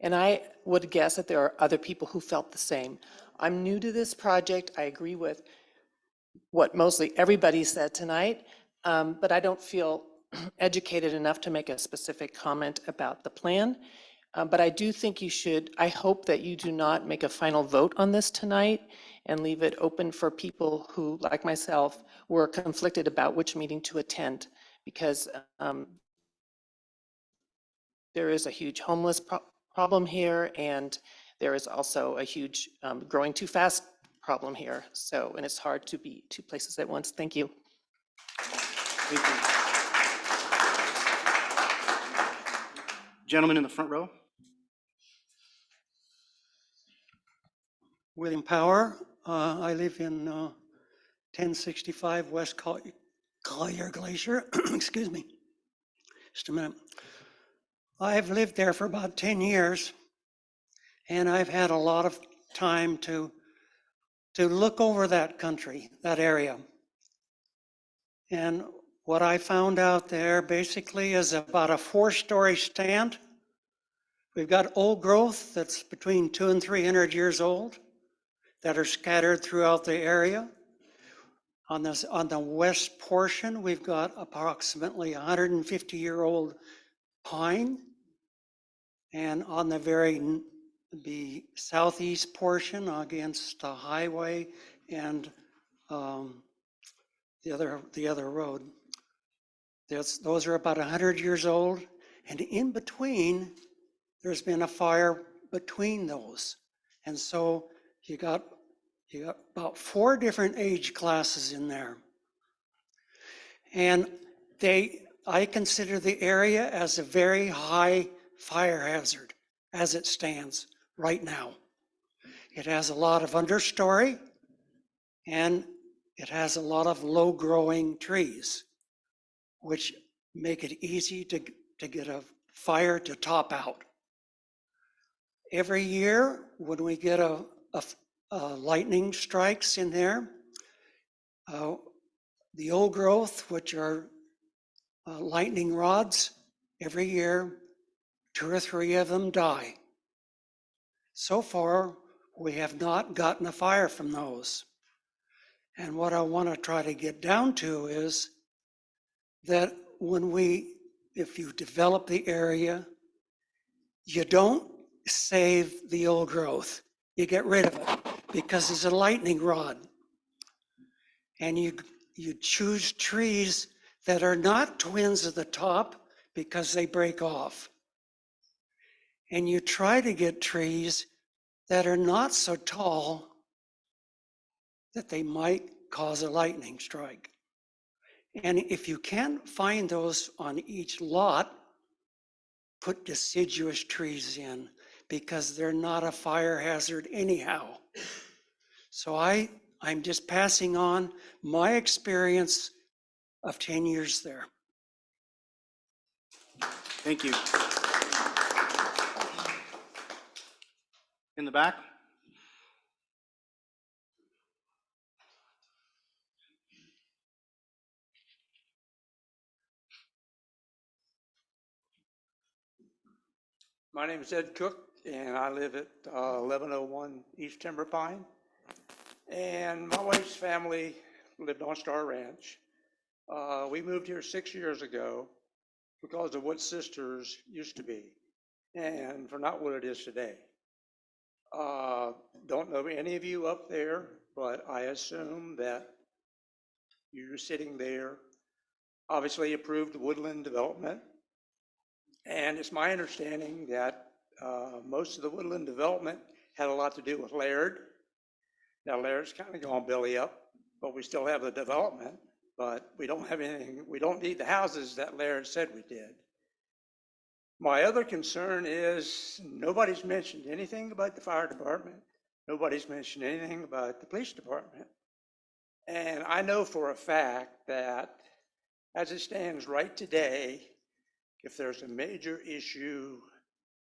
And I would guess that there are other people who felt the same. I'm new to this project. I agree with what mostly everybody said tonight, but I don't feel educated enough to make a specific comment about the plan. But I do think you should, I hope that you do not make a final vote on this tonight and leave it open for people who, like myself, were conflicted about which meeting to attend, because there is a huge homeless problem here, and there is also a huge growing too fast problem here. So, and it's hard to be two places at once. Thank you. Thank you. Gentleman in the front row. William Power. I live in 1065 West Collier Glacier. Excuse me. Just a minute. I've lived there for about 10 years, and I've had a lot of time to look over that country, that area. And what I found out there basically is about a 4-story stand. We've got old growth that's between 200 and 300 years old that are scattered throughout the area. On the west portion, we've got approximately 150-year-old pine. And on the southeast portion against the highway and the other road, those are about 100 years old. And in between, there's been a fire between those. And so you got about 4 different age classes in there. And I consider the area as a very high fire hazard as it stands right now. It has a lot of understory, and it has a lot of low growing trees, which make it easy to get a fire to top out. Every year when we get a lightning strikes in there, the old growth, which are lightning rods, every year 2 or 3 of them die. So far, we have not gotten a fire from those. And what I want to try to get down to is that if you develop the area, you don't save the old growth. You get rid of it because it's a lightning rod. And you choose trees that are not twins at the top because they break off. And you try to get trees that are not so tall that they might cause a lightning strike. And if you can't find those on each lot, put deciduous trees in because they're not a fire hazard anyhow. So I'm just passing on my experience of 10 years there. Thank you. In the back. My name is Ed Cook, and I live at 1101 East Timber Pine. And my wife's family lived on Star Ranch. We moved here 6 years ago because of what Sisters used to be, and for not what it is today. Don't know any of you up there, but I assume that you're sitting there obviously approved woodland development. And it's my understanding that most of the woodland development had a lot to do with Laird. Now Laird's kind of gone belly up, but we still have the development, but we don't have anything, we don't need the houses that Laird said we did. My other concern is nobody's mentioned anything about the fire department. Nobody's mentioned anything about the police department. And I know for a fact that as it stands right today, if there's a major issue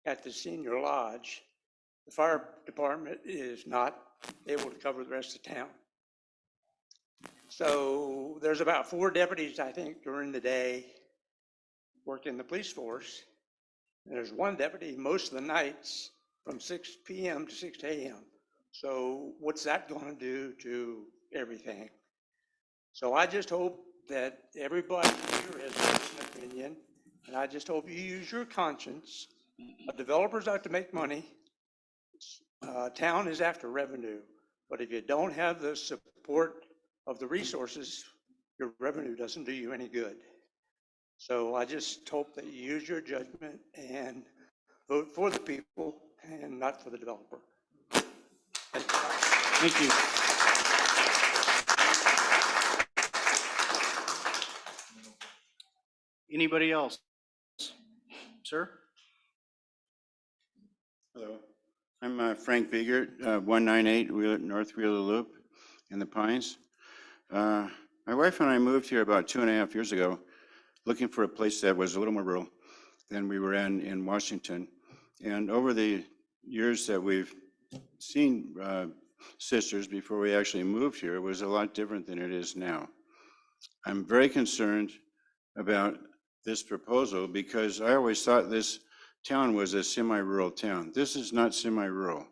at the senior lodge, the fire department is not able to cover the rest of town. So there's about 4 deputies, I think, during the day work in the police force. And there's 1 deputy most of the nights from 6 p.m. to 6 a.m. So what's that going to do to everything? So I just hope that everybody here has an opinion, and I just hope you use your conscience. Developers have to make money. Town is after revenue, but if you don't have the support of the resources, your revenue doesn't do you any good. So I just hope that you use your judgment and vote for the people and not for the developer. Thank you. Anybody else? Sir? Hello, I'm Frank Biegert, 198 North Wheeler Loop in the Pines. My wife and I moved here about 2.5 years ago, looking for a place that was a little more rural than we were in Washington. And over the years that we've seen Sisters before we actually moved here, it was a lot different than it is now. I'm very concerned about this proposal because I always thought this town was a semi-rural town. This is not semi-rural.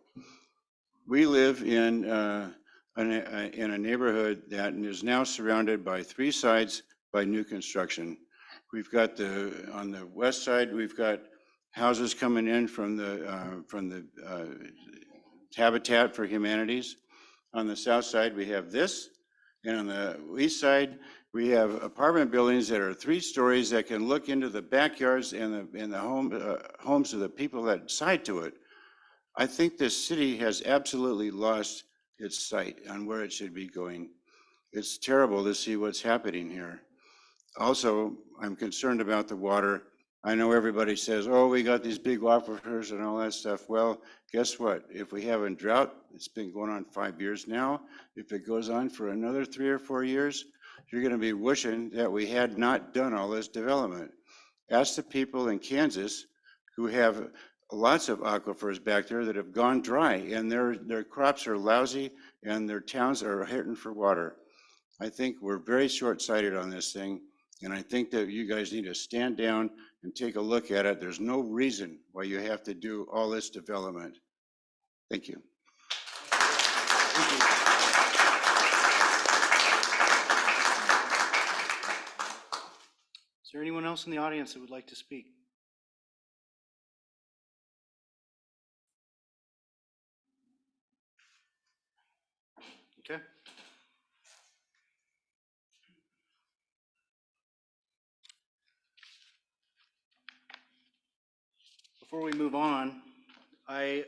We live in a neighborhood that is now surrounded by 3 sides by new construction. We've got on the west side, we've got houses coming in from the Habitat for Humanities. On the south side, we have this, and on the east side, we have apartment buildings that are 3 stories that can look into the backyards and the homes of the people that side to it. I think this city has absolutely lost its sight on where it should be going. It's terrible to see what's happening here. Also, I'm concerned about the water. I know everybody says, oh, we got these big aquifers and all that stuff. Well, guess what? If we have a drought, it's been going on 5 years now. If it goes on for another 3 or 4 years, you're going to be wishing that we had not done all this development. Ask the people in Kansas who have lots of aquifers back there that have gone dry, and their crops are lousy and their towns are hurting for water. I think we're very short-sighted on this thing, and I think that you guys need to stand down and take a look at it. There's no reason why you have to do all this development. Thank you. Thank you. Is there anyone else in the audience that would like to speak? Okay. Before we move on, I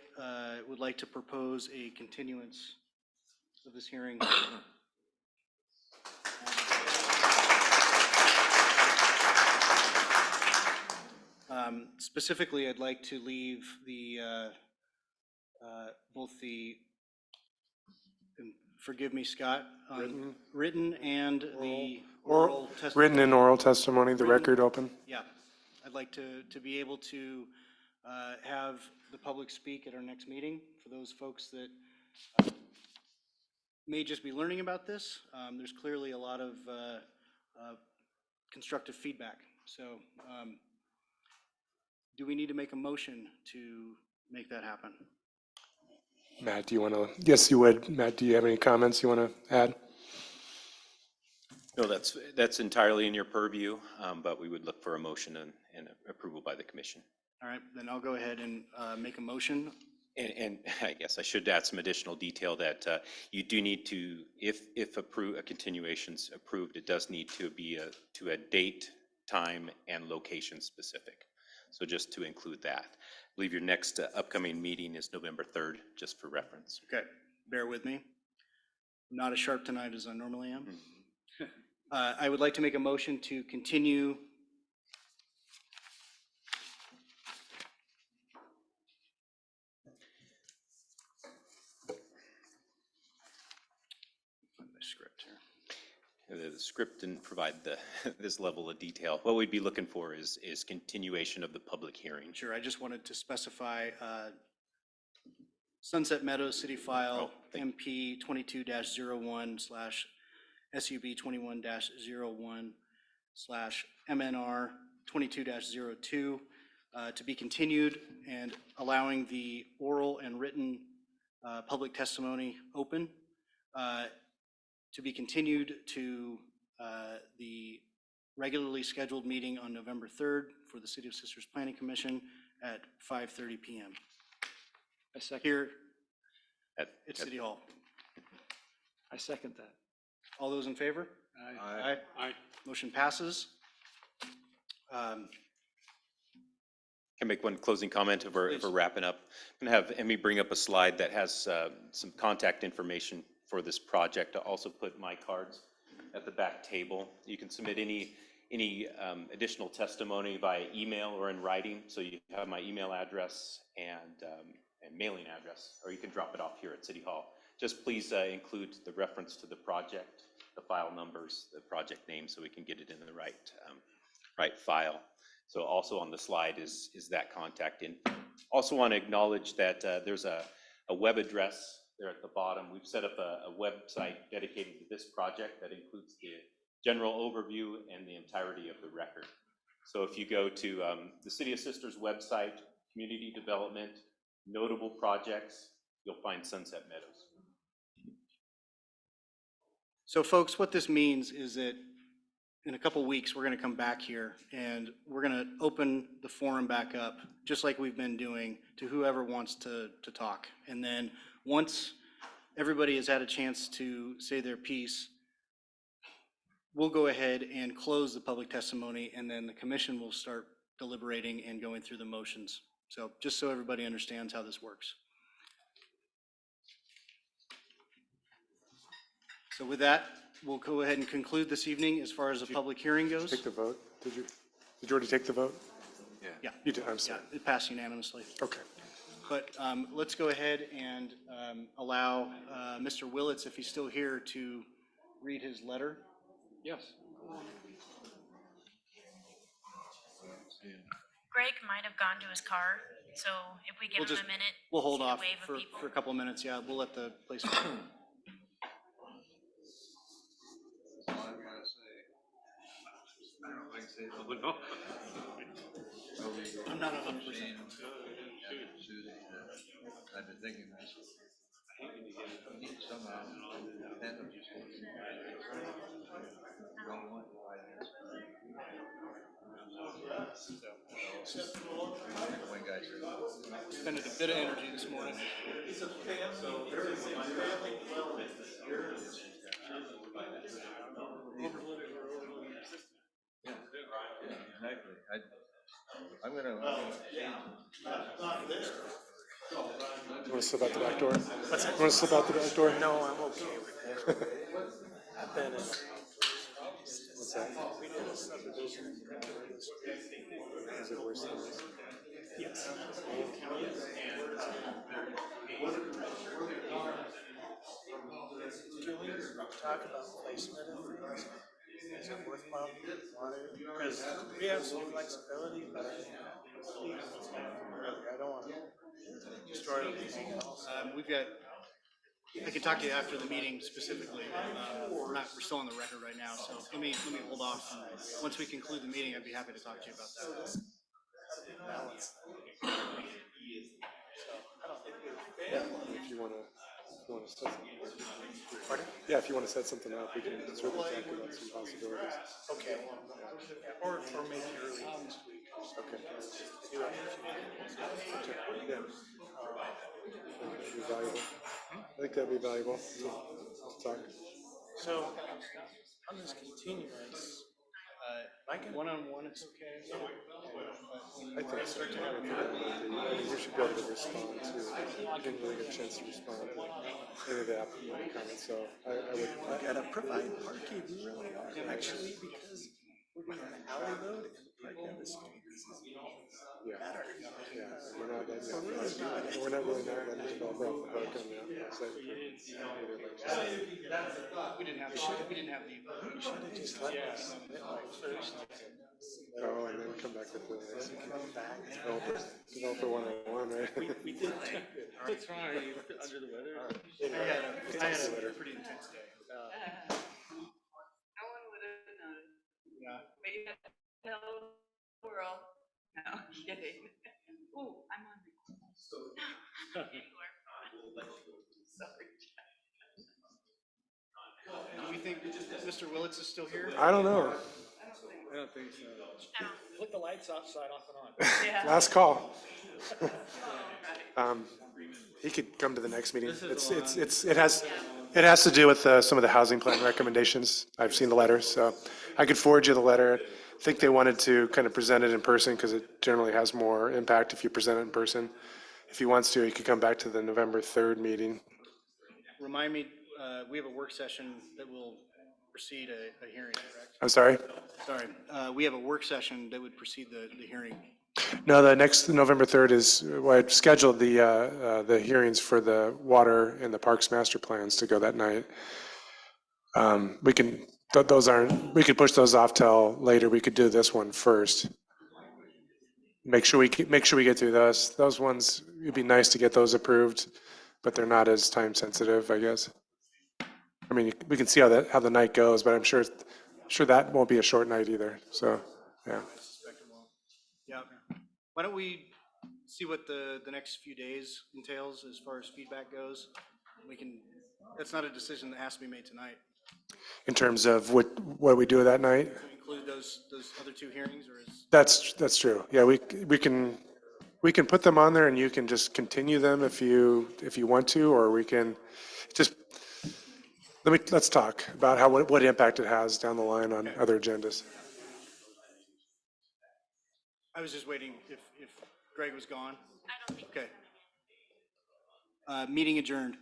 would like to propose a continuance of this hearing. Specifically, I'd like to leave the both the, and forgive me, Scott, written and the oral testimony. Written and oral testimony, the Written- record open. Yeah, I'd like to be able to have the public speak at our next meeting for those folks that may just be learning about this. There's clearly a lot of constructive feedback. So do we need to make a motion to make that happen? Matt, do you want to? Yes, you would. Matt, do you have any comments you want to add? No, that's entirely in your purview, but we would look for a motion and approval by the commission. All right, then I'll go ahead and make a motion. And I guess I should add some additional detail that you do need to, if a continuation's approved, it does need to be to a date, time, and location specific. So just to include that. I believe your next upcoming meeting is November 3rd, just for reference. Okay, bear with me. I'm not as sharp tonight as I normally am. I would like to make a motion to continue The script didn't provide the, this level of detail. What we'd be looking for is continuation of the public hearing. Sure, I just wanted to specify Sunset Meadows City File MP 22-01/SUB 21-01/MNR 22-02 to be continued, and allowing the oral and written public testimony open to be continued to the regularly scheduled meeting on November 3rd for the City of Sisters Planning Commission at 5:30 PM. I second. Here At City Hall. I second that. All those in favor? Aye. Aye. Motion passes. Can I make one closing comment if we're wrapping up? I'm going to have Emmy bring up a slide that has some contact information for this project. I'll also put my cards at the back table. You can submit any additional testimony via email or in writing. So you have my email address and mailing address, or you can drop it off here at City Hall. Just please include the reference to the project, the file numbers, the project name, so we can get it in the right file. So also on the slide is that contact info. Also want to acknowledge that there's a web address there at the bottom. We've set up a website dedicated to this project that includes the general overview and the entirety of the record. So if you go to the City of Sisters website, community development, notable projects, you'll find Sunset Meadows. So folks, what this means is that in a couple weeks, we're going to come back here and we're going to open the forum back up, just like we've been doing, to whoever wants to talk. And then once everybody has had a chance to say their piece, we'll go ahead and close the public testimony, and then the commission will start deliberating and going through the motions. So just so everybody understands how this works. So with that, we'll go ahead and conclude this evening as far as the public hearing goes. Take the vote? Did you already take the vote? Yeah. You did, I'm sorry. Yeah, it passed unanimously. Okay. But let's go ahead and allow Mr. Willits, if he's still here, to read his letter. Yes. Greg might have gone to his car, so if we give him a minute. We'll hold see the off wave of for people. a couple of minutes. Yeah, we'll let the place. I'm not 100%. I've been thinking this. Somehow, don't want to lie there. One guy said, Spending a bit of energy this morning. yeah, exactly. I'm gonna. You want to slip out the back door? You want to slip out the back door? No, I'm okay with that. I've been in. What's that? We did a subdivision. Is it worse than this? Yes. Can we talk about placement of things? Is it worthwhile? Because we have some flexibility, but I don't want to destroy anything else. We've got, I can talk to you after the meeting specifically. We're still on the record right now, so let me hold off. Once we conclude the meeting, I'd be happy to talk to you about that. Yeah, if you want to set something up. Pardon? Yeah, if you want to set something up, we can certainly talk about some possibilities. Okay. Or maybe early next week. Okay. Do it if you Yeah. That'd be valuable. I think that'd be valuable to talk. So, on this continuance, one-on-one is okay? I think so. I mean, you should be able to respond to, you didn't really get a chance to respond to any of the applicant comments, so I would. We gotta provide parking, we really are, actually, because We're doing an alley load and park down the street. This is Yeah, yeah, we're not letting, we're not really not letting the developer off the hook on that site. We didn't have, we didn't have the. You should have just let us submit like first. Oh, and then come back with the developer 101, right? We did. What's wrong? Are you under the weather? I had a pretty intense day. No one would have known. Yeah. But you had to tell the world. No, kidding. Ooh, I'm on. Sorry. Do we think Mr. Willits is still here? I don't know. I don't think so. Put the lights outside off and on. Yeah. Last call. He could come to the next meeting. It has to do with some of the housing plan recommendations. I've seen the letter, so I could forward you the letter. I think they wanted to kind of present it in person because it generally has more impact if you present it in person. If he wants to, he could come back to the November 3rd meeting. Remind me, we have a work session that will precede a hearing, correct? I'm sorry? Sorry, we have a work session that would precede the hearing. No, the next November 3rd is, well, I've scheduled the hearings for the water and the parks master plans to go that night. We can, those aren't, we could push those off till later. We could do this one first. Make sure we get through those. Those ones, it'd be nice to get those approved, but they're not as time sensitive, I guess. I mean, we can see how the night goes, but I'm sure that won't be a short night either. So, yeah. I suspect it won't. Yeah. Why don't we see what the next few days entails as far as feedback goes? We can, that's not a decision that has to be made tonight. In terms of what we do that night? To include those other two hearings, or is? That's true. Yeah, we can put them on there and you can just continue them if you want to, or we can just, let's talk about what impact it has down the line on other agendas. I was just waiting if Greg was gone. I don't think. Okay. Meeting adjourned.